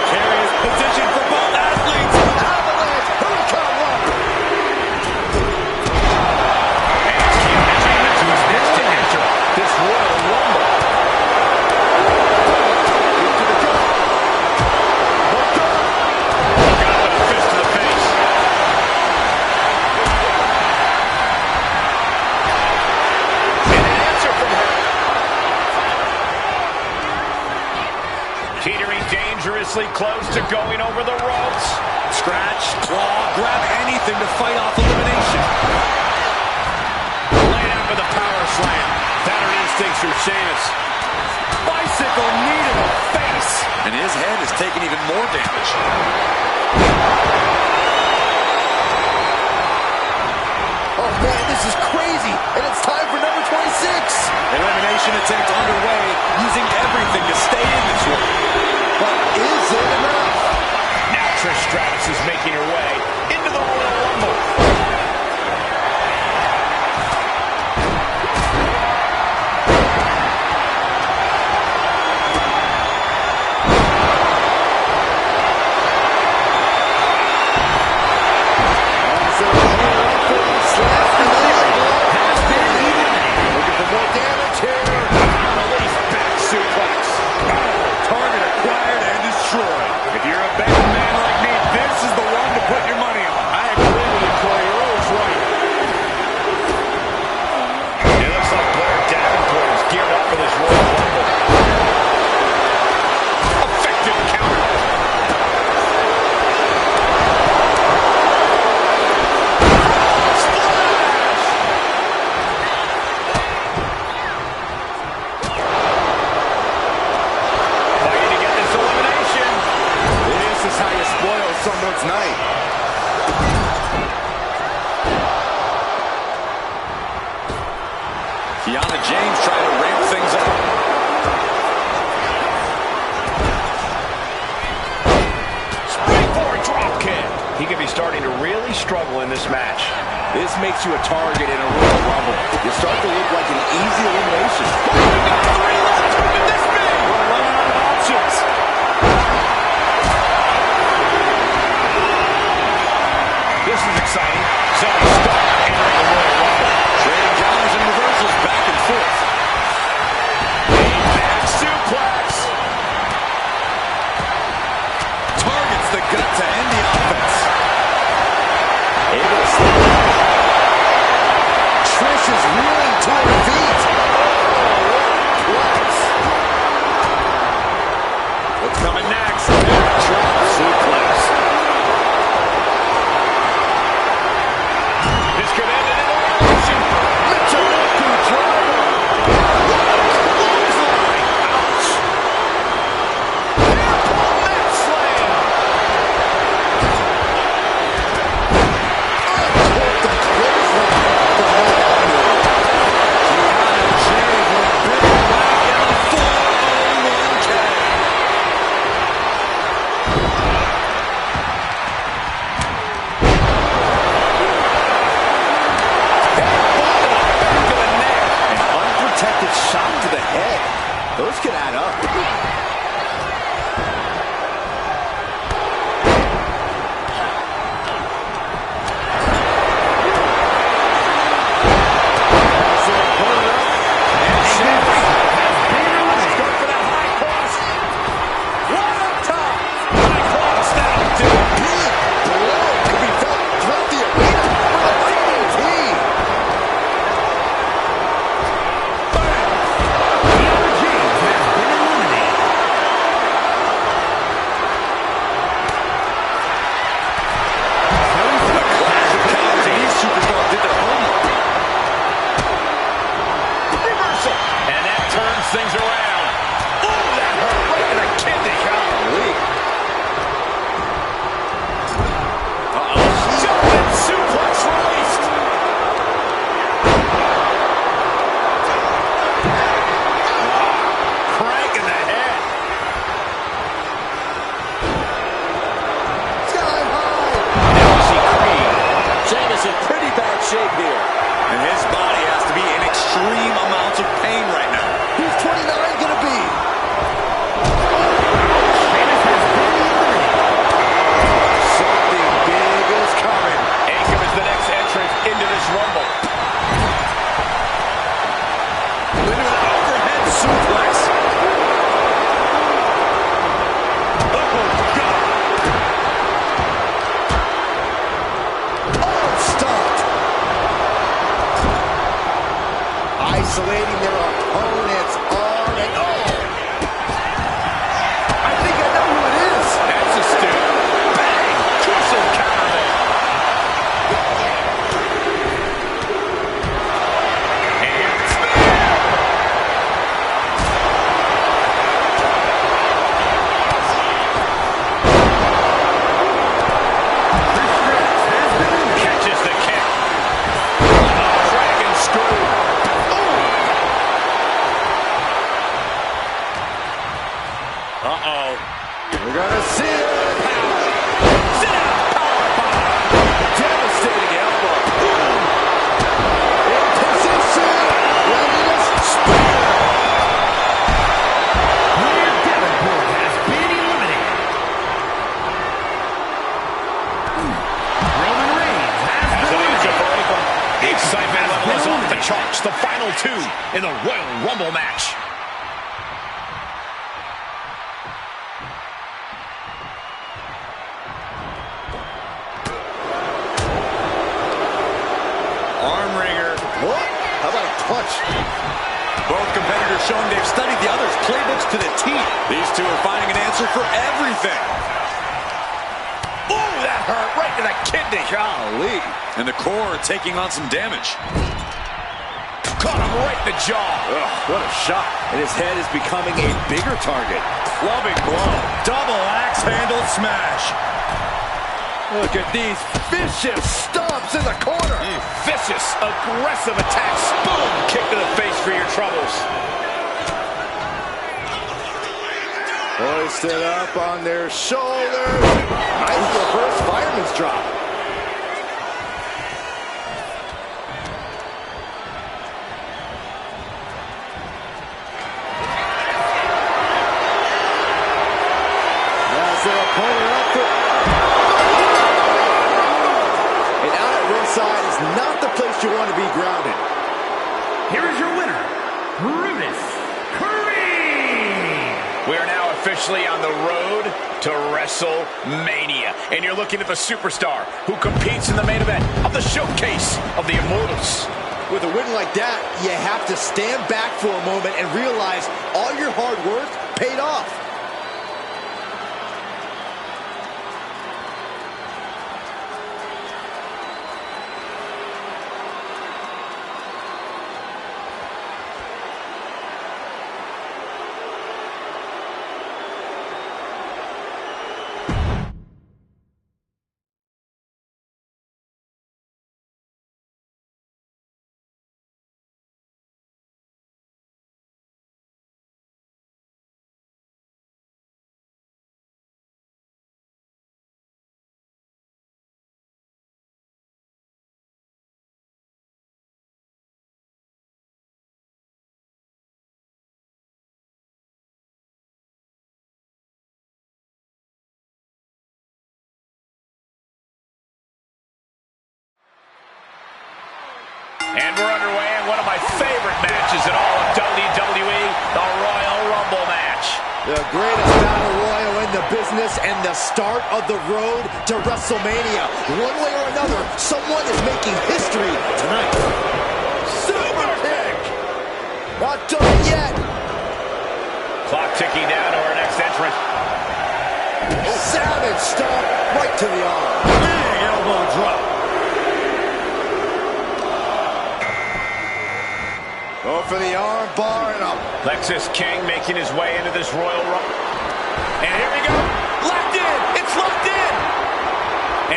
dangerously close to going over the ropes. Scratch, claw, grab anything to fight off elimination. Laid out with a power slam. Better instincts from Sheamus. Bicycle knee to the face. And his head is taking even more damage. Oh man, this is crazy. And it's time for number 26. Elimination attempt underway, using everything to stay in this one. But is it enough? Now Trish Stratus is making her way into the Royal Rumble. Looking for more damage here. Release back suplex. Target acquired and destroyed. If you're a betting man like me, this is the one to put your money on. I agree with you, Cody. You're always right. It looks like Blair Davenport is geared up for this Royal Rumble. Effective counter. Fighting to get this elimination. This is how you spoil someone's night. Kiana James trying to ramp things up. Springboard drop kick. He could be starting to really struggle in this match. This makes you a target in a Royal Rumble. You start to look like an easy elimination. Three left. Who could this be? We're running out of options. This is exciting. Zoe Stark entering the Royal Rumble. Trading counters and reversals back and forth. Back suplex. Targets the gut to end the offense. Able to slip it. Trish is reeling to her feet. Oh, what? What's coming next? Drop suplex. This could end in an elimination. Michinoku driver. Clothesline. Ouch. Airport mat slam. The clothesline. Kiana James with a big whack and a 401k. Back to the neck. An unprotected shot to the head. Those could add up. Going for that high cross. One up top. High cross down to Big blow could be felt throughout the arena for the fighting team. Kiana James has been eliminated. These superstars did their homework. reversal. And that turns things around. Oh, that hurt right in the kidney. Golly. Jumping suplex released. Crank in the head. Sky high. Now we see Creed. Sheamus in pretty bad shape here. And his body has to be in extreme amounts of pain right now. Who's 29 gonna be? Sheamus has been eliminated. Something big is coming. Akam is the next entrant into this Rumble. Into an overhead suplex. Oh, God. Stopped. Isolating their opponent's arm and oh! I think I know who it is. charge, the final two in the Royal Rumble match. Arm wringer. What? How about a punch? Both competitors showing they've studied the other's playbooks to the T. These two are finding an answer for everything. Ooh, that hurt right to the kidney. Golly. And the core taking on some damage. Caught him right in the jaw. Ugh, what a shot. And his head is becoming a bigger target. Clubbing blow. Double axe handle smash. Look at these vicious stomps in the corner. Vicious, aggressive attacks. Boom! Kick to the face for your troubles. Hoisted up on their shoulders. Nice reverse fireman's drop. That's their opponent up for... And out at ringside is not the place you want to be grounded. Here is your winner, Brutus Creed. We are now officially on the road to WrestleMania. And you're looking at the superstar who competes in the main event of the showcase of the Immortals. With a win like that, you have to stand back for a moment and realize all your hard work paid off. And we're underway in one of my favorite matches in all of WWE, the Royal Rumble match. The greatest battle royal in the business and the start of the road to WrestleMania. One way or another, someone is making history tonight. Super kick! Not done yet. Clock ticking down to our next entrant. Savage stomp right to the arm. Big elbow drop. Go for the arm bar and up. Lexus King making his way into this Royal Rumble. And here we go. Locked in. It's locked in.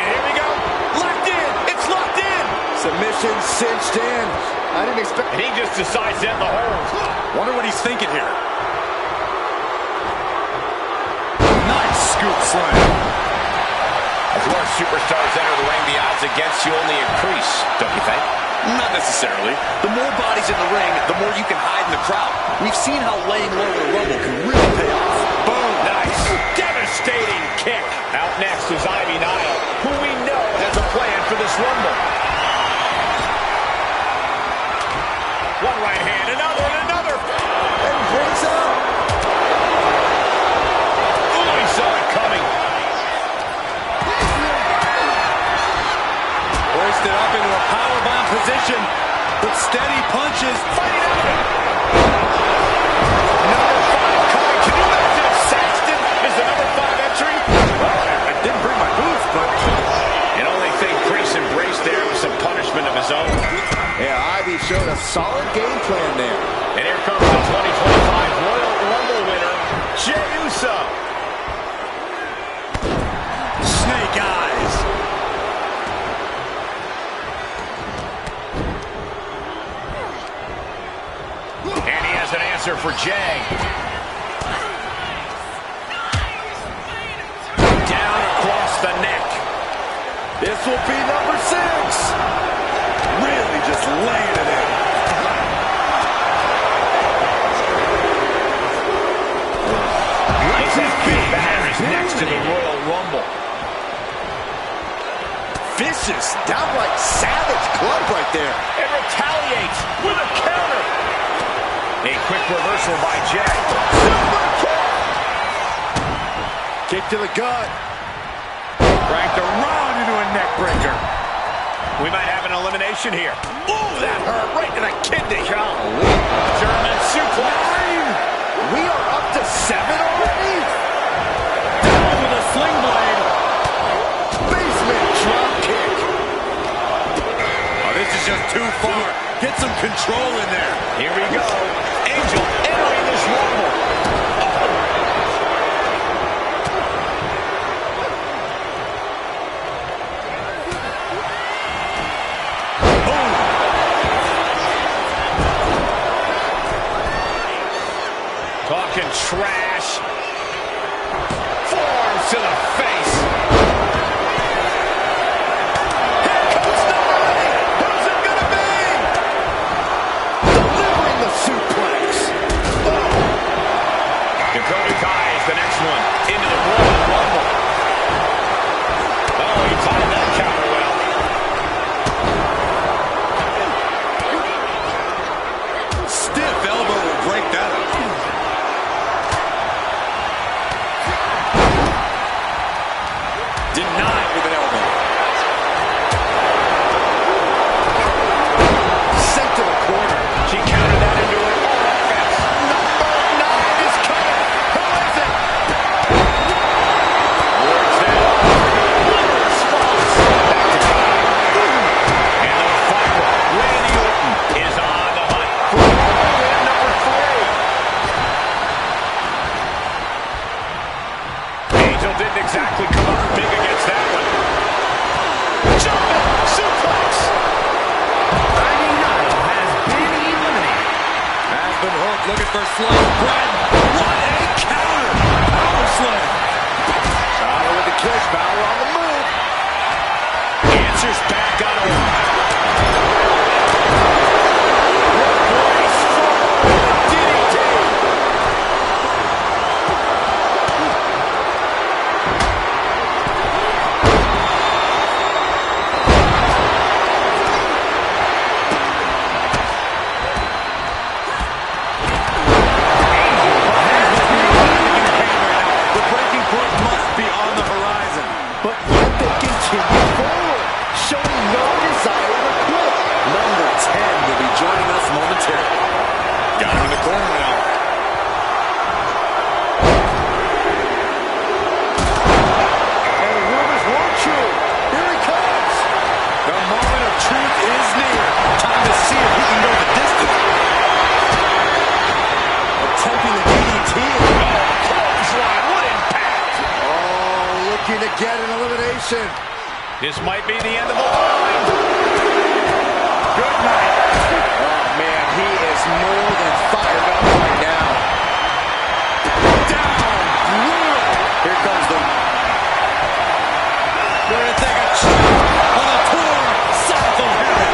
And here we go. Locked in. It's locked in. Submission cinched in. I didn't expect... And he just decides to end the hold. Wonder what he's thinking here. Nice scoop slam. As more superstars enter the ring, the odds against you only increase, don't you think? Not necessarily. The more bodies in the ring, the more you can hide in the crowd. We've seen how laying low in a Rumble can really pay off. Boom. Nice. Devastating kick. Out next is Ivy Nile, who we know has a plan for this Rumble. One right hand, another, and another. And breaks out. Ooh, he saw it coming. Hoisted up into a powerbomb position, but steady punches. Fighting out of it. Number 5 coming. Can you imagine if Saxton is the number 5 entry? Well, I didn't bring my boots, but... And only thing Priest embraced there was some punishment of his own. Yeah, Ivy showed a solid game plan there. And here comes the 2025 Royal Rumble winner, Jey Uso. Snake eyes. And he has an answer for Jey. Down across the neck. This will be number 6. Really just laying it in. This big batter is next to the Royal Rumble. Vicious, downright savage club right there. And retaliates with a counter. A quick reversal by Jay. Super kick. Kick to the gut. Cranked around into a neck breaker. We might have an elimination here. Ooh, that hurt right to the kidney. Golly. German suplex. We are up to 7 already? Down with a sling blade. Basement drop kick. Oh, this is just too far. Get some control in there. Here we go. Angel entering this rumble. Talking trash. Forearms to the face. Here comes number 8. Who's it gonna be? Delivering the suplex. Oh. Dakota Kai is the next one into the Royal Rumble. Oh, he timed that counter well. Stiff elbow will break that up. Denied with an elbow. Sent to the corner. She countered that into her offense. Number 9 is coming. Who is it? Works it up. Response. Back to Kai. And the final, Randy Orton is on the hunt for win number 3. Angel didn't exactly come up big against that one. Jumping suplex. Has been hooked, looking for slam. Brad, what a counter! Power slam. Balor with the kiss. Balor on the move. Answers back on Orton. DDT. The breaking point must be on the horizon. But yet they continue forward, showing no desire to quit. Number 10 will be joining us momentarily. Got him in the corner now. And rumors weren't true. Here he comes. The moment of truth is near. Time to see if he can go the distance. Attempting the DDT. Clothesline, what impact! Oh, looking to get an elimination. This might be the end of the line. Good night. Oh, man, he is more than fired up right now. Down. Brutal. Here comes the... We're going to take a trip on a tour south of heaven.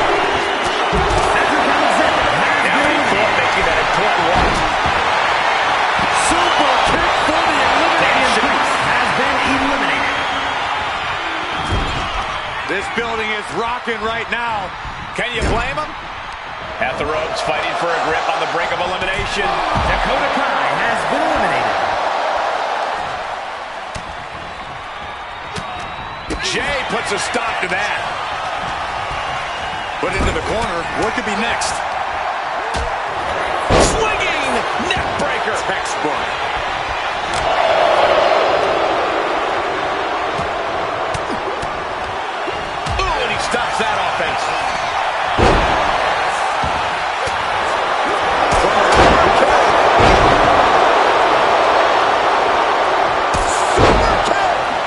Now before making that important one. Super kick for the elimination. Has been eliminated. This building is rocking right now. Can you blame him? At the ropes, fighting for a grip on the brink of elimination. Dakota Kai has been eliminated. Jay puts a stop to that. Put into the corner. What could be next? Swinging neck breaker. Textbook. Ooh, and he stops that offense.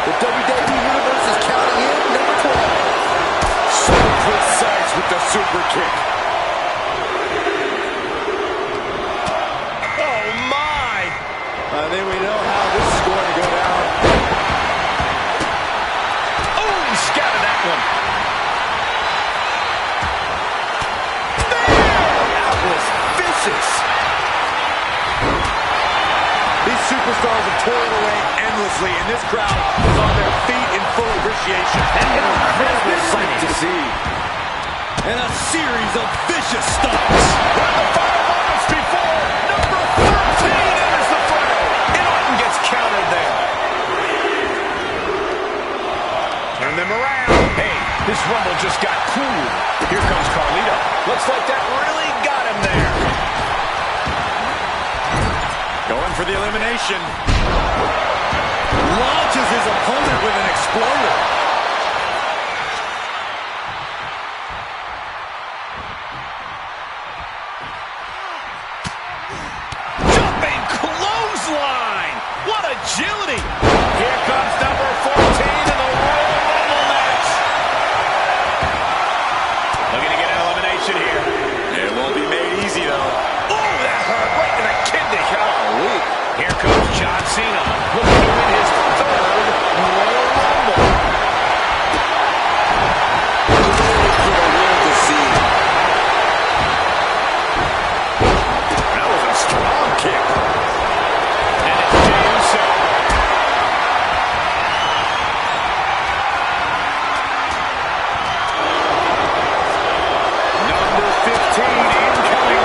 The WWE Universe is counting in number 12. So precise with the super kick. Oh, my. I think we know how this is going to go down. Oh, he scattered that one. That was vicious. These superstars have toiled away endlessly, and this crowd is on their feet in full appreciation. And has been Sight to eliminated. see. And a series of vicious stomps. One of the final moments before number 13 enters the fray. And Orton gets countered there. Turn them around. Hey, this Rumble just got cool. Here comes Carlito. Looks like that really got him there. Going for the elimination. Launches his opponent with an exploder. Jumping clothesline. What agility. Here comes number 14 in the Royal Rumble match. Looking to get an elimination here. It won't be made easy, though. Oh, that hurt right to the kidney. Golly. Here comes John Cena. Looking to win his third Royal Rumble. For the world to see. That was a strong kick. And it's Jey Uso. Number 15 incoming.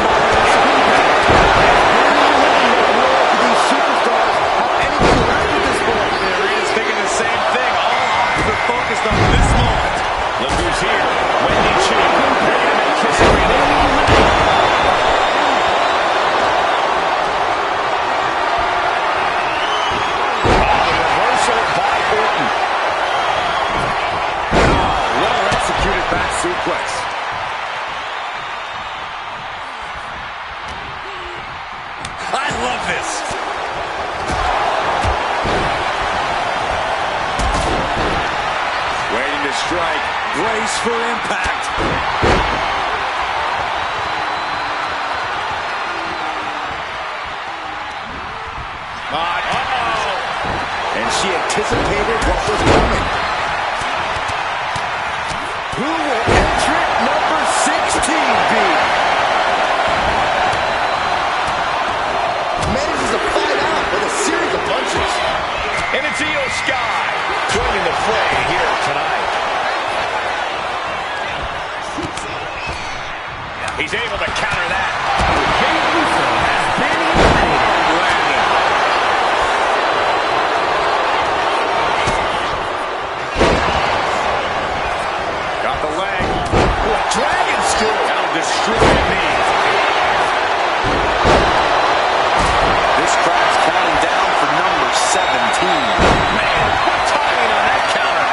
These superstars have anything left at this point. Maria's thinking the same thing. All eyes are focused on this moment. Look who's here. Wendy Chu. Ready to make history. Reversal by Orton. Well executed back suplex. I love this. Waiting to strike. Brace for impact. And she anticipated what was coming. Who will entrant number 16 be? Manages to fight out with a series of punches. And it's Io Sky joining the fray here tonight. He's able to counter that. Jey Uso has been eliminated. Got the leg. What dragon screw. That'll destroy me. This crowd's counting down for number 17. Man, what timing on that counter.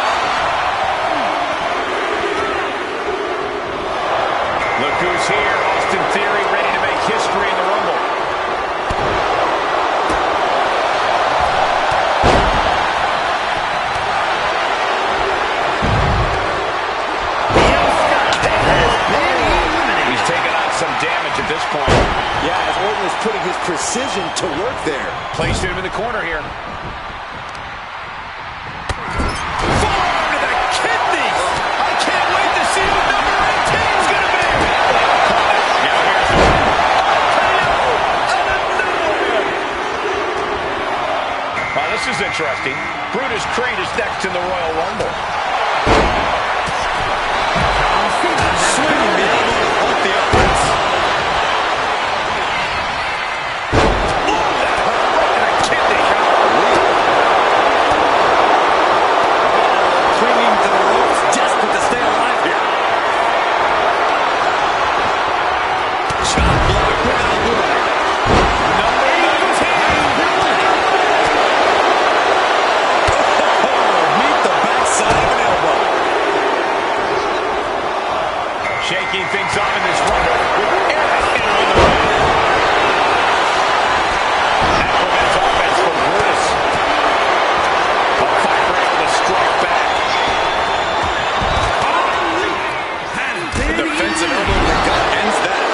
Look who's here. Austin Theory ready to make history in the Rumble. He's taking on some damage at this point. Yeah, as Orton was putting his precision to work there. Placing him in the corner here. Forearm to the kidneys. I can't wait to see who number 18 is going to be. Now here's the KO and another one. Wow, this is interesting. Brutus Creed is next in the Royal Rumble. Swinging the elbow off the offense. That hurt right to the kidney. Clinging to the ropes, desperate to stay alive here. Chop block without warning. Number 18. Meet the backside of an elbow. Shaking things up in this Rumble with Eric entering the ring. That prevents offense from Brutus. A Piper able to strike back. The defensive elbow to the gut ends that.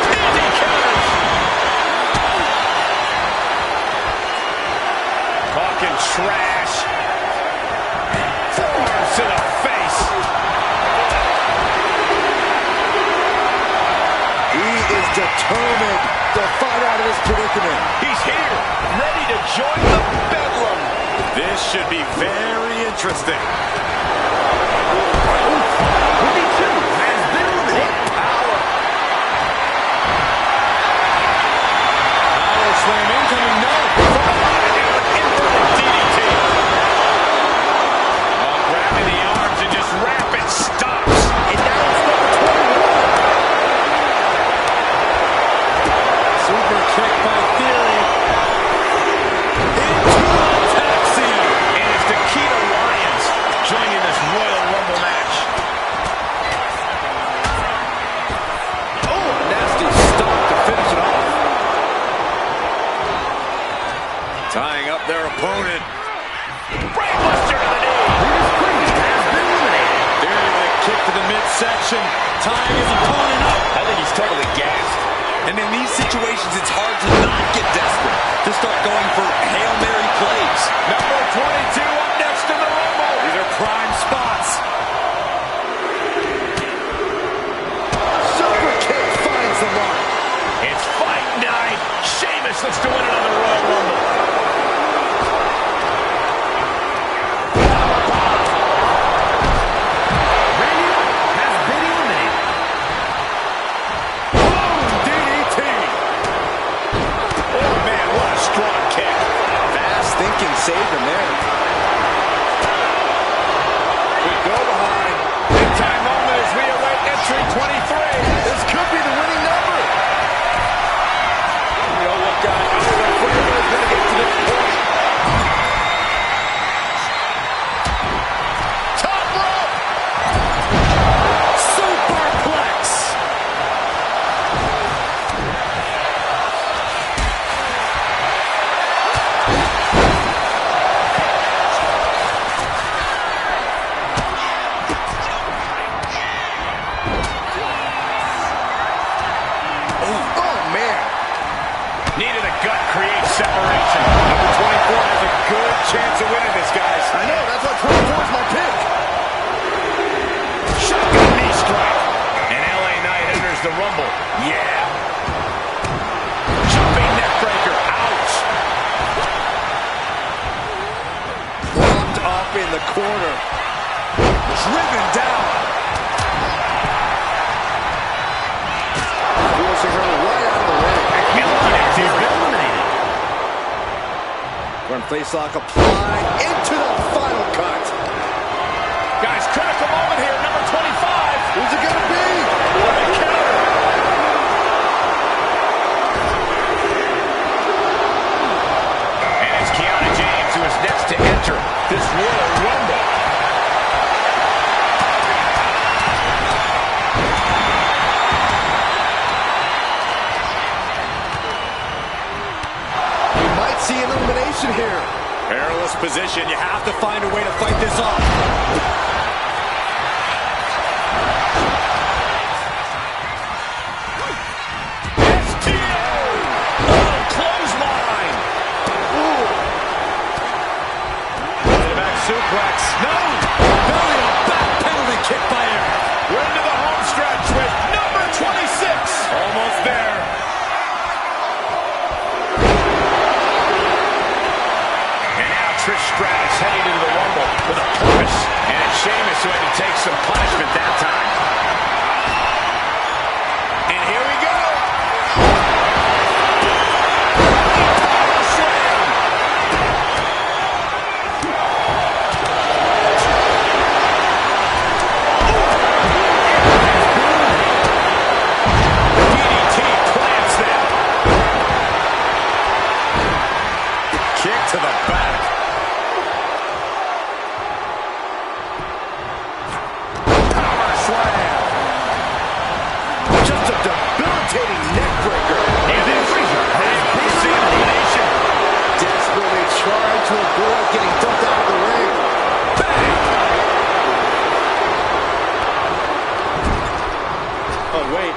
And he counters. Talking trash. Forearms to the face. He is determined to fight out of this predicament. He's here, ready to join the bedlam. This should be very interesting. Rookie 2 has been eliminated. Power slam incoming, no. DDT. Oh, grabbing the arms and just rapid stops. And now it's number 21. Super kick by Theory. Into the taxi. And it's Nikita Lyons joining this Royal Rumble match. Oh, a nasty stop to finish it off. Tying up their opponent. Brainbuster to the knee. Brutus Priest has been eliminated. Theory with a kick to the midsection. Tying his opponent up. I think he's totally gassed. And in these situations, it's hard to not get desperate, to start going for Hail Mary plays. Number 22 up next in the Rumble. These are prime spots. Super kick finds the mark. It's fight night. Sheamus looks to win another Royal Rumble. Randy Orton has been eliminated. DDT. Oh, man, what a strong kick. Fast thinking saved him there. We go behind. Big time moment as we await entry 23. This could be the winning number. You know what, guys? I don't know if we're going to get to this point. Top rope. Superplex. Oh, man. Needed a gut, create separation. Number 24 has a good chance of winning this, guys. I know, that's why 24 is my pick. Shotgun knee strike. And LA Knight enters the Rumble. Yeah. Jumping neck breaker. Ouch. Locked up in the corner. Driven down. Forcing her right out of the ring. He's been eliminated. Front face lock applied into the final cut. Guys, critical moment here. Number 25. Who's it gonna be? What a counter. And it's Kiana James who is next to enter this Royal Rumble. We might see an elimination here. Perilous position. You have to find a way to fight this off. Clothesline. Back suplex. No. Belly up, back penalty kick by Aaron. We're into the home stretch with number 26. Almost there. And now Trish Stratus heading into the Rumble with a purpose. And it's Sheamus who had to take some punishment that time. And here we go. Power slam. DDT plants them. Kick to the back. Power slam. Just a debilitating neck breaker. And then Frazier has been eliminated. Desperately trying to avoid getting dumped out of the ring. Oh, wait.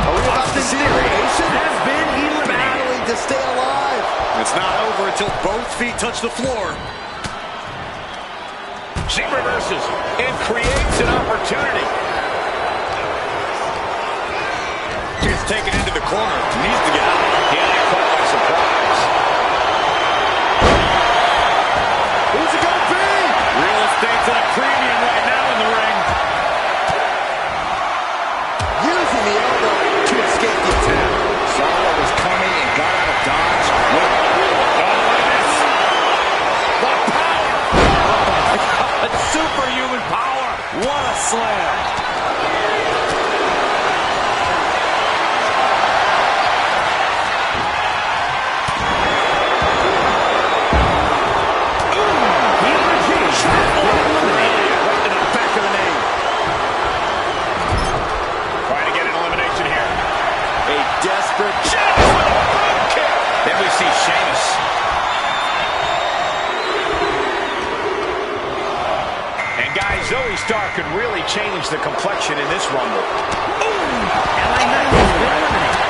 Are we about to see elimination? Has been eliminated. Battling to stay alive. It's not over until both feet touch the floor. She reverses and creates an opportunity. She's taken into the corner. Needs to get out. Yeah, that caught by surprise. Who's it gonna be? Realistic slam. Desperate Sheamus with a front kick. Then we see Sheamus. And guys, Zoe Stark could really change the complexion in this Rumble. LA Knight has been eliminated.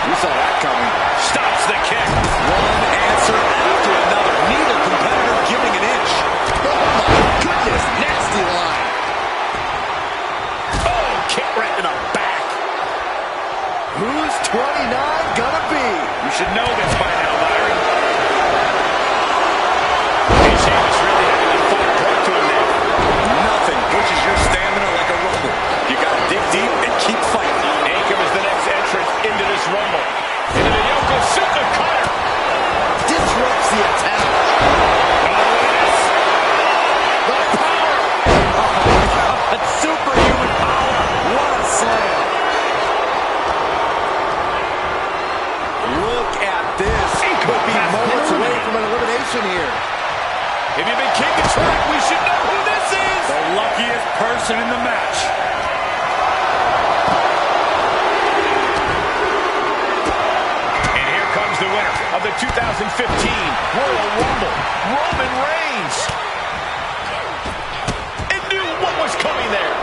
You saw that coming. Stops the kick. One answer after another. Neither competitor giving an inch. Oh my goodness, nasty line. Oh, kick right to the back. Who's 29 gonna be? You should know this by now, Byron. Hey, Sheamus really having a fun point to him now. Nothing pushes your stamina like a rumble. You gotta dig deep and keep fighting. And comes the next entrance into this Rumble. Into the Yokozuna cutter. Disrupts the attack. The power. That's superhuman power. What a slam. Look at this. He could be moments away from an elimination here. If you've been keeping track, we should know who this is. The luckiest person in the match. And here comes the winner of the 2015 Royal Rumble, Roman Reigns. And knew what was coming there.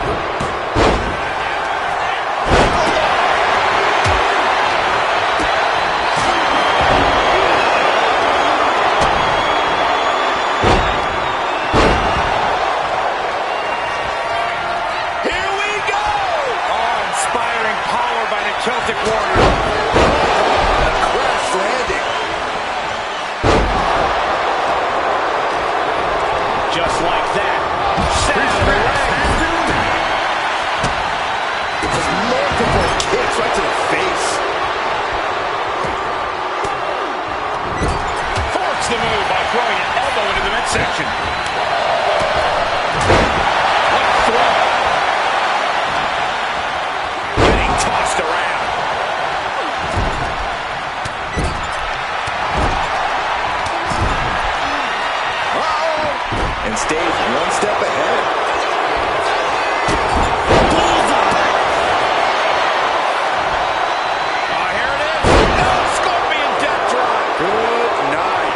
Here we go! Awe-inspiring power by the Celtic Warrior. Crash landing. Just like that. Just multiple kicks right to the face. Forks the move by throwing an elbow into the midsection. What a throw. Getting tossed around. And stays one step ahead. Oh, here it is. No, Scorpion death drop. Good night.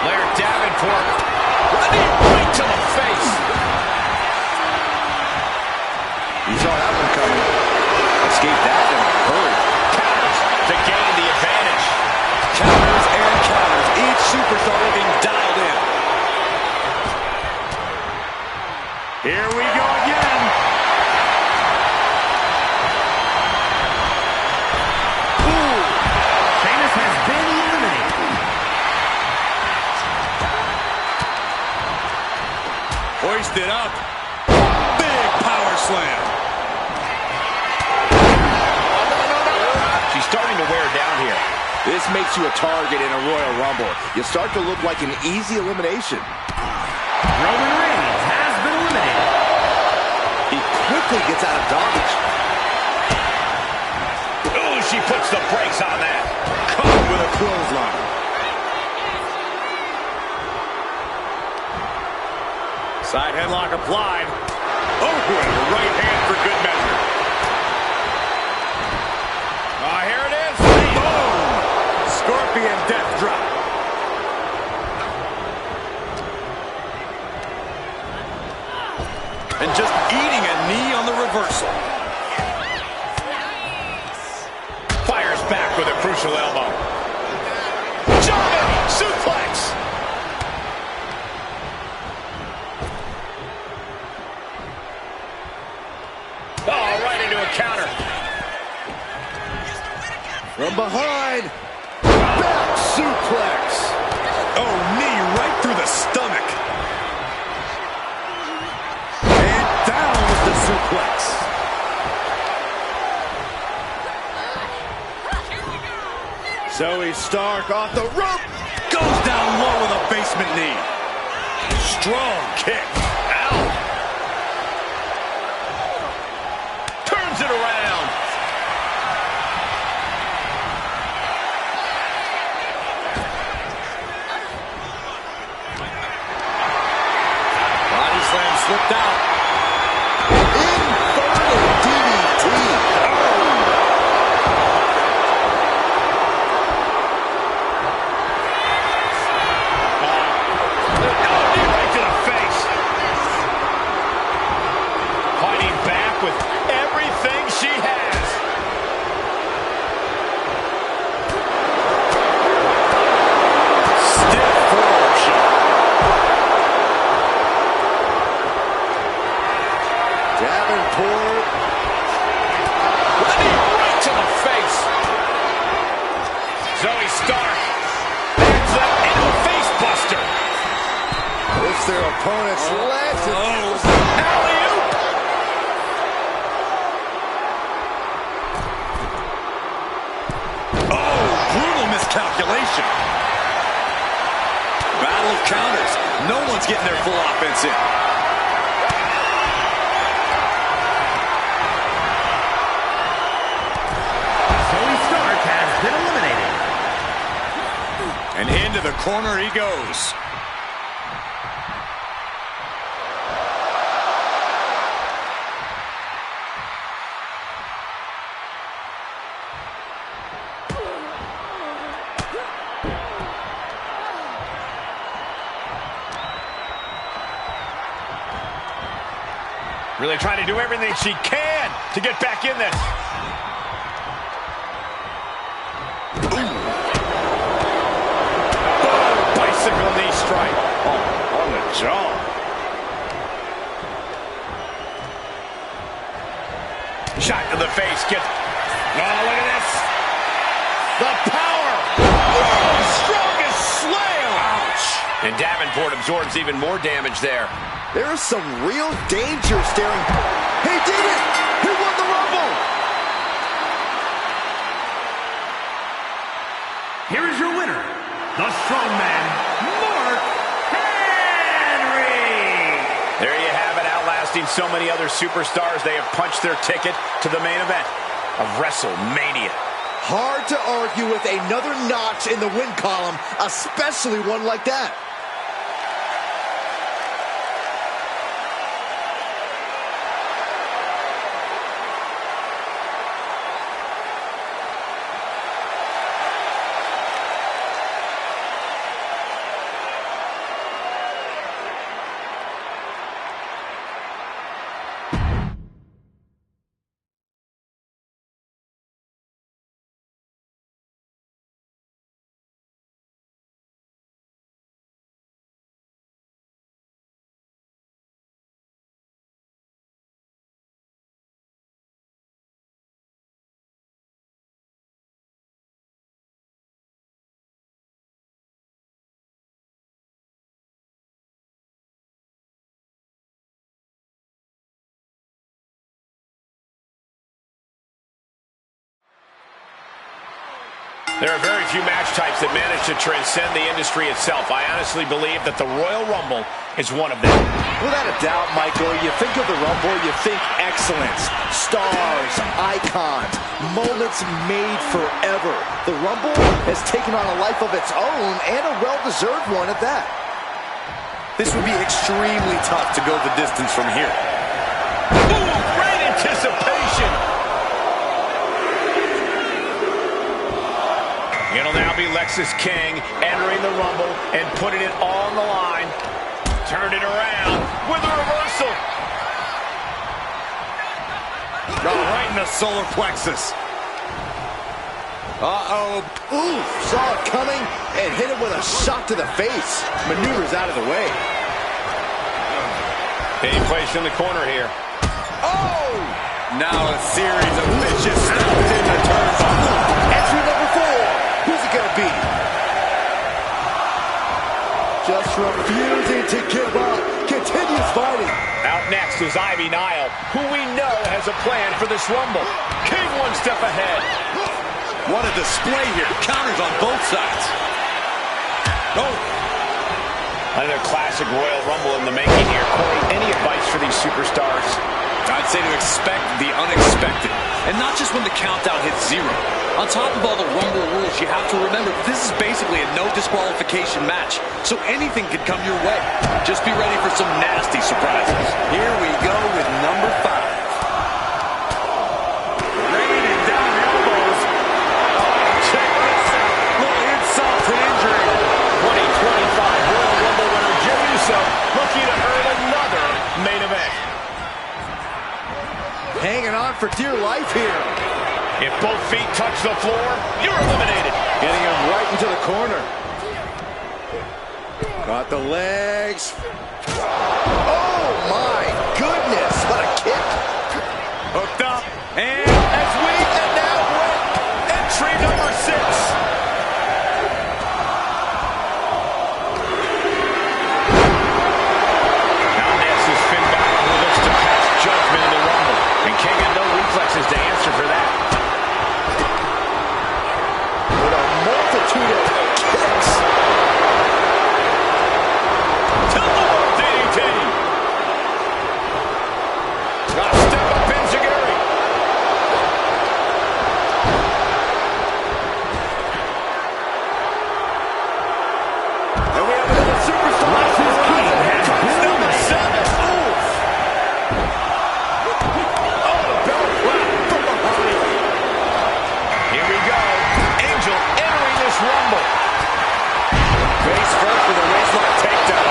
Laird Davenport. Running right to the face. You saw that one coming. Escaped that in a hurry. Counters to gain the advantage. Counters and counters. Each superstar looking dialed in. Here we go again. Sheamus has been eliminated. Hoisted up. Big power slam. She's starting to wear down here. This makes you a target in a Royal Rumble. You start to look like an easy elimination. Roman Reigns has been eliminated. He quickly gets out of dodge. Oh, she puts the brakes on that. Caught with a clothesline. Side headlock applied. Oh, and a right hand for good measure. Here it is. Boom! Scorpion death drop. And just eating a knee on the reversal. Fires back with a crucial elbow. German suplex. Oh, right into a counter. From behind. Back suplex. Oh, knee right through the stomach. And down with the suplex. Zoe Stark off the rope. Goes down low with a basement knee. Strong kick. Ow. Turns it around. Body slam slipped out. Inferno DDT. Right to the face. Fighting back with everything she has. Stiff forearm shot. Davenport. Knee right to the face. Zoe Stark. Hands up into a face buster. It's their opponent's legs. Alley-oop. Oh, brutal miscalculation. Battle of counters. No one's getting their full offense in. Cody Stark has been eliminated. And into the corner he goes. Really trying to do everything she can to get back in this. Bicycle knee strike. Oh, on the jaw. Shot to the face. Oh, look at this. The power. Oh, strongest slam. Ouch. And Davenport absorbs even more damage there. There is some real danger staring. He did it! He won the Rumble! Here is your winner, the strongman, Mark Henry. There you have it, outlasting so many other superstars. They have punched their ticket to the main event of WrestleMania. Hard to argue with another notch in the win column, especially one like that. There are very few match types that manage to transcend the industry itself. I honestly believe that the Royal Rumble is one of them. Without a doubt, Michael, you think of the Rumble, you think excellence, stars, icons, moments made forever. The Rumble has taken on a life of its own, and a well-deserved one at that. This would be extremely tough to go the distance from here. Ooh, great anticipation. It'll now be Lexis King entering the Rumble and putting it on the line. Turned it around with a reversal. Right in the solar plexus. Uh-oh. Ooh, saw it coming and hit it with a shot to the face. Maneuvers out of the way. Being placed in the corner here. Oh! Now a series of vicious steps in the turnbuckle. Entry number 4. Who's it gonna be? Just refusing to give up. Continues fighting. Out next is Ivy Nile, who we know has a plan for this Rumble. King one step ahead. What a display here. Counters on both sides. Oh. Another classic Royal Rumble in the making here. Corey, any advice for these superstars? I'd say to expect the unexpected. And not just when the countdown hits 0. On top of all the Rumble rules, you have to remember this is basically a no disqualification match. So anything could come your way. Just be ready for some nasty surprises. Here we go with number 5. Raining down elbows. Check this out. Little insult to injury. 2025 Royal Rumble winner Jey Uso looking to earn another main event. Hanging on for dear life here. If both feet touch the floor, you're eliminated. Getting him right into the corner. Got the legs. Oh, my goodness. What a kick. Hooked up. And as weak and now with entry number 6. Now this is Finn Balor who looks to pass judgment in the Rumble. And King had no reflexes to answer for that. With a multitude of kicks. DDT. Step up Enziguri. And we have another superstar. Lexus King has been Number 7. Oof. Oh, the belt flap from behind. Here we go. Angel entering this Rumble. Face first with a waistlock takedown.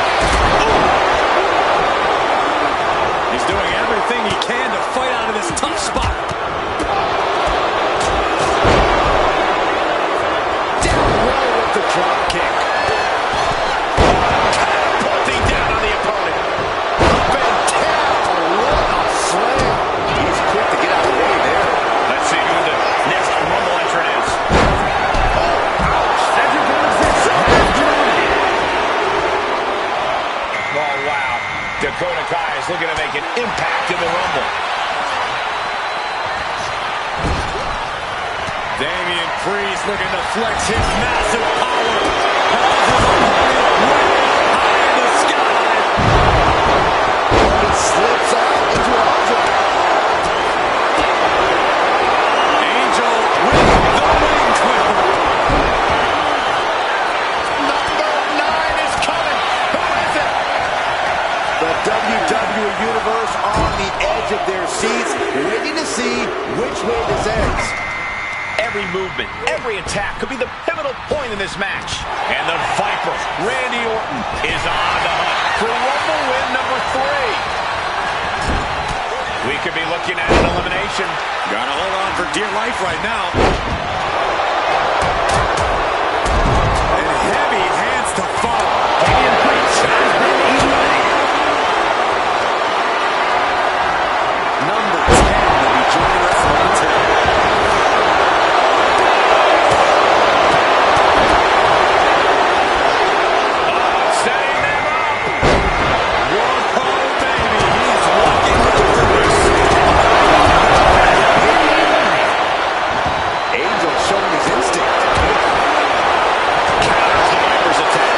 He's doing everything he can to fight out of this tough spot. Down low with the drop kick. Catapulting down on the opponent. Up and down. What a slam. He's quick to get out of the way there. Let's see who the next Rumble entrant is. Cedric Alexander has been eliminated. Oh, wow. Dakota Kai is looking to make an impact in the Rumble. Damian Priest looking to flex his massive power. Has his opponent way high in the sky. He slips out into a hundred. Angel with the wing clipper. Number 9 is coming. Who is it? The WWE Universe on the edge of their seats, waiting to see which way this ends. Every movement, every attack could be the pivotal point in this match. And the Viper, Randy Orton, is on the hunt for Rumble win number 3. We could be looking at an elimination. Gotta hold on for dear life right now. And heavy hands to follow. Damian Priest has been eliminated. Number 10 will be joining us momentarily. Setting them up. Whoa, baby, he's walking right through us. Angel showing his instinct. Counters the Viper's attack.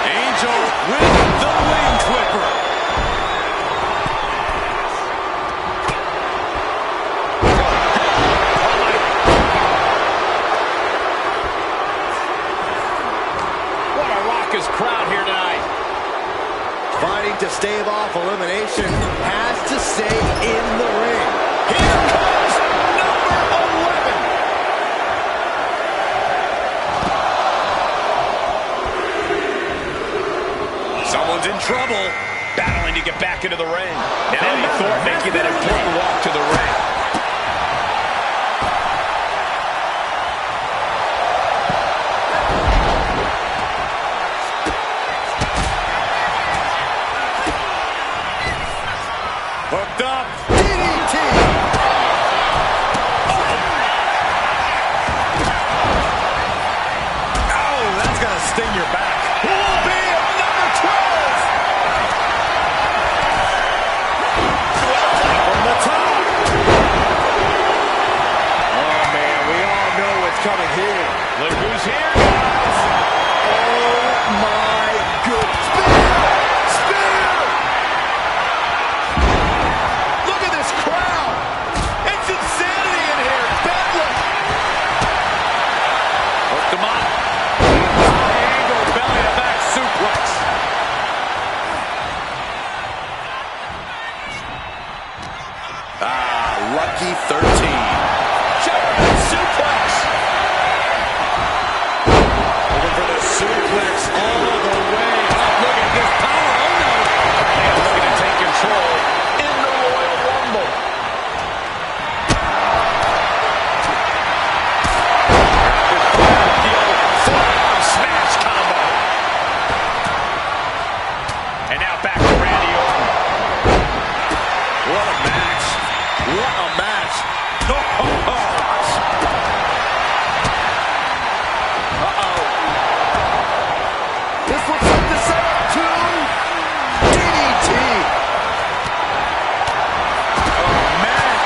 Angel with the wing clipper. What a raucous crowd here tonight. Fighting to stave off elimination, has to stay in the ring. Here comes number 11. Someone's in trouble. Battling to get back into the ring. And Eddie Thorpe making that important walk to the ring. Hooked up. DDT. Oh, that's gonna sting your back. Who will be on number 12? From the top. coming here. Look who's here, guys. Oh, my goodness. Spear! Look at this crowd. It's insanity in here. Bedlam. Hooked him up. Angle, belly to back suplex. Lucky 13. German suplex. Looking for the suplex all the way up. Look at this power. Oh, no. And looking to take control in the Royal Rumble. The old forearm smash combo. And now back to Randy Orton. What a match. What a match. This looks like the setup to DDT. Oh, man.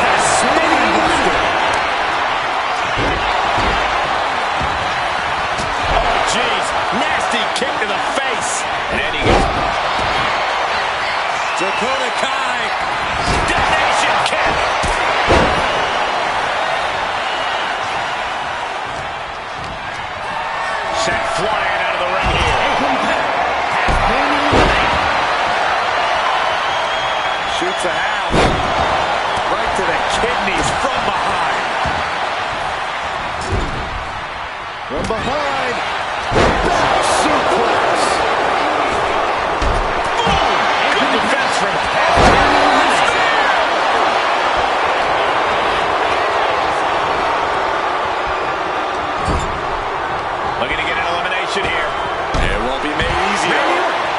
That spinning buster. Oh, jeez. Nasty kick to the face. And then he gets Dakota Kai. detonation kick. Sent flying out of the ring here. Shoots a half. Right to the kidneys from behind. From behind. Back suplex. Boom! Good defense from looking to get an elimination here. It won't be made easier.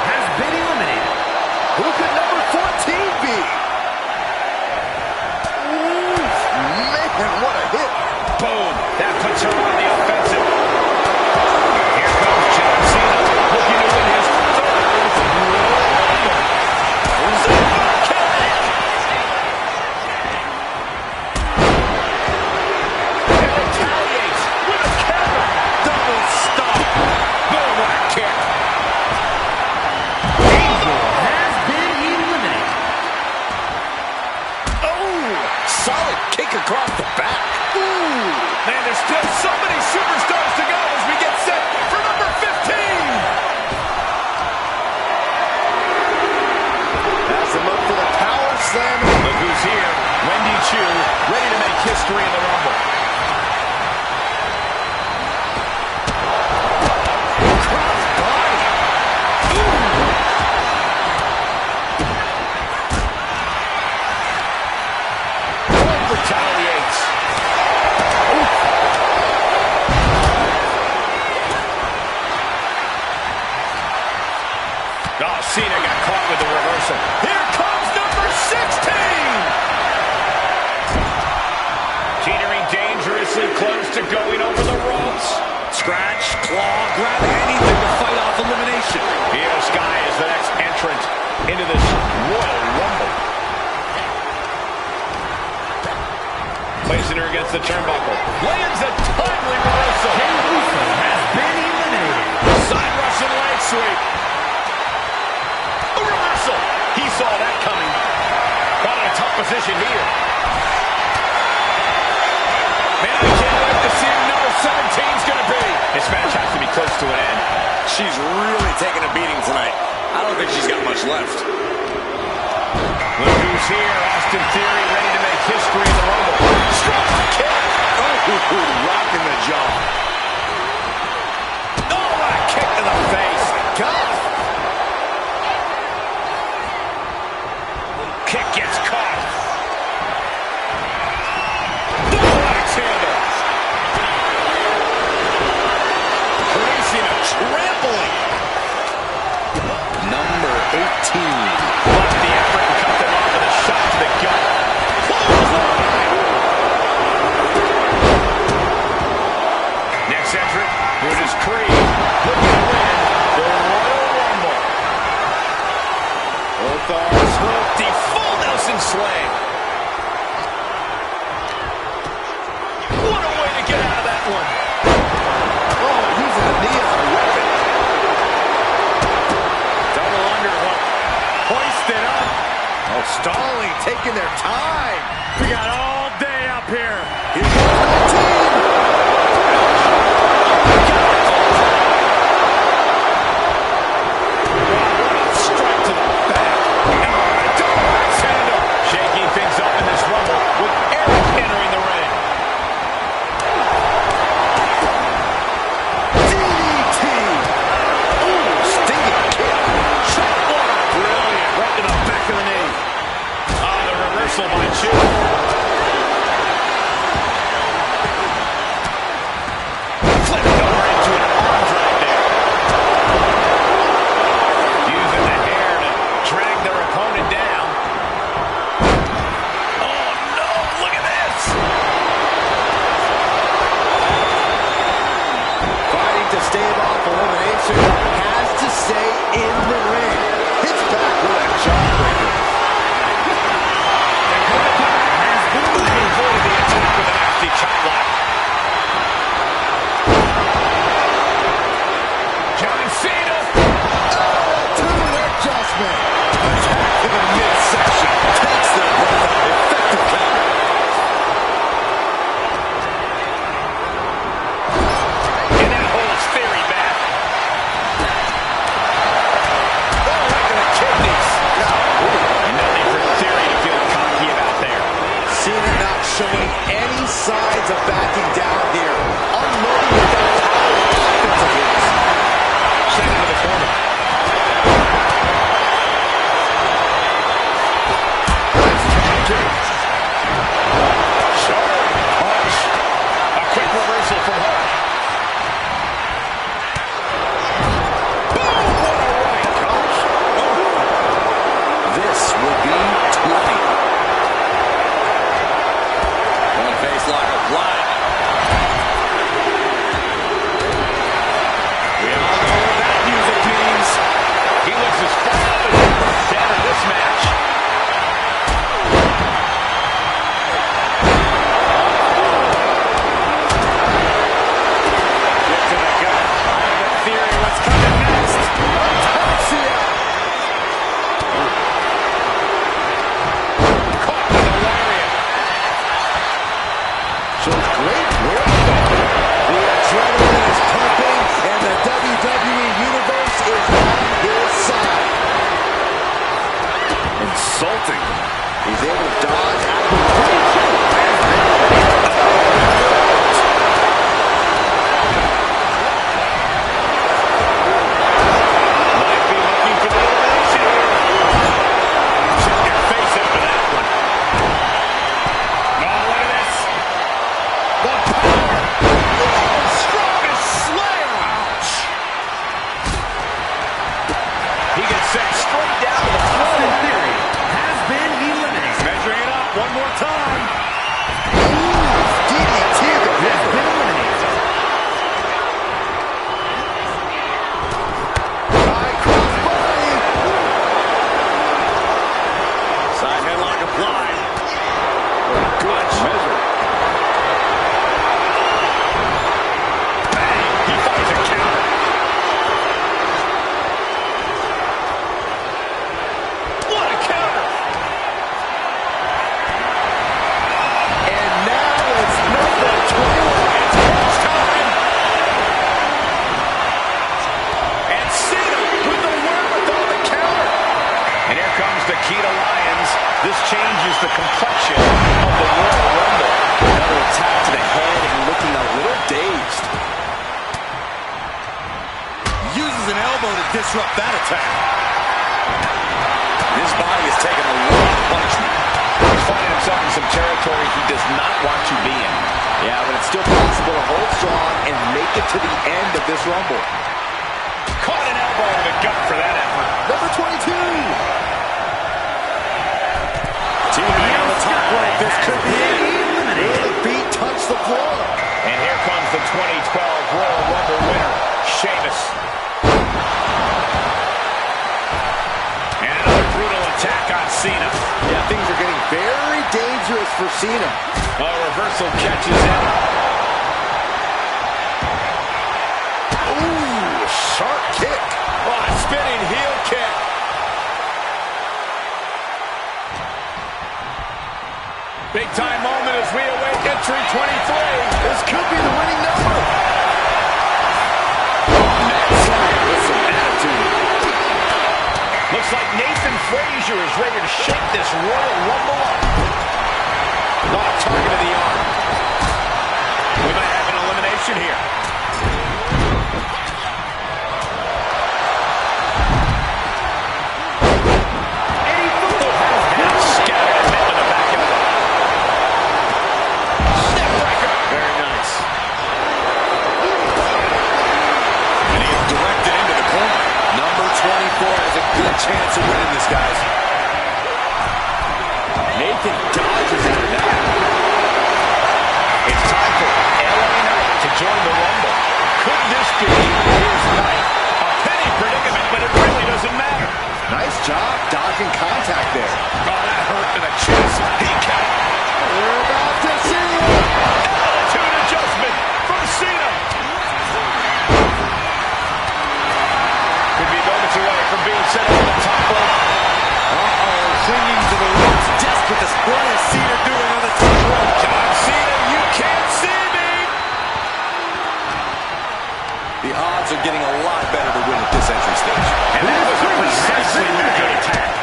Has been eliminated. Who could number 14 be? Ooh, man, what a hit. Boom! That puts her on the offensive. Here comes John Cena, looking to win his third Royal Rumble. Super kick! And retaliates with a counter. Double stomp. Boom! What a kick. Angel has been eliminated. Oh! Solid kick across the back. Ooh! Man, there's still so many superstars to go as we get set for number 15! That's him up for the power slam. Look who's here. Wendy Chu, ready to make history in the Rumble. Crossbody. Ooh. Retaliates. Oh, Cena got caught with the reversal. Here comes number 16! Teetering dangerously close to going over the ropes. Scratch, claw, grab anything to fight off elimination. Io Sky is the next entrant into this Royal Rumble. Placing her against the turnbuckle. Lands a timely reversal. Jey Uso has been eliminated. Side Russian leg sweep. A reversal. He saw that coming. Got in a tough position here. Man, I can't wait to see who number 17's going to be. This match has to be close to an end. She's really taking a beating tonight. I don't think she's got much left. Look who's here. Austin Theory ready to make history in the Rumble. Strong kick. Oh, rocking the jaw. Oh, what a kick to the face. God. Kick gets caught. Oh, axe handle. Releasing a trampling. Number 18. Blocked the effort and cut them off with a shot to the gut. Clothesline. Next entrant, Brutus Creed, looking to win the Royal Rumble. stalling, taking their time. We got all day up here. Here comes the Strike to the back. Double axe handle. Shaking things up in this rumble with Eric entering the ring. DDT. Ooh, stinging kick. Shot block. Brilliant. Right to the back of the knee. The reversal by Chu. Flipped over into an arm drag there. Using the hair to drag their opponent down. Oh no, look at this. Fighting to stave off elimination, has to stay in the ring. Hits back with a jawbreaker. Avoided the attack with a nasty chop block. John Cena. Two-minute adjustment. Attack to the midsection. Takes the breath out. Effective counter. And that holds Theory back. Oh, right to the kidneys. And nothing for Theory to feel cocky about there. Cena not showing any signs of backing down here. Unloading with that power offense of his. Send him to the corner. Nice tag team. Sharp punch. A quick reversal from Hart. Boom! What a right, coach. This will be 20. One face lock applied. We all know what that music means. He looks as far up as ever to enter this match. Get to the gut. I have a theory what's coming next. Caught with a lariat. Shows great wherewithal. The adrenaline is pumping, and the WWE Universe is on his side. Insulting. He's able to dodge out of the way. Might be looking for the elimination here. Check your face after that one. Oh, look at this. The power. Oh, strongest slam. Ouch. He gets sent straight down to the floor. Austin Theory has been eliminated. Measuring it up one more time. DDT the Has river. been eliminated. High crossbody. Side headlock applied. Good measure. Bang. He finds a counter. What a counter. And now it's number 21. It's crunch time. And Cena with the wherewithal to counter. And here comes the key to Lions. This changes the complexion of the Royal Rumble. Another attack to the head and looking a little dazed. Uses an elbow to disrupt that attack. His body has taken a lot of punishment. He's finding himself in some territory he does not want to be in. Yeah, but it's still possible to hold strong and make it to the end of this Rumble. Caught an elbow in the gut for that effort. Number 22. Teaming on the top rope. This could be it. Will the feet touch the floor? And here comes the 2012 Royal Rumble winner, Sheamus. And another brutal attack on Cena. Yeah, things are getting very dangerous for Cena. A reversal catches him. Ooh, sharp kick. Oh, a spinning heel kick. Big time moment as we await entry 23. This could be the winning number. With some attitude. Looks like Nathan Frazier is ready to shake this Royal Rumble up. Not target of the arm. We might have an elimination here. Chance of winning this, guys. Nathan dodges out of that. It's time for LA Knight to join the Rumble. Could this be his night? A penny predicament, but it really doesn't matter. Nice job dodging contact there. Oh, that hurt to the chest. He count. We're about to see it. Attitude adjustment from Cena. Could be moments away from being sent over the top rope. Clinging to the ropes, desperate to what is Cena doing on the top rope? John Cena, you can't see me. The odds are getting a lot better to win at this entry stage. And that was a precisely measured attack.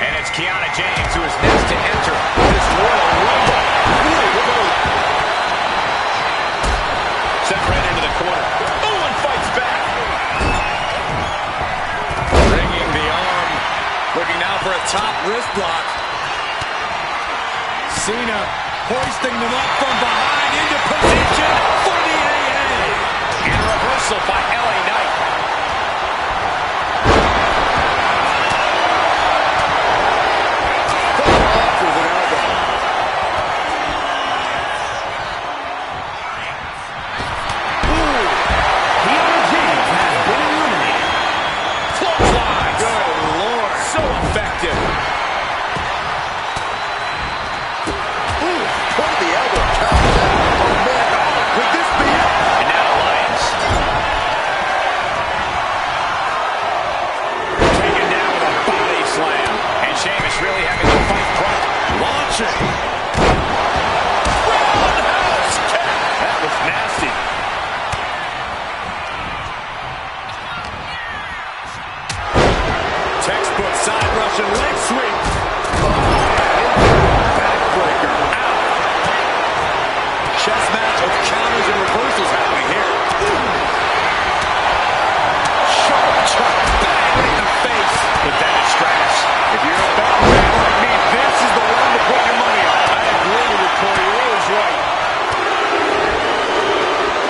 And it's Kiana James who is next to enter this Royal Rumble. Sent right into the corner. Oh, and fights back. Bringing the arm. Looking now for a top wrist block. Cena hoisting them up from behind into position for the AA. And a reversal by LA Knight. Off with an elbow. Kiana James has been eliminated. Clothesline. Good Lord. So effective. Point the elbow. Count that. Oh, man. Could this be it? And now Alliance. Taken down with a body slam. And Sheamus really having to fight front. Launching. Roundhouse kick. That was nasty. Textbook side Russian leg sweep. Backbreaker. Chess match of counters and reversals happening here. Sharp chop. Bang right in the face. But that distracts. If you're a betting man like me, this is the one to put your money on. I agree with Cody Rhodes right.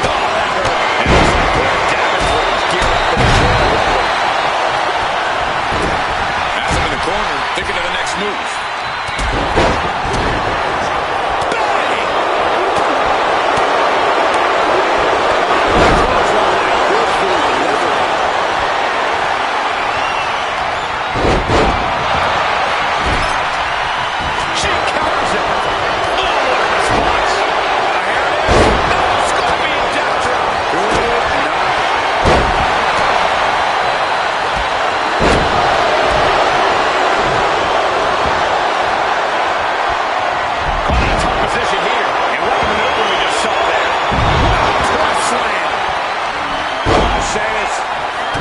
Oh, that hurt. And it looks like Blair Davenport is geared up for the Royal Rumble. Has him in the corner, thinking of the next move. She counters it. Oh, what a response. Here it is. Oh, Scorpion death drop. Caught in a tough position here. And what a maneuver we just saw there. Wow, cross slam. Oh, Sheamus.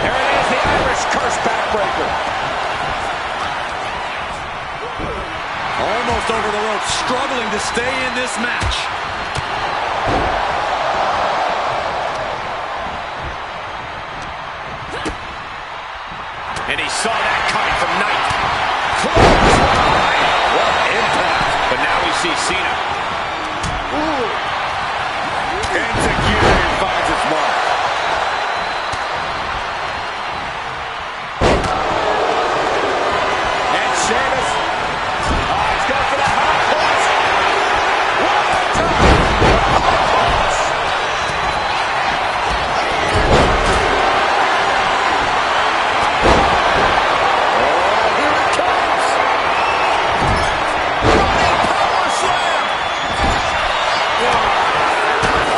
There it is, the Irish curse backbreaker. Almost over the rope, struggling to stay in this match. And he saw that coming from Knight. Clothesline. What impact. But now we see Cena. Insecurity finds its mark. And Sheamus. Oh, he's going for the high points. One more time. High points. Oh, here it comes. Running power slam.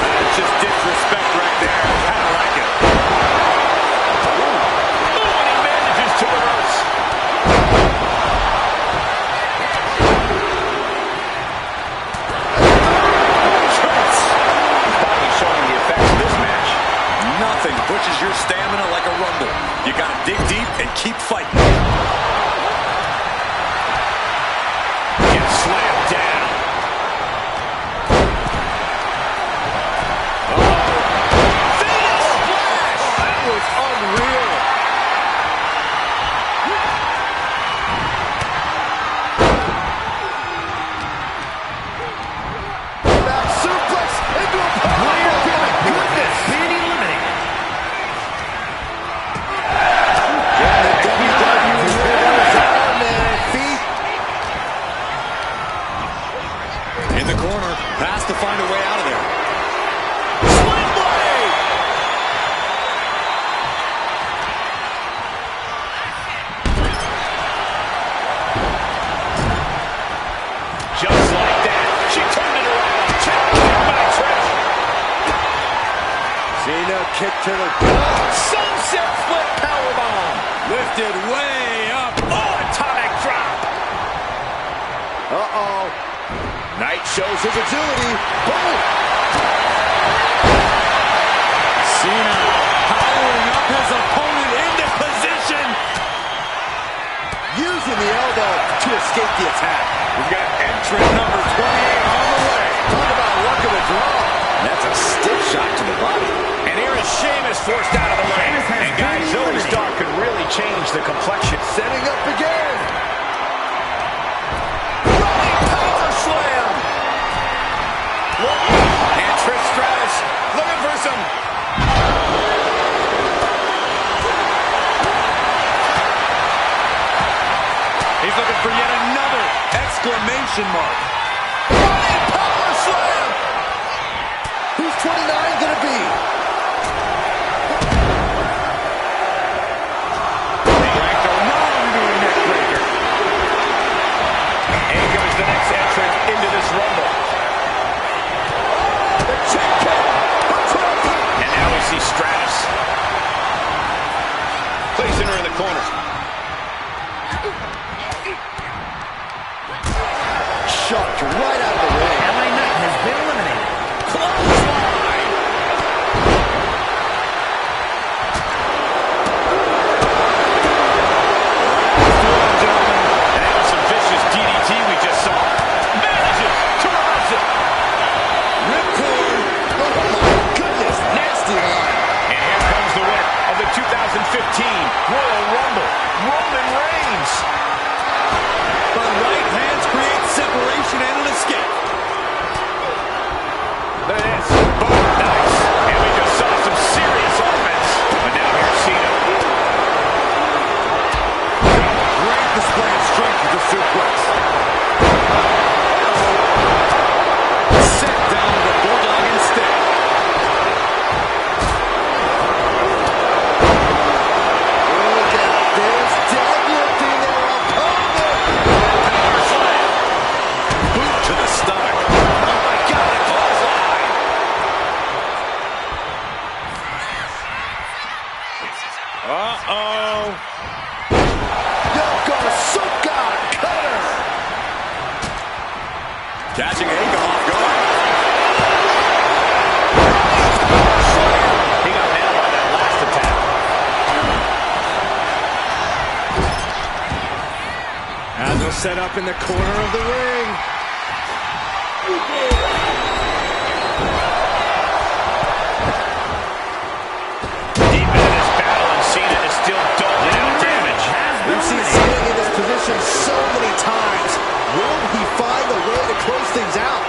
That's just disrespect right there. deep and keep fighting. Gets slammed down. Phoenix Splash! That was unreal. Back suplex into a Player point. Goodness. Being eliminated. In the corner, has to find a way out of there. Sling blade! Just like that, she turned it around. Challenged by Trish. Cena kick to the gut. Sunset flip powerbomb. Lifted way up. Oh, atomic drop. Uh-oh. Knight shows his agility. Boom! Cena powering up his opponent into position. Using the elbow to escape the attack. We've got entrant number 28 on the way. Talk about luck of the draw. That's a stiff shot to the body. And here is Sheamus forced out of the ring. And guys, Zoe Stark could really change the complexion. Setting up again. Running power slam. And Trish Stratus looking for some. He's looking for yet another exclamation mark. Running power slam. Who's 29 gonna be? And goes the next entrant into this Rumble. The check kick. And now we see Stratus. Placing her in the corner. Shoved right out of the way. LA Knight has been eliminated. Clothesline. And that was some vicious DDT we just saw. Manages to reverse it. Ripcord. Oh my goodness, nasty line. And here comes the winner of the 2015 Royal Rumble, Roman Reigns. The right hands create separation and an escape. Look at this. Boom. Nice. And we just saw some serious offense. But now here's Cena. Great display of strength with the suplex. Set down with a bulldog instead. Look at this. Deadlifting their opponent. Power slam. Boot to the stomach. Oh my God. A clothesline. Uh-oh. Yokosuka cutter. Catching Ankle off guard. He got nailed by that last attack. As they'll set up in the corner of the ring. Deep into this battle, and Cena is still doling out damage. We've seen Cena in this position so many times. Will he find a way to close things out?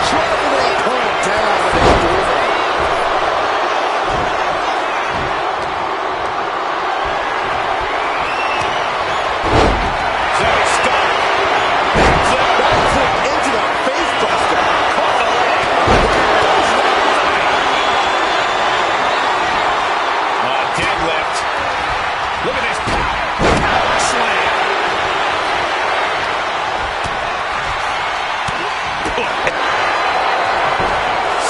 Driving the opponent down with a delivery. Zoe Stark. Backflip into the face buster. Caught the leg. Deadlift. Look at this power. Power slam.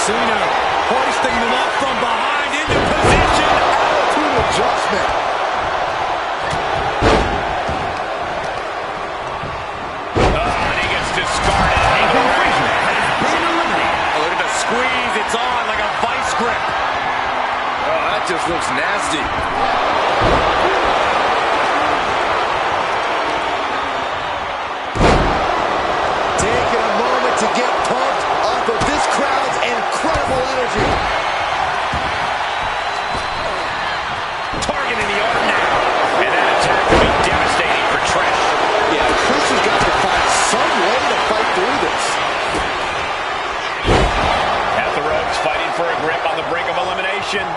Cena hoisting them up from behind into position. Attitude adjustment. And he gets discarded. Nathan Frazier has been eliminated. Oh, look at the squeeze. It's on like a vice grip. Oh, that just looks nasty. submission.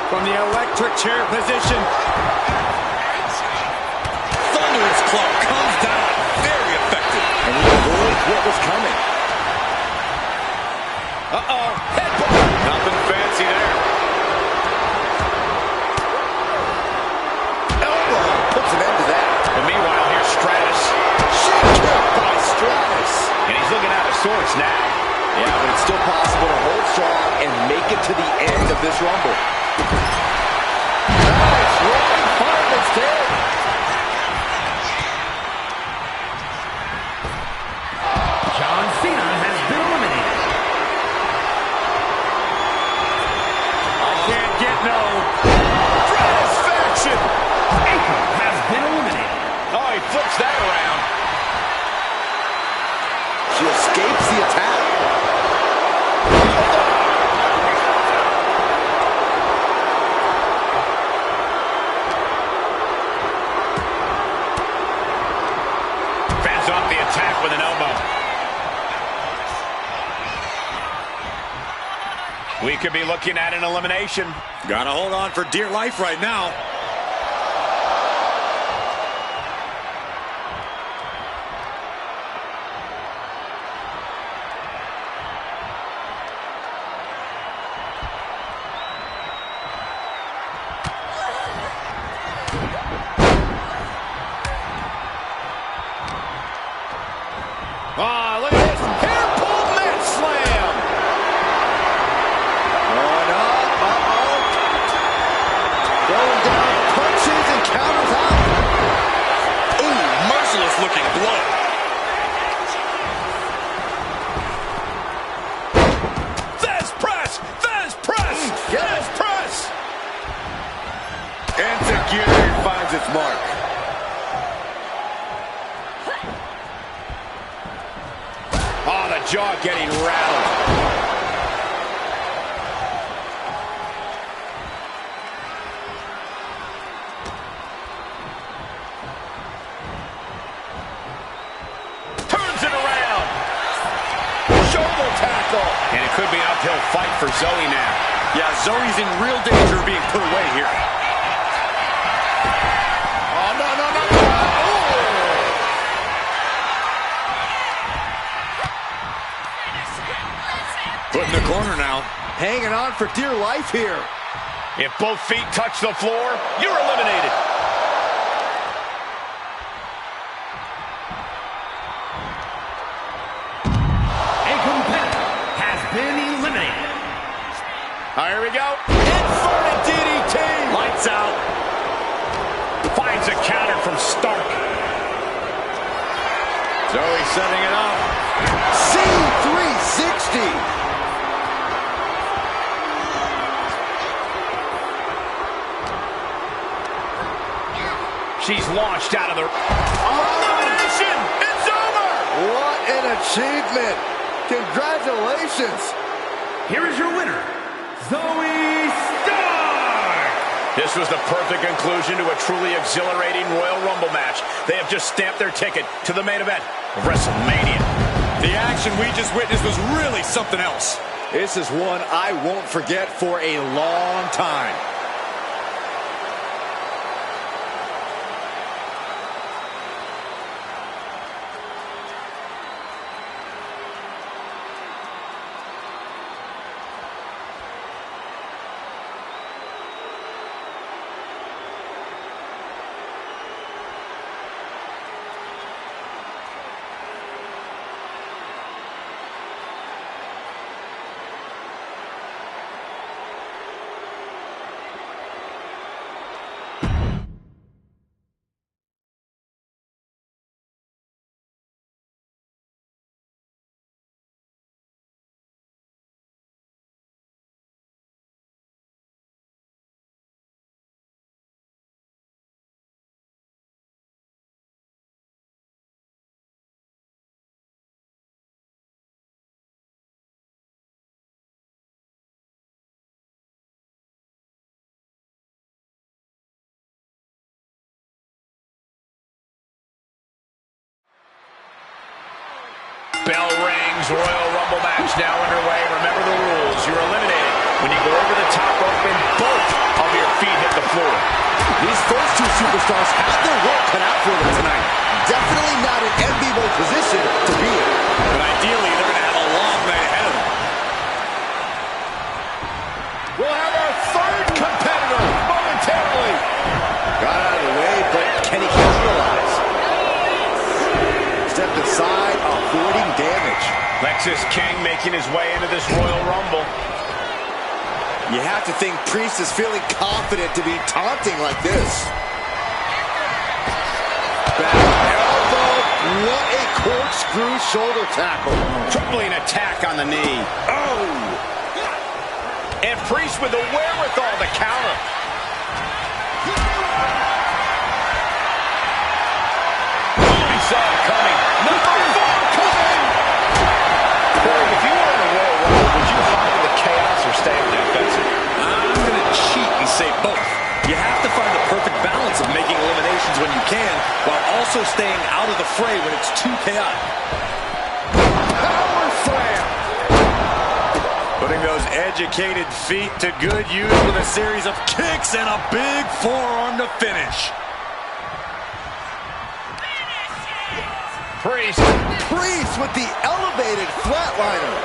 From the electric chair position. Thunderous club comes down. Very effective. And he avoids what was coming. Uh-oh. Headbutt. Nothing fancy there. Elbow puts an end to that. But meanwhile, here's Stratus. Shit kick by Stratus. And he's looking out of sorts now. Yeah, but it's still possible to hold strong and make it to the end of this Rumble. Nice right harvest there. John Cena has been eliminated. I can't get no satisfaction. Akon has been eliminated. Oh, he flips that around. She escapes the attack. Off the attack with an elbow. We could be looking at an elimination. Gotta hold on for dear life right now. Ah, look at this. Hair pull mat slam. Going up. Uh-oh. Throwing down punches and counters out. Ooh, merciless looking blow. Fez press. Fez press. Fez press. Insecurity finds its mark. Oh, the jaw getting rattled. Turns it around. Shoulder tackle. And it could be an uphill fight for Zoe now. Yeah, Zoe's in real danger of being put away here. Oh, no, no, no, no. Put in the corner now. Hanging on for dear life here. If both feet touch the floor, you're eliminated. A competitor has been eliminated. Here we go. Inverted DDT. Lights out. Finds a counter from Stark. Zoe setting it up. C360. She's launched out of the elimination. It's over. What an achievement. Congratulations. Here is your winner, Zoe Stark. This was the perfect conclusion to a truly exhilarating Royal Rumble match. They have just stamped their ticket to the main event of WrestleMania. The action we just witnessed was really something else. This is one I won't forget for a long time. bell rings. Royal Rumble match now underway. Remember the rules. You're eliminated when you go over the top rope and both of your feet hit the floor. These first two superstars have their work cut out for them tonight. Definitely not an enviable position to be in. But ideally, they're going to have a long night ahead of them. We'll have our third competitor momentarily. Got out of the way, but can he capitalize? Stepped aside, avoiding damage. Lexis King making his way into this Royal Rumble. You have to think Priest is feeling confident to be taunting like this. Back elbow. What a corkscrew shoulder tackle. Tripling attack on the knee. Oh! And Priest with the wherewithal to counter. He saw it coming. Number 4 coming! Corey, if you were in a Royal Rumble, would you follow the chaos or stay on the offensive? I'm going to cheat and say both. You have to find the perfect balance of making eliminations when you can, while also staying out of the fray when it's too chaotic. Power slam! Putting those educated feet to good use with a series of kicks and a big forearm to finish. Priest. Priest with the elevated flatliner.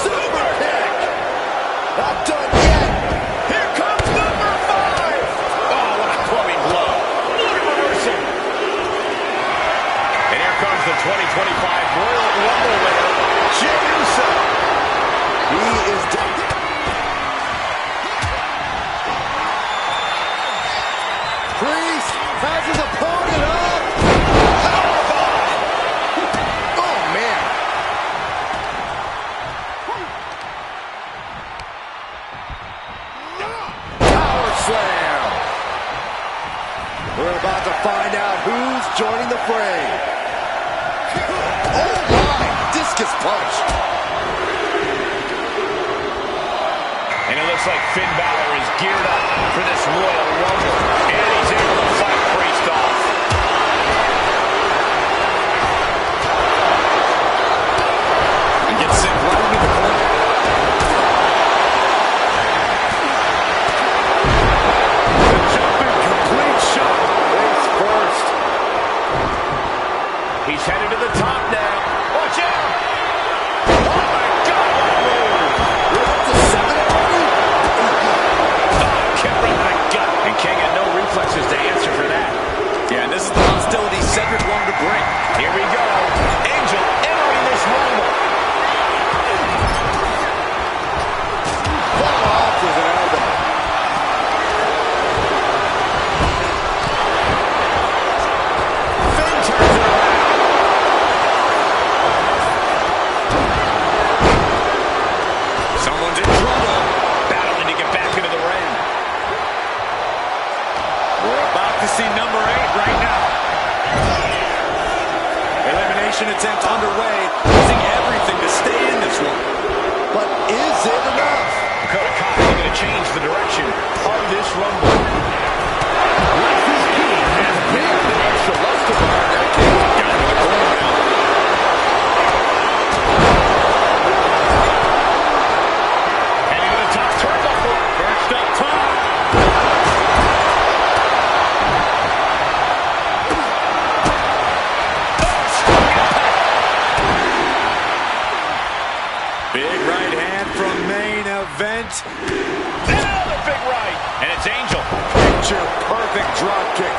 Super kick. Not done yet. Here comes number 5. Oh, what a clubbing blow. What a reversal. And here comes the 2025 Royal Rumble winner, Jey Uso. He is done. Priest has his opponent up. Powerbomb. Oh, man. Power slam. We're about to find out who's joining the fray. Oh, my. Discus punch. And it looks like Finn Balor is geared up for this Royal Rumble. And he's able to fight Priest off. And gets sent right into the corner. Jumping complete shot. Face first. He's headed to the top now. Watch out. Oh, my God. What a move. We're up to 7 already? Kick right in the gut. And King had no reflexes to answer for that. Yeah, and this is the hostility Cedric wanted to bring. Here we go. Angel entering this Rumble. Fall off with an elbow. Finn turns it around. Someone's in trouble. Battling to get back into the ring. We're about to see number 8 right now. Elimination attempt underway, using everything to stay in this one. But is it enough? Dakota Kai looking to change the direction of this Rumble. Lexis King has big extra luster behind that kick. Down to the corner now. Heading to the top turnbuckle. First up top. Big right hand from main event. Another big right. And it's Angel. Picture perfect drop kick.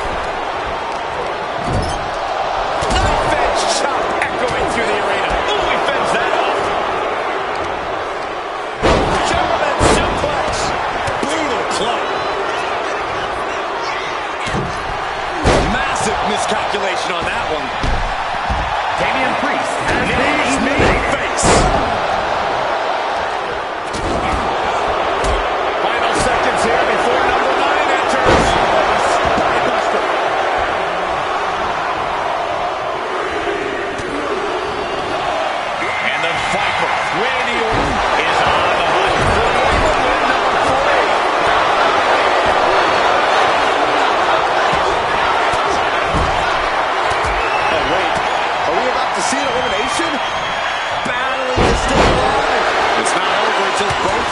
Knife edge chop echoing through the arena. Ooh, he fends that off. German suplex. Brutal club. Massive miscalculation on that one. Damian Priest has been Knees, knee, eliminated. face. Final seconds here before number 9 enters. Spinebuster.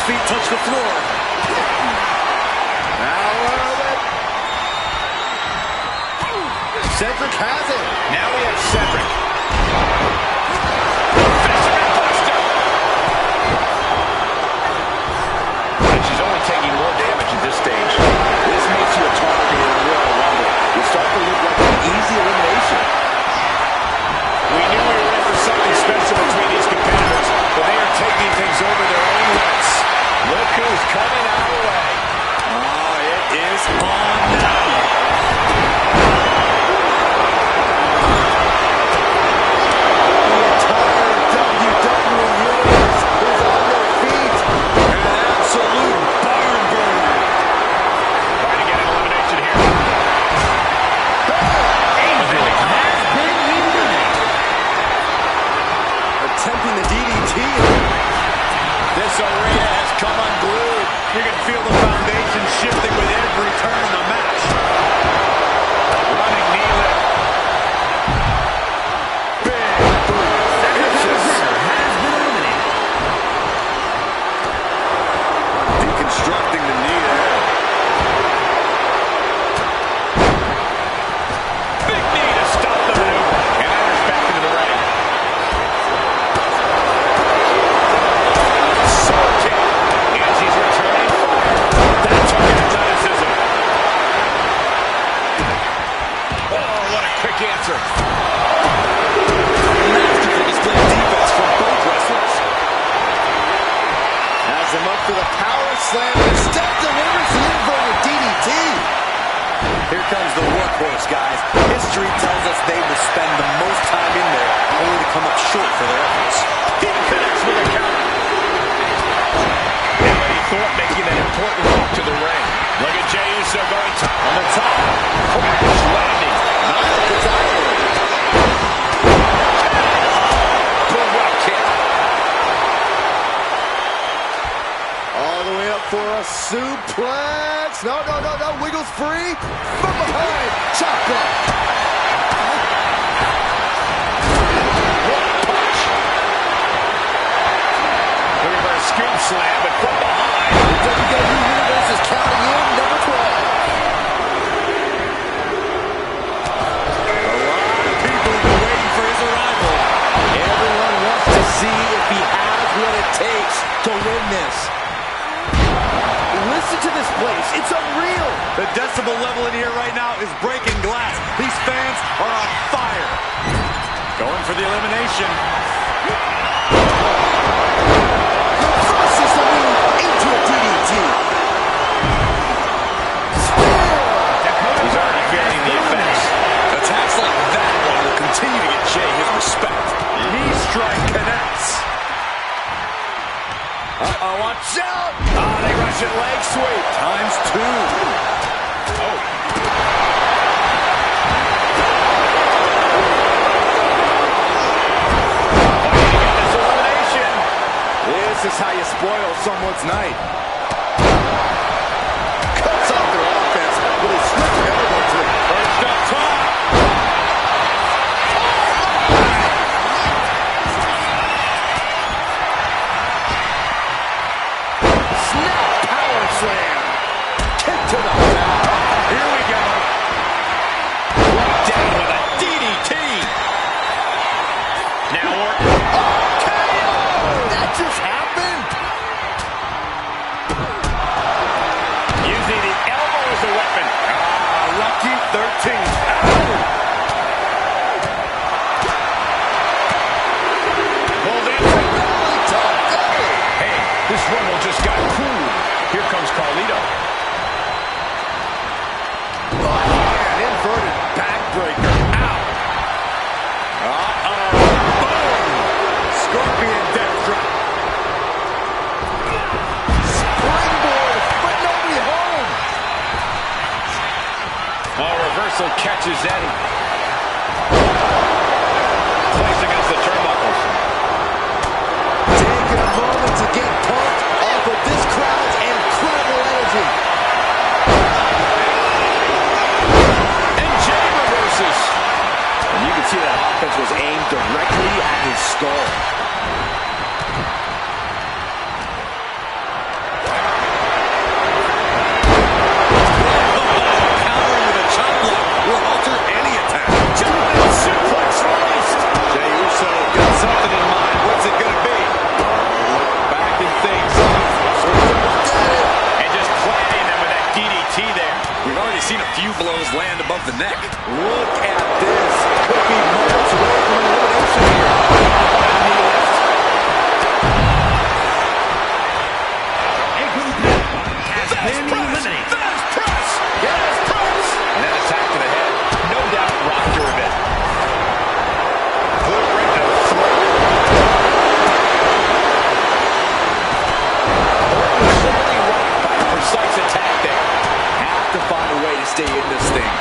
feet touch the floor. Now Roman. Cedric has it. Now we have Cedric. And she's only taking more damage at this stage. This makes you a target in a Royal Rumble. You start to look like an easy elimination. We knew we were in for something special between these competitors, but they are taking things over their own limits. Look who's coming our way. Oh, it is on now. Attempting the DDT. This arena has come unglued. You can feel the foundation shifting with every turn in the match. Running knee lift. Big boot. Has been eliminated. Deconstructing the knee there. Big knee to stop the maneuver. And enters back into the ring. Answer. Masterful display of defense from both wrestlers. Has him up for the power slam. Instead delivers the inverted DDT. Here comes the workhorse, guys. History tells us they will spend the most time in there, only to come up short for their efforts. He connects with a counter. And Eddie Thorpe making that important walk to the ring. Look at Jey Uso going top on the top. Crash landing. Not at the top. Boom, rock kick. All the way up for a suplex. No. Wiggles free. From behind. Chop block. One punch. Looking for a scoop slam, but from behind. The WWE Universe is counting in number 12. A lot of people have been waiting for his arrival. Everyone wants to see if he has what it takes to win this. Listen to this place. It's unreal. The decibel level in here right now is breaking glass. These fans are on fire. Going for the elimination. Crosses the move into a DDT. He's already feeling the effects. Attacks like that one will continue to get Jey his respect. Knee strike connects. Uh-oh, watch out. They rush it leg sweep. Times two. Oh. Fighting to get this elimination. This is how you spoil someone's night. Cuts off their offense with a swift elbow to the First up top. snap power slam. Kick to the back. Here we go. Right down with a DDT. Now Orton. KO! That just happened. Using the elbow as a weapon. Lucky 13. Pulled in. Hey, this rumble just got cool. Here comes Carlito. An inverted backbreaker. Ow. Boom! Scorpion death drop. Springboard, but nobody home. Reversal catches Eddie. Placed against the turnbuckles. Taking a moment to get pumped off of this crowd's incredible energy. the neck. Look at this. Could be moments away from elimination here. A competitor has been eliminated. And that attack to the head, no doubt rocked her a bit. Put her right to the floor. Certainly rocked by a precise attack there. Have to find a way to stay in this thing.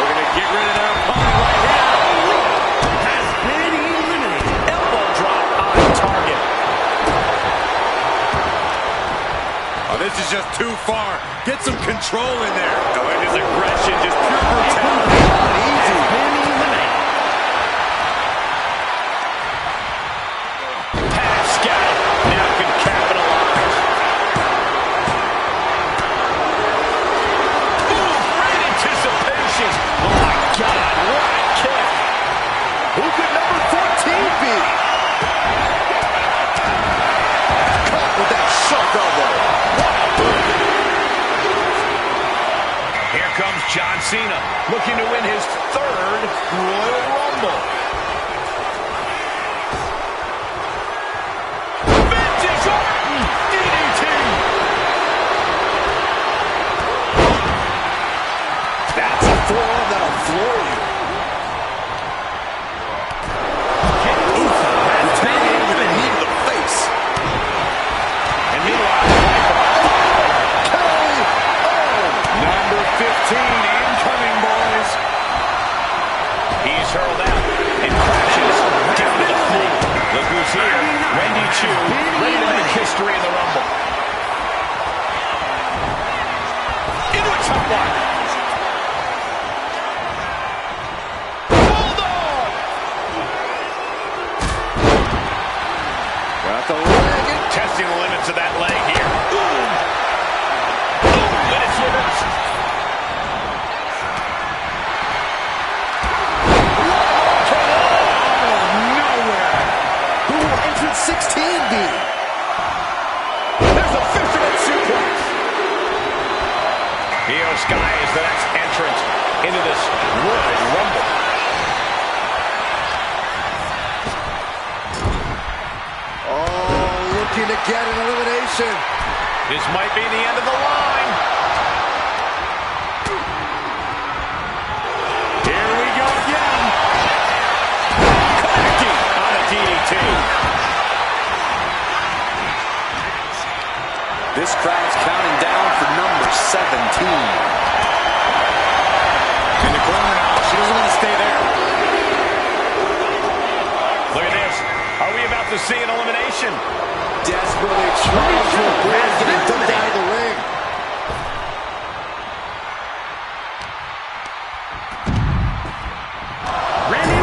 Looking to get rid of their opponent right now. Has been eliminated. Elbow drop on target. Oh, this is just too far. Get some control in there. Oh, and his aggression, just pure A brutality. competitor has been eliminated. Pascal now can capitalize. Ooh, great anticipation. Oh my God, what a kick. Who could number 14 be? Caught with that sharp elbow. Here comes John Cena, looking to win his third Royal Rumble. Vintage Orton, DDT. That's a forearm that'll floor you. Jey Uso has been Knee eliminated. to the face. And meanwhile, number 15 incoming, boys. He's hurled out and crashes down to the floor. Look who's here. Wendy Chu, ready to make history in the Rumble. Into a top one. Bulldog! Got the leg. Testing the limits of that leg here. Boom! Boom! And it's reversed. Who will entrance 16 be? There's a fisherman suplex. Io Sky is the next entrant into this Royal Rumble. Oh, looking to get an elimination. This might be the end of the line. Here we go again. Connecting on a DDT. This crowd's counting down for number 17. In the corner now. She doesn't want to stay there. Look at this. Are we about to see an elimination? Desperately trying to avoid getting dumped out of the ring. Randy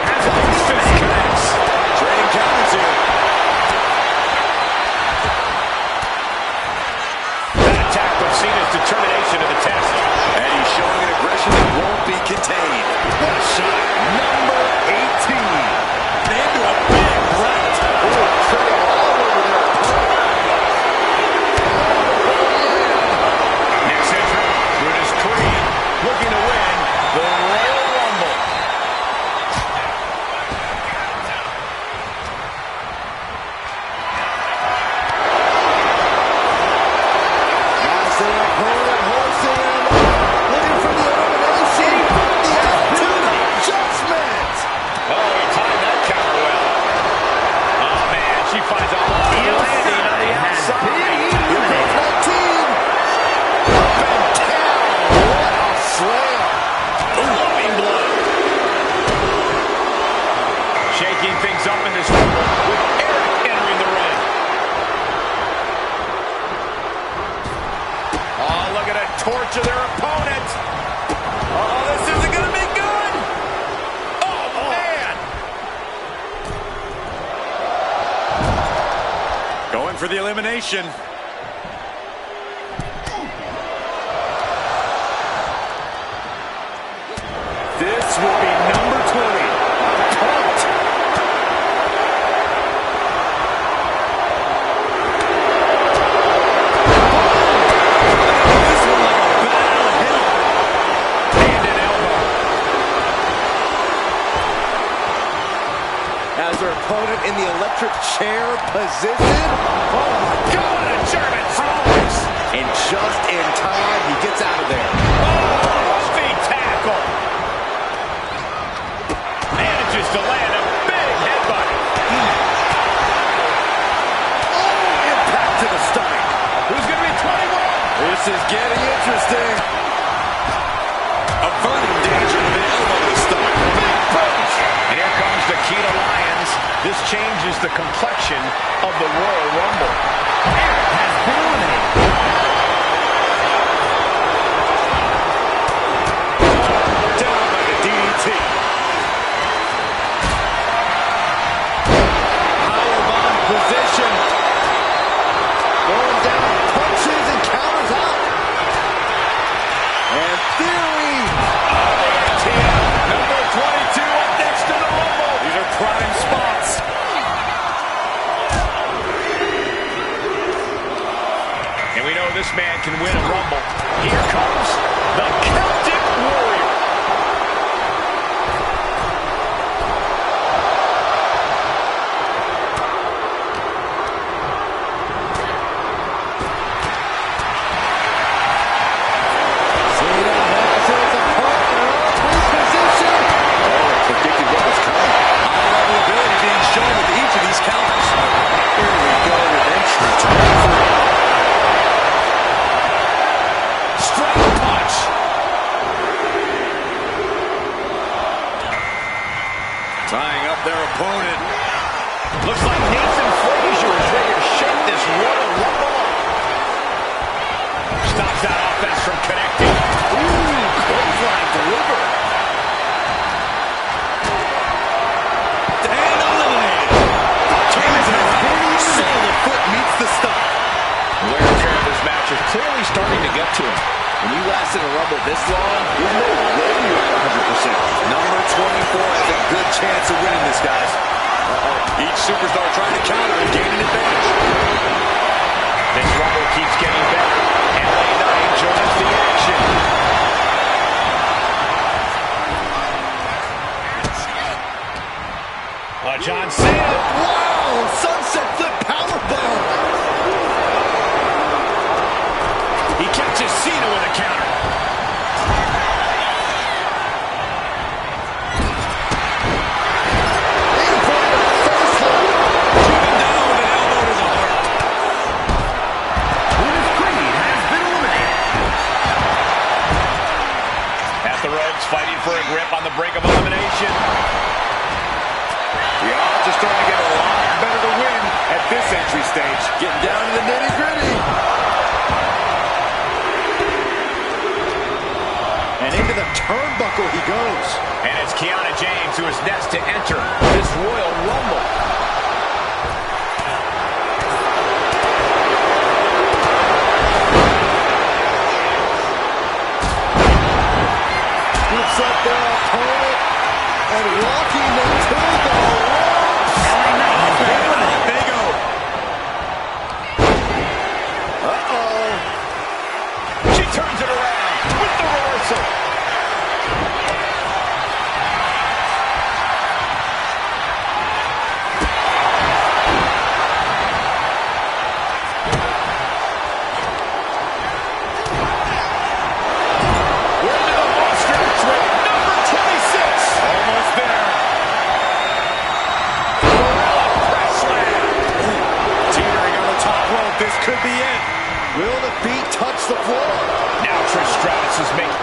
has been Fist eliminated. connects. Trading counters here. That attack puts Cena's determination to the test. And he's showing an aggression that won't be contained. What a shot. Number 18. Into a big right. Trigger all over there. Next entrant, Brutus Creed, looking to win the Royal Rumble. As their opponent hoisting him up, looking for the elimination. The attitude adjustment. Oh, he timed that counter well. Oh, man, she finds a Io landing on the Sky has outside. been Here eliminated. comes 19. Up and down. What a slam. Loving blow. Shaking things up in this Rumble with Eric entering the ring. Oh, look at it torture their opponent. Oh, this isn't going to be good. Oh, man. Going for the elimination. This will be number 20. Pumped. This one like a their opponent in the electric chair position. Oh my God, a German suplex. And just in time, he gets out of there. Oh, speed tackle. Manages to land a big headbutt. Oh, impact to the stomach. Who's going to be 21? This is getting interesting. Averting danger with an elbow to the stomach. Big punch. And here comes the key to Lions. This changes the complexion of the Royal Rumble. Eric has been eliminated. Down by the DDT. Powerbomb position. Going down, punches and counters out. And Theory. TM, number 22 up next to the Rumble. These are prime spots. And we know this man can win a Rumble. Here comes the Celtic Warrior. Cena has his opponent in position. Predicted what was coming. High level ability being shown with each of these counters. Here we go with entry time. Straight punch. Tying up their opponent. Looks like Nathan Frazier is ready to shake this Royal Rumble up. Stops that offense from connecting. Ooh, clothesline delivered. And eliminated. Turns it around. Sole of foot meets the stomach. Wear and tear of this match is clearly starting to get to him. When you last in a Rumble this long, there's no way you're at 100%. Number 24 has a good chance of winning this, guys. Each superstar trying to counter and gain an advantage. This Rumble keeps getting better. LA Knight joins the action. John Cena. Wow, sunset flip powerbomb. He catches Cena with a counter. Driven down with an elbow to the heart. Brutus Creed has been eliminated. At the ropes, fighting for a grip on the brink of elimination. The odds are starting to get a lot better to win at this entry stage. Getting down to the nitty-gritty. And into the turnbuckle he goes. And it's Kiana James who is next to enter this Royal Rumble. Scoops up their opponent and walking them to the ropes. There you go. Uh-oh. She turns it around with the reversal. This could be it. Will the feet touch the floor? Now Trish Stratus is making.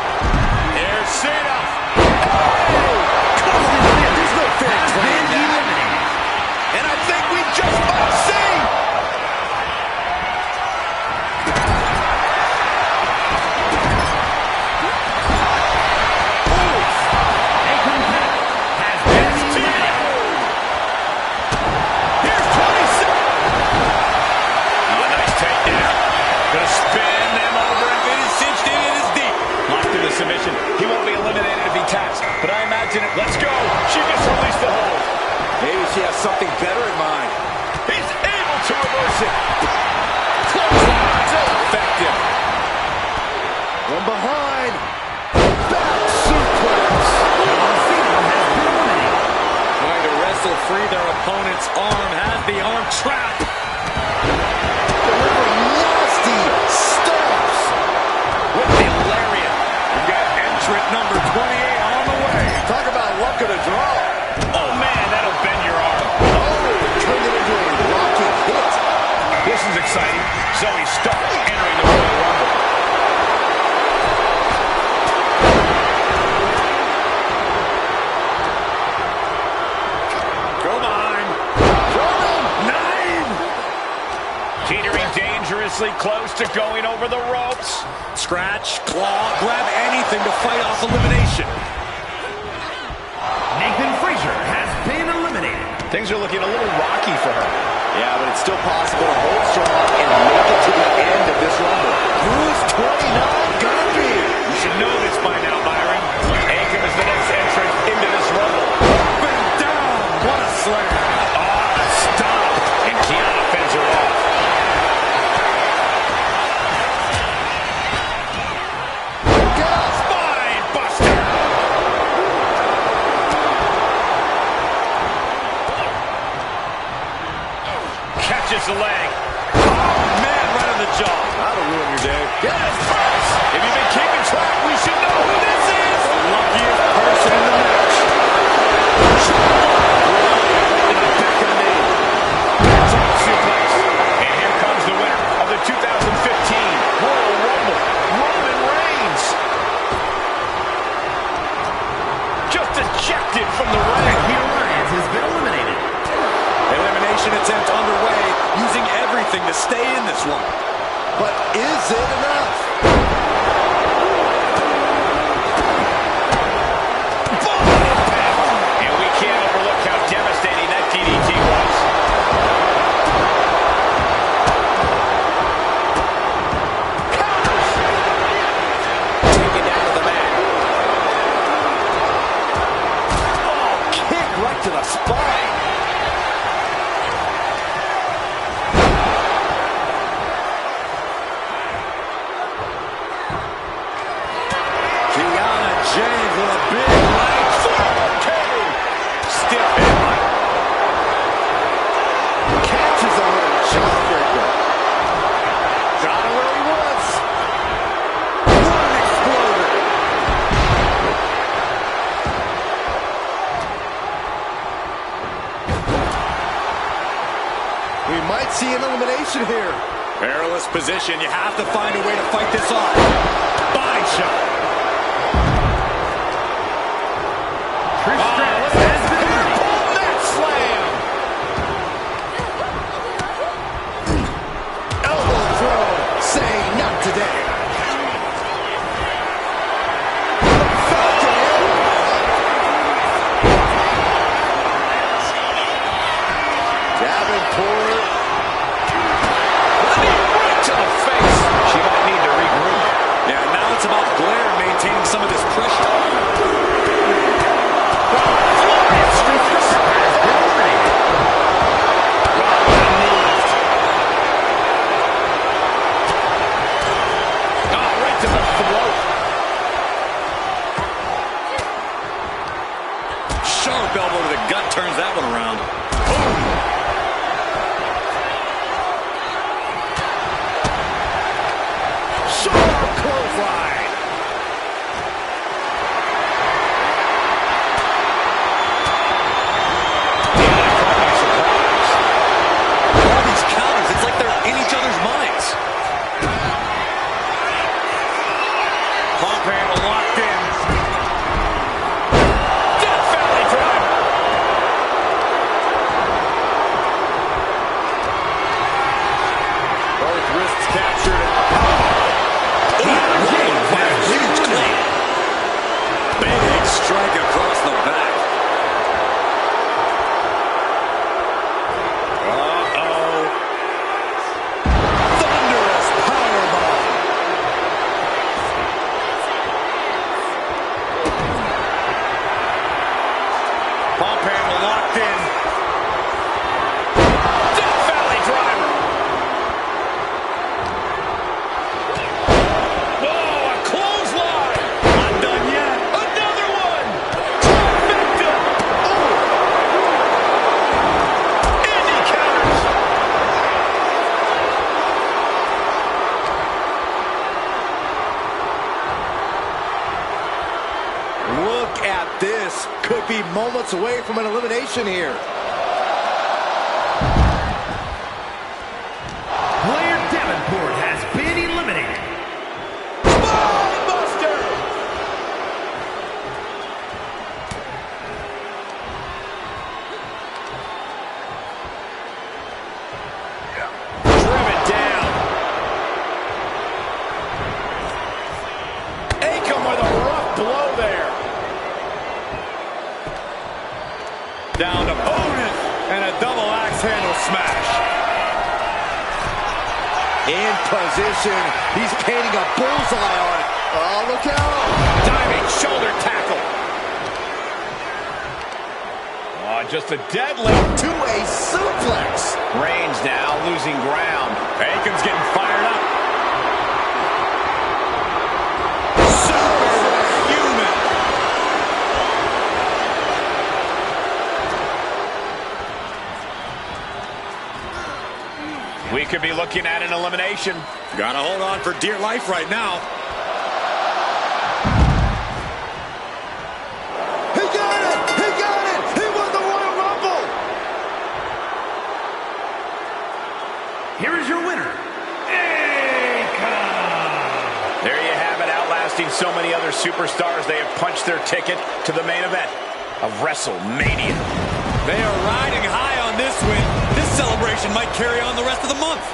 Here's Cena. There's no fair play in that. And I think we just might see. A competitor has been eliminated. Here's 27. Oh, nice takedown. Gonna spin them over and get it cinched in. It is deep. Locked in the submission. He won't be eliminated if he taps, but I imagine it. Let's go. She just released the hold. Maybe she has something better in mind. He's able to reverse it. Clothesline. So effective. From behind. Back suplex. John Cena has been eliminated. Trying to wrestle free their opponent's arm, had the arm trapped. Delivering nasty stomps. With the lariat. We've got entrant number 28 on the way. Talk about luck of the draw. Oh, man, that'll bend your arm. Oh, turned it into a rocking hit. This is exciting. Zoe Stark entering the Royal Rumble. Come on. Nine. Teetering dangerously close to going over the ropes. Scratch, claw, grab anything to fight off elimination. Nathan Frazier has been eliminated. Things are looking a little rocky for her. Yeah, but it's still possible to hold strong and make it to the end of this Rumble. Who's 29 gonna be? You should know this by now, Byron. Akam is the next entrant into this Rumble. Up and down. What a slam. Stop. And Kiana fends her off. Spine buster. Catches the leg. Oh, man, right on the jaw. That'll ruin your day. Yes, first. If you've been keeping track, we should know who this is. The luckiest person in the match. In the back of the knee. Top suplex. And here comes the winner of the 2015 Royal Rumble, Roman Reigns. Just ejected from the ring. Becky Lynch has been eliminated. Elimination attempt underway, using everything to stay in this one. But is it enough? And we can't overlook how devastating that DDT was. Counters. Taken down to the mat. Oh, kick right to the spine. Kiana James with a big right. Stiff headbutt. Catches a little jawbreaker. Got him where he was. What an exploder. We might see an elimination here. Perilous position. You have to find a way to fight this off. Body shot. Trish Stratus has been eliminated. That slam. Elbow throw. Saying not today. Davenport. Right to the face. She might need to regroup. Yeah, now it's about Blair maintaining some of this pressure. Right to the throat. Sharp elbow to the gut turns that one around. Sharp clothesline. All these counters, it's like they're in each other's minds. Pump handle locked in. Death Valley driver. Both wrists captured. Huge clean. Big strike across the back. Uh-oh. Thunderous powerbomb. Pump handle locked in. Death Valley driver. Oh, a clothesline. Not done yet. Another one. Trifecta. Oh. moments away from an elimination here. Player Davenport has been eliminated. Buster! Driven down. Akam with a rough blow there. Down to bonus and a double axe handle smash. In position. He's painting a bullseye on it. Oh, look out. Diving shoulder tackle. Oh, just a deadlift. To a suplex. Reigns now losing ground. Akam's getting fired up. Superhuman. We could be looking at an elimination. Gotta hold on for dear life right now. He got it. He got it. He won the Royal Rumble. Here is your winner, Akam. There you have it, outlasting so many other superstars. They have punched their ticket to the main event of WrestleMania. They are riding high on this win. This celebration might carry on the rest of the month.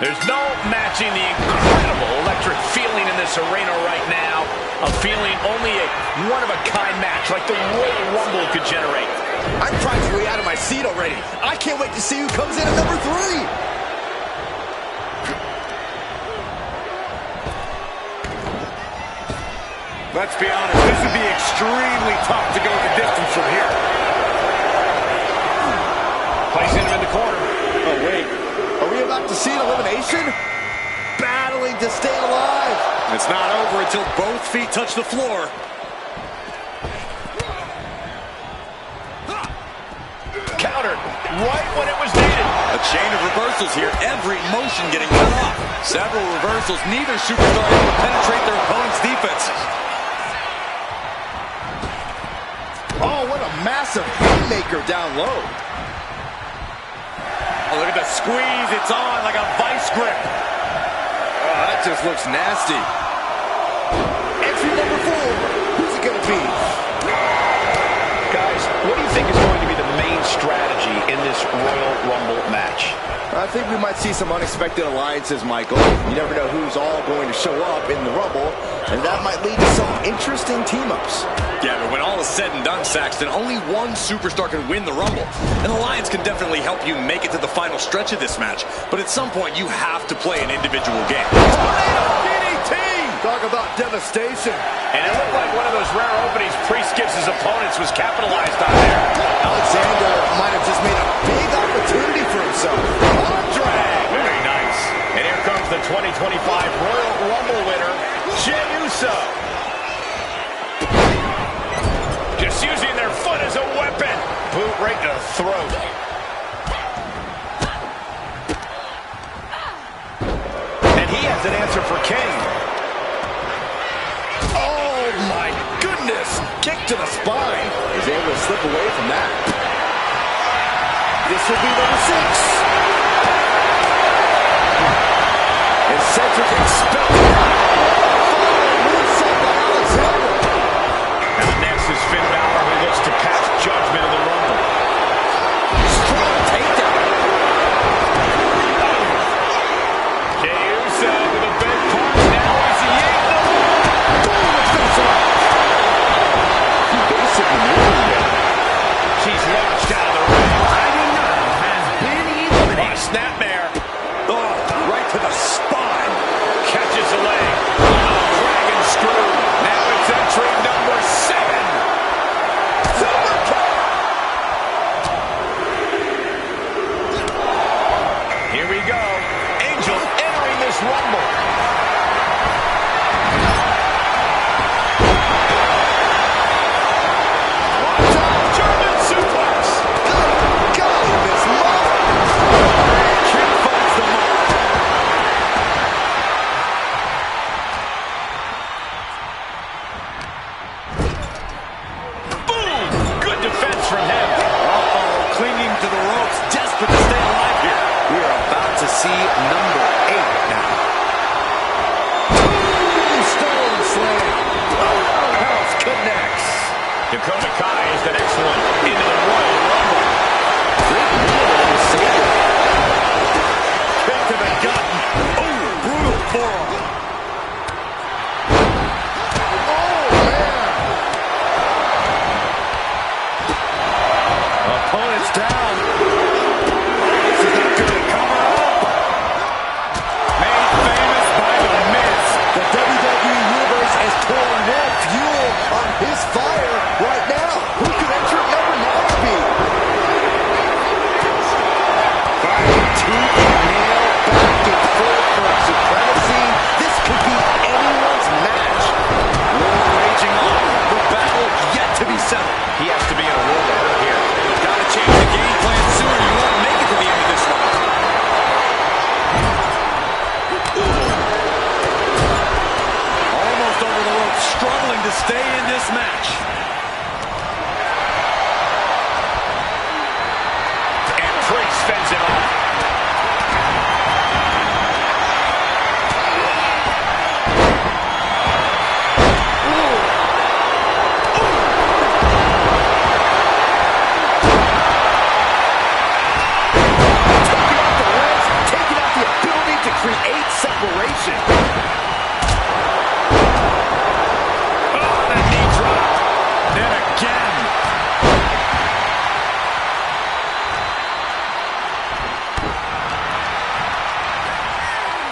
There's no matching the incredible electric feeling in this arena right now. A feeling only a one-of-a-kind match like the Royal Rumble could generate. I'm practically out of my seat already. I can't wait to see who comes in at number 3. Let's be honest, this would be extremely tough to go the distance from here. Placing him in the corner. Oh, wait. Are we about to see an elimination? Battling to stay alive. It's not over until both feet touch the floor. Countered right when it was needed. A chain of reversals here, every motion getting cut off. Several reversals, neither superstar able to penetrate their opponent's defenses. Oh, what a massive haymaker down low. Oh, look at the squeeze, it's on like a vice grip. Oh, that just looks nasty. Entry number 4. Who's it going to be? Guys, what do you think is going to be the main strategy in this Royal Rumble match? I think we might see some unexpected alliances, Michael. You never know who's all going to show up in the Rumble, and that might lead to some interesting team-ups. Yeah, but when all is said and done, Saxton, only one superstar can win the Rumble. An alliance can definitely help you make it to the final stretch of this match, but at some point you have to play an individual game. DDT! Talk about devastation. And it looked like one of those rare openings Priest gives his opponents was capitalized on there. Alexander might have just made a big opportunity for himself. On drag. Very nice. And here comes the 2025 Royal Rumble winner, Jey Uso. Just using their foot as a weapon. Boot right to the throat. And he has an answer for Kane. Oh, my goodness. Kick to the spine. He's able to slip away from that. This will be number 6. Eccentric expected. Now next is Finn Balor, who looks to pass judgment in the Rumble. create separation. Oh, that knee drop. And again.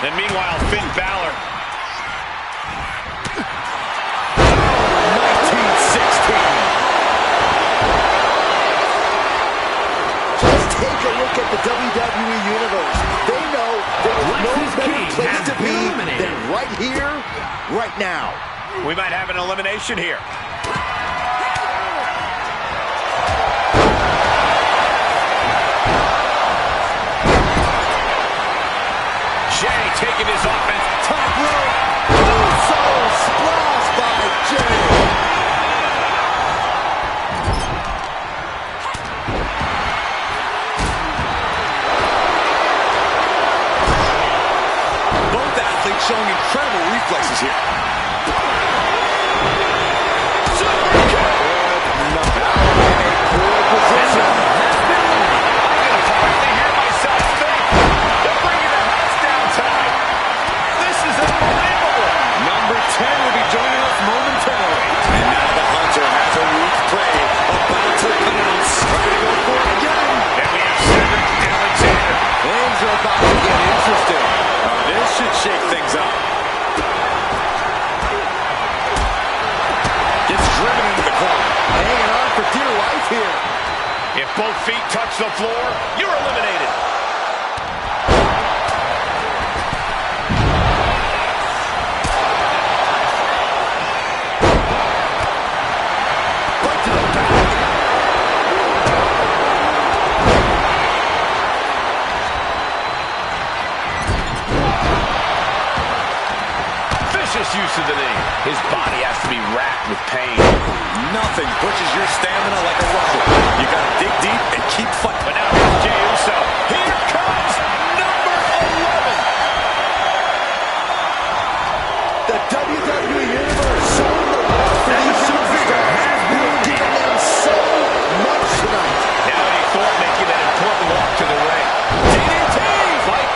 And meanwhile, Finn Balor. 1916. Just take a look at the WWE Universe. They know there is no better place to be than right here, right now. We might have an elimination here. Jay taking his offense. Top rope. Uso splash by Jay. Both athletes showing incredible reflexes here. Super kick. Poor position. I can hardly hear myself think. They're bringing the house down tonight. This is unbelievable. Number 10 will be joining us momentarily. And now the Hunter has a weak prey about to pounce. Ready to go for it again. And we have Cedric Alexander. Things are about to get interesting. This should shake things up. Gets driven into the corner. Hanging on for dear life here. If both feet touch the floor, you're eliminated. Right to the back. Vicious use of the knee. His body has to be racked with pain. Nothing pushes your stamina like a rifle. You gotta dig deep and keep fighting. But now here's Jey Uso. Here comes number 11. The WWE Universe showing the love for these superstars who have given them so much tonight. Now Eddie Thorpe making that important walk to the ring. DDT! Fight!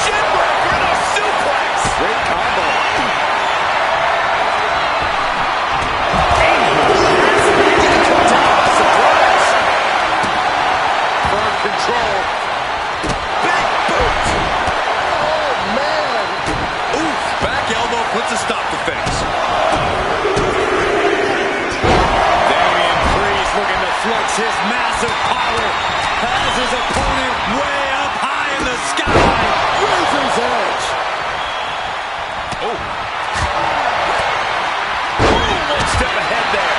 Shinbreaker and a suplex! Great combo. Surprise. Firm control. Big boot. Oh, man. Oof. Back elbow puts a stop to things. Damian Priest looking to flex his massive power. Has his opponent way up high in the sky. Razor's edge. Oh. One step ahead there.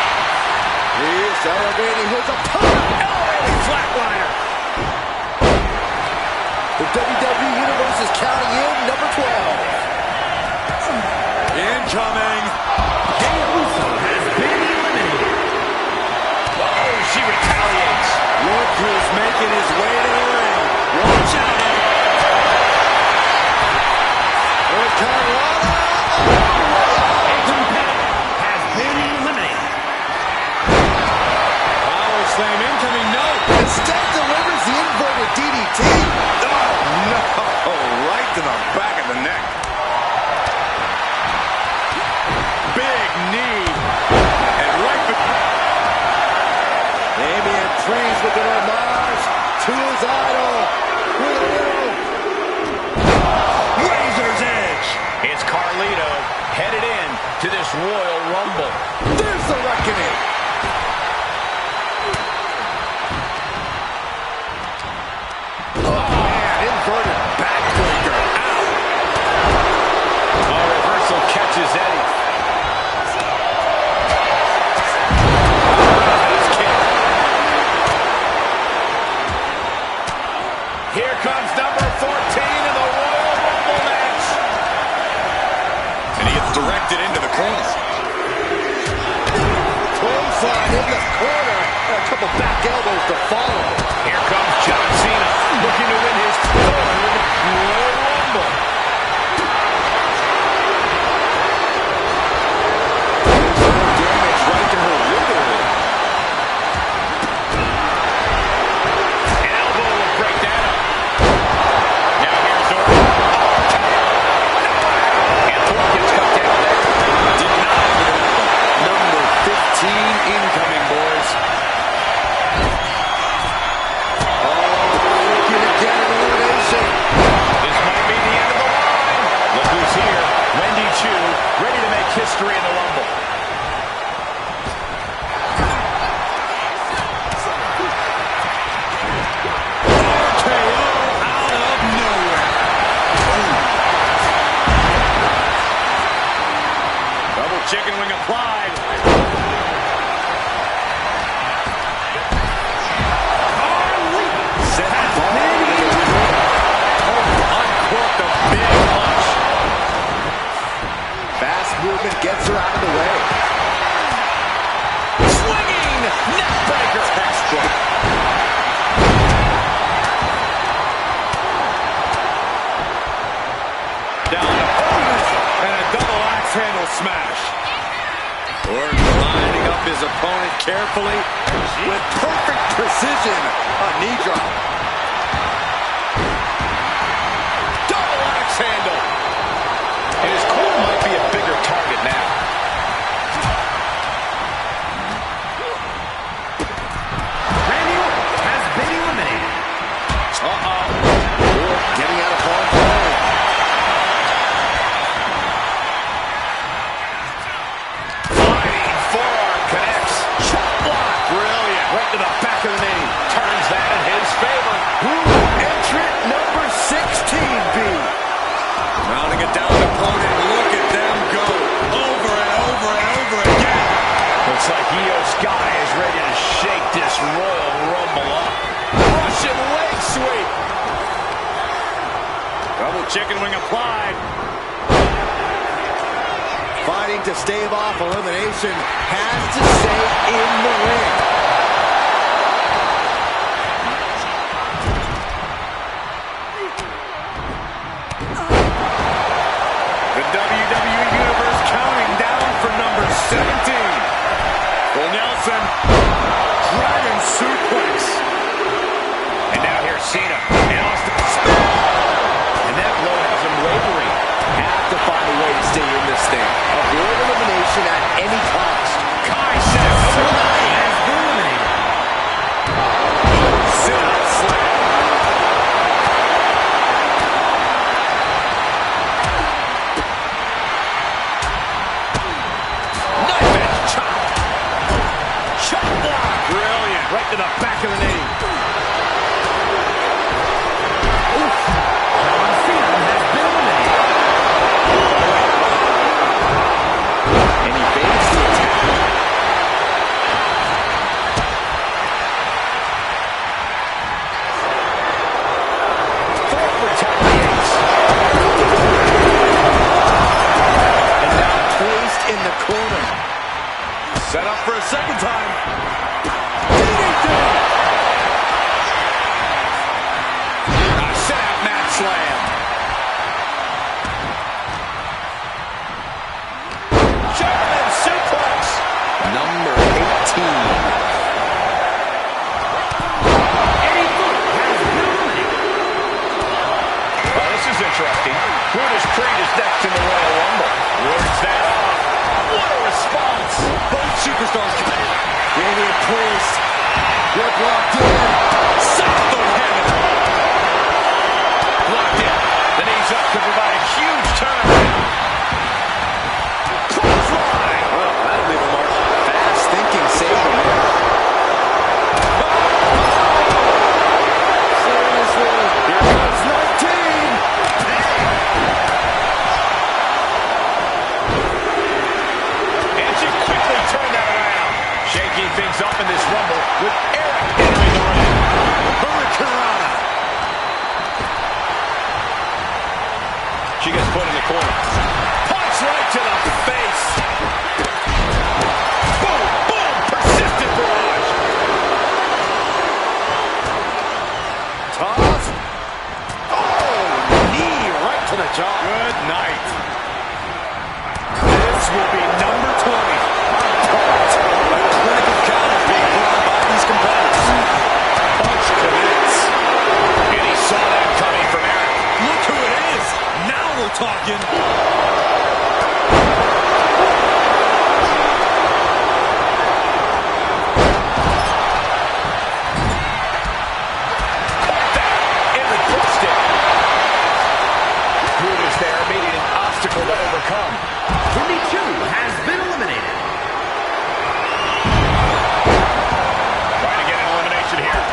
He's elevating his opponent. Elevating flatliner. The WWE Universe is counting in number 12. Incoming. Jey Uso has been eliminated. Oh, she retaliates. Look who's making his way to the ring. Watch out. There's Carlotta. A competitor has been eliminated. Power slam incoming. No. Instead delivers the inverted DDT. Oh, no. Right to the back of the neck. Big knee. And right Damian Priest with an homage to his idol. With a little Razor's edge. It's Carlito headed in to this Royal Rumble. There's the reckoning. Oh, man, inverted backbreaker. Ow. Oh, reversal catches Eddie. Roundhouse kick. Here comes number 14 in the Royal Rumble match. And he gets directed into the corner. Clothesline in the corner. And a couple back elbows to follow. Here comes John Cena looking to win his third Royal Rumble. Damage right to her liver. opponent carefully with perfect precision. A knee drop. Double axe handle. And his corner might be a bigger target now. Randy has been eliminated. Getting out of harm's way. Fighting forearm connects. Chop block. Brilliant. Right to the back of the knee. Turns that in his favor. Entrant number 16, B. Mounting a down opponent. Look at them go. Over and over and over again. Looks like Io Sky is ready to shake this Royal Rumble up. Russian leg sweep. Double chicken wing applied. Fighting to stave off elimination. Has to stay in the ring. The WWE Universe counting down for number 17. Full Nelson. Dragon suplex. And now here's Cena. And Austin Smith. And that blow has him wavering. Have to find a way to stay in this thing. Avoid elimination at any cost. Kai says Has been eliminated. Sit out slam. knife edge chop. Chop block. Brilliant. Right to the back of the knee. John Cena has been eliminated. And he evades the attack. Thorpe retaliates. And now placed in the corner. Set up for a second time. A set out mat slam. German suplex. Number 18. Eddie Thorpe has been eliminated. Well, this is interesting. Brutus Creed is next in the Royal Rumble. Words that off. What a response. Both superstars committed. Randy in place. Grip locked in. South of heaven. Locked in. The knees up to provide a huge turn. Clothesline. Well, that'll leave a mark. Fast thinking save from there. Seriously. Here comes 19. And she quickly turned that around. Shaking things up in this Rumble with Eric entering the ring. Hurricanrana. She gets put in the corner. Punch right to the face. Boom, boom, persistent barrage. Toss. Oh, knee right to the jaw. Good night. This will be number 20. A clinic of counters being put on by these competitors. Punch connects. And he saw that coming from Eric. Look who it is. Now we're talking. And reversed it. Brutus there, meeting an obstacle to overcome. 22 has been eliminated. Trying to get an elimination here.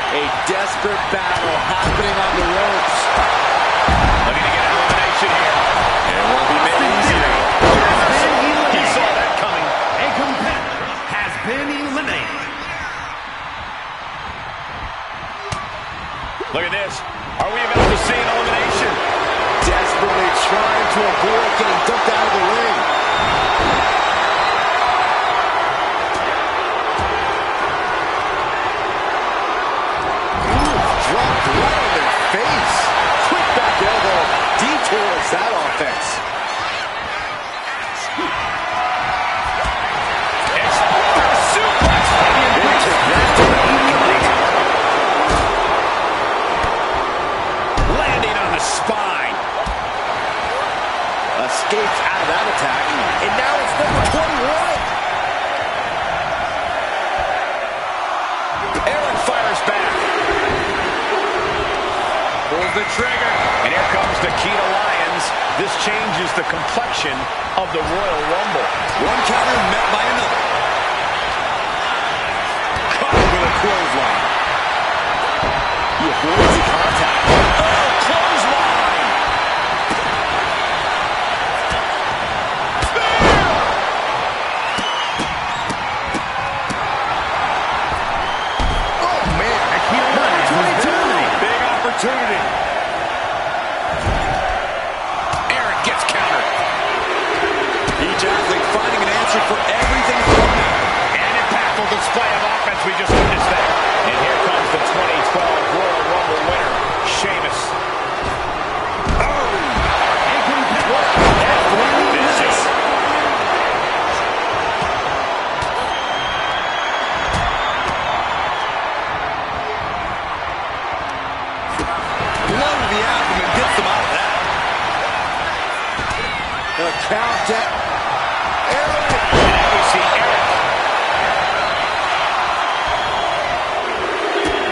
A desperate battle happening on the ropes. Looking to get an elimination here. And it won't be made easier. He saw that coming. A competitor has been eliminated. Look at this. Are we about to see an elimination? Desperately trying to avoid getting dumped out of the ring. Dropped right on their face. Quick back elbow detours that offense. Explosive the trigger. And here comes the key to Lions. This changes the complexion of the Royal Rumble. One counter met by another. Caught with a clothesline. He avoids the contact. Oh, clothesline! Spear! Oh, man. Big opportunity. Aaron gets countered. Each athlete finding an answer for everything from now. An impactful display of offense we just witnessed there. And here comes the 2012 Royal Rumble winner, Sheamus. Vicious. Blow to the abdomen gets them out of that. The count down. Aaron. And now we see Eric.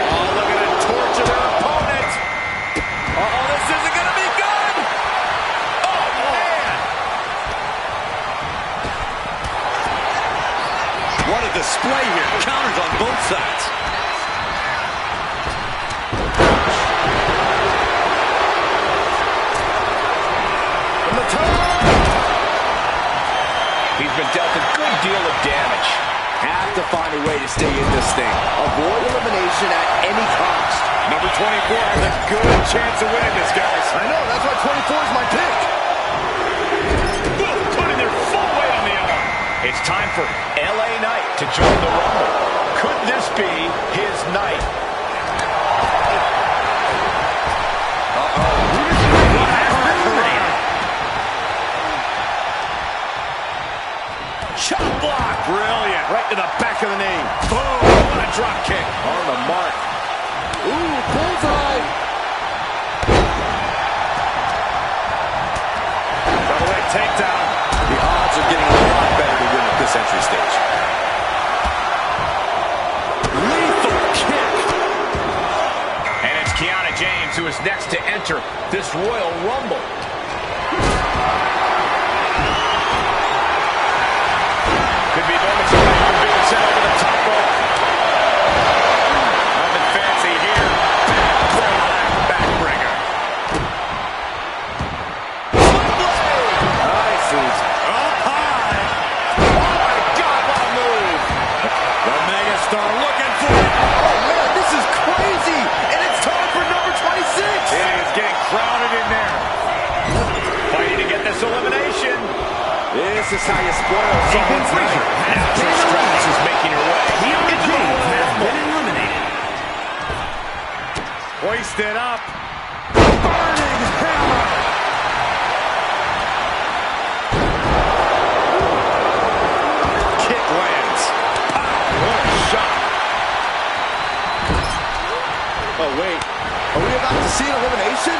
Oh, look at him torture their opponent. Uh-oh, this isn't going to be good. Oh, man. What a display here. Counters on both sides. From the top. He's been dealt a good deal of damage. Have to find a way to stay in this thing. Avoid elimination at any cost. Number 24 has a good chance of winning this, guys. I know, that's why 24 is my pick. Boom, putting their full weight on the arm. It's time for LA Knight to join the Rumble. Could this be his night? Chop block. Brilliant. Right to the back of the knee. Boom. What a drop kick. On the mark. Ooh, bullseye. Double-leg takedown. The odds are getting a lot better to win at this entry stage. Lethal kick. And it's Kiana James who is next to enter this Royal Rumble. Could be moments away from being sent over the top rope. Nothing fancy here. Backbreaker. Nice. Up high. Oh my God, what a move. The megastar looking for it. Oh, man, this is crazy. And it's time for number 26. It is getting crowded in there. Fighting to get this elimination. This is how you spoil someone's night. Now Trish Stratus is making her way. Kiana into the James Royal has Rumble. been eliminated. Hoisted up. Burning hammer. Kick lands. What a shot. Oh, wait. Are we about to see an elimination?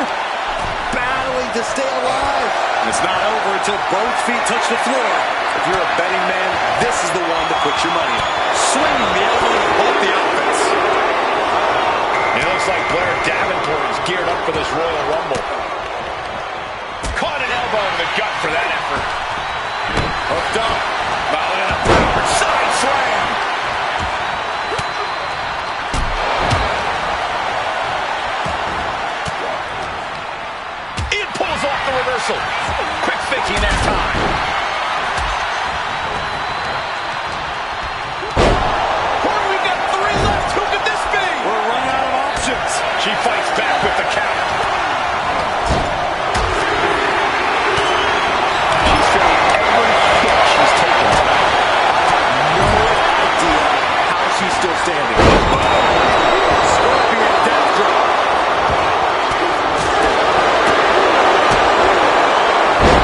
Battling to stay alive. It's not over until both feet touch the floor. If you're a betting man, this is the one to put your money on. Swinging the elbow to help the offense. It looks like Blair Davenport is geared up for this Royal Rumble. Caught an elbow in the gut for that effort. Hooked up. Mounted in a power side slam. It pulls off the reversal. Quick thinking that time. Corey, we've got 3 left. Who could this be? We're running out of options. She fights back with the count. She's feeling every hit she's taken tonight. No idea how she's still standing. Scorpion death drop.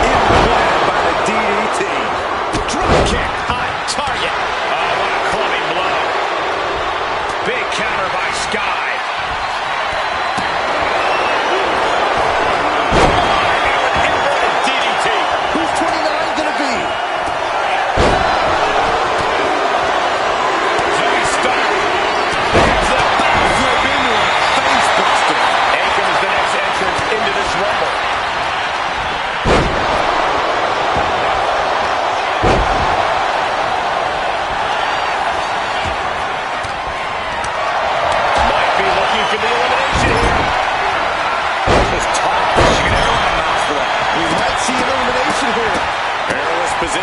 Implanted by the DDT. Drop kick on target. Oh, what a clubbing blow. Big counter by Sky. Inverted DDT. Who's 29 gonna be? Zoe Stark.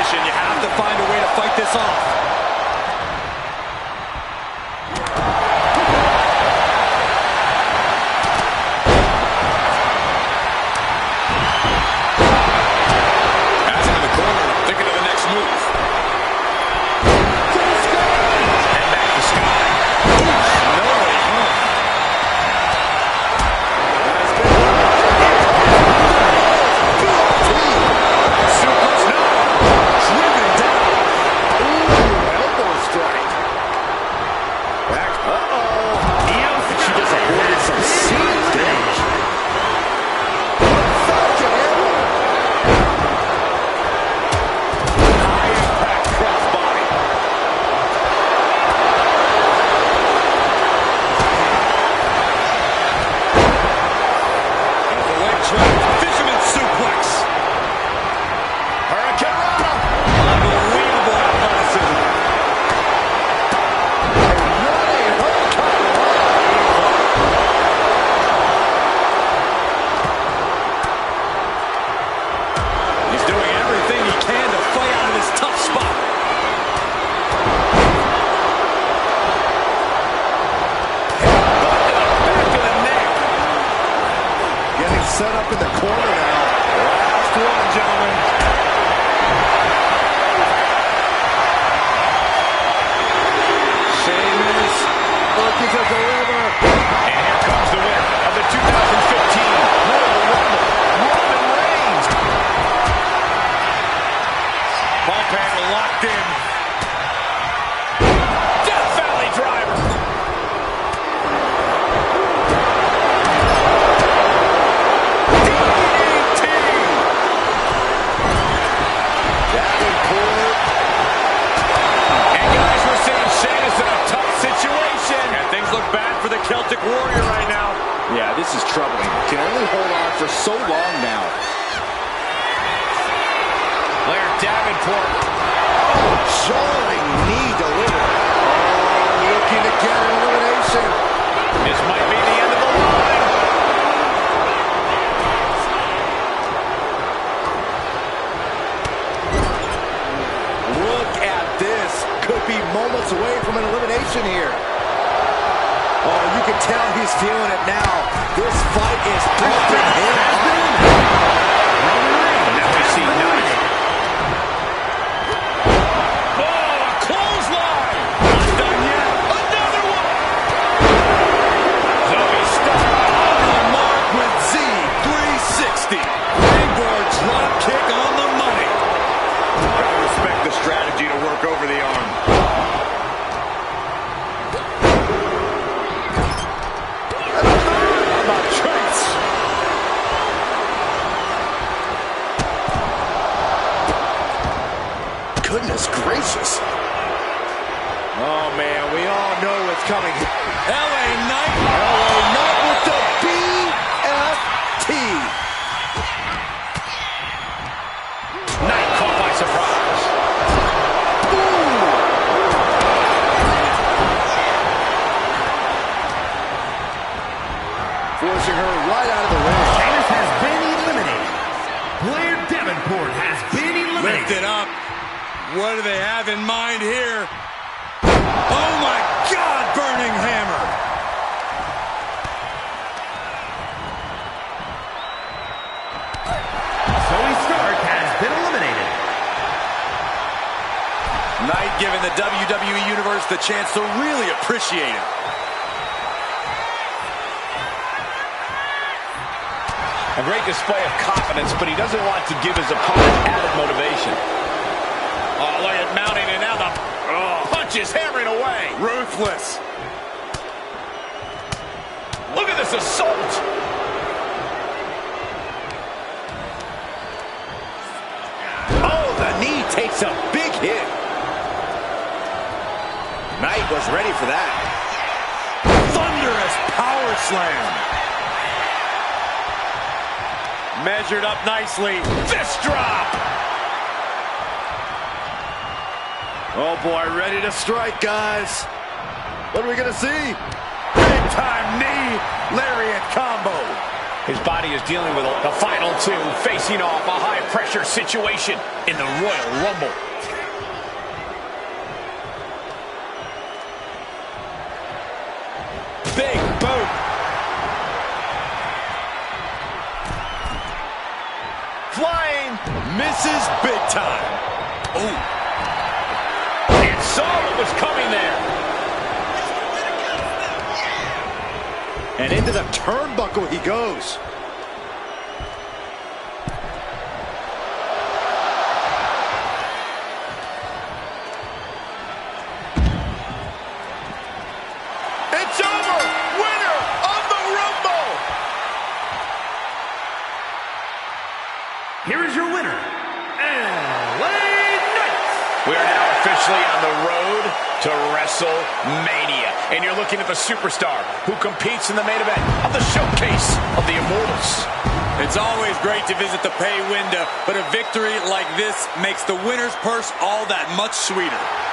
position. You have to find a way to fight this off. Has him in the corner, thinking of the next move. And back to Sky. Nobody home. Suplex, no. Driven down. Ooh, elbow strike. Back. She just avoided some serious damage. High impact crossbody. As the leg trap, fisherman suplex. Hurricane Rana. Unbelievable athleticism. He's doing everything he can to fight out of this tough spot. Back to the neck. Getting set up in the corner now. Last one, gentlemen. Sheamus looking to deliver. And here comes the winner of the 2015 Royal Rumble, Roman Reigns. Ball panel locked in. Death Valley driver. DDT. Davenport. And guys, we're seeing Sheamus in a tough situation. And things look bad for the Celtic Warrior right now. Yeah, this is troubling. Can only hold on for so long now. Blair Davenport. Jarring knee delivered. Oh, looking to get an elimination. This might be the end of the line. Look at this. Could be moments away from an elimination here. Oh, you can tell he's feeling it now. This fight is pumping him up. Now we see Knight. Oh, a clothesline. Not done yet. Another one. Zoe Stark. On the mark with Z360. Springboard drop kick on the money. Gotta respect the strategy to work over the arm. Trace. Goodness gracious. Oh, man, we all know what's coming. LA Knight. LA Knight with the BFT. Knight caught by surprise. Forcing her right out of the ring. Sheamus has been eliminated. Blair Davenport has been eliminated. Lift it up. What do they have in mind here? Oh my God, burning hammer. Zoe Stark has been eliminated. Knight giving the WWE Universe the chance to really appreciate him. A great display of confidence, but he doesn't want to give his opponent added motivation. Oh, look at mounting, and now the punch is hammering away. Ruthless. Look at this assault. Oh, the knee takes a big hit. Knight was ready for that. Thunderous power slam. Measured up nicely. Fist drop. Oh, boy, ready to strike, guys. What are we going to see? Big time knee. Lariat combo. His body is dealing with the final two, facing off a high-pressure situation in the Royal Rumble. Big boot. Flying. Misses big time. Oh. And saw what was coming there. And into the turnbuckle he goes. It's over! Winner of the Rumble! Here is your winner, LA Knight. We are now officially on the road to WrestleMania. And you're looking at the superstar who competes in the main event of the Showcase of the Immortals. It's always great to visit the pay window, but a victory like this makes the winner's purse all that much sweeter.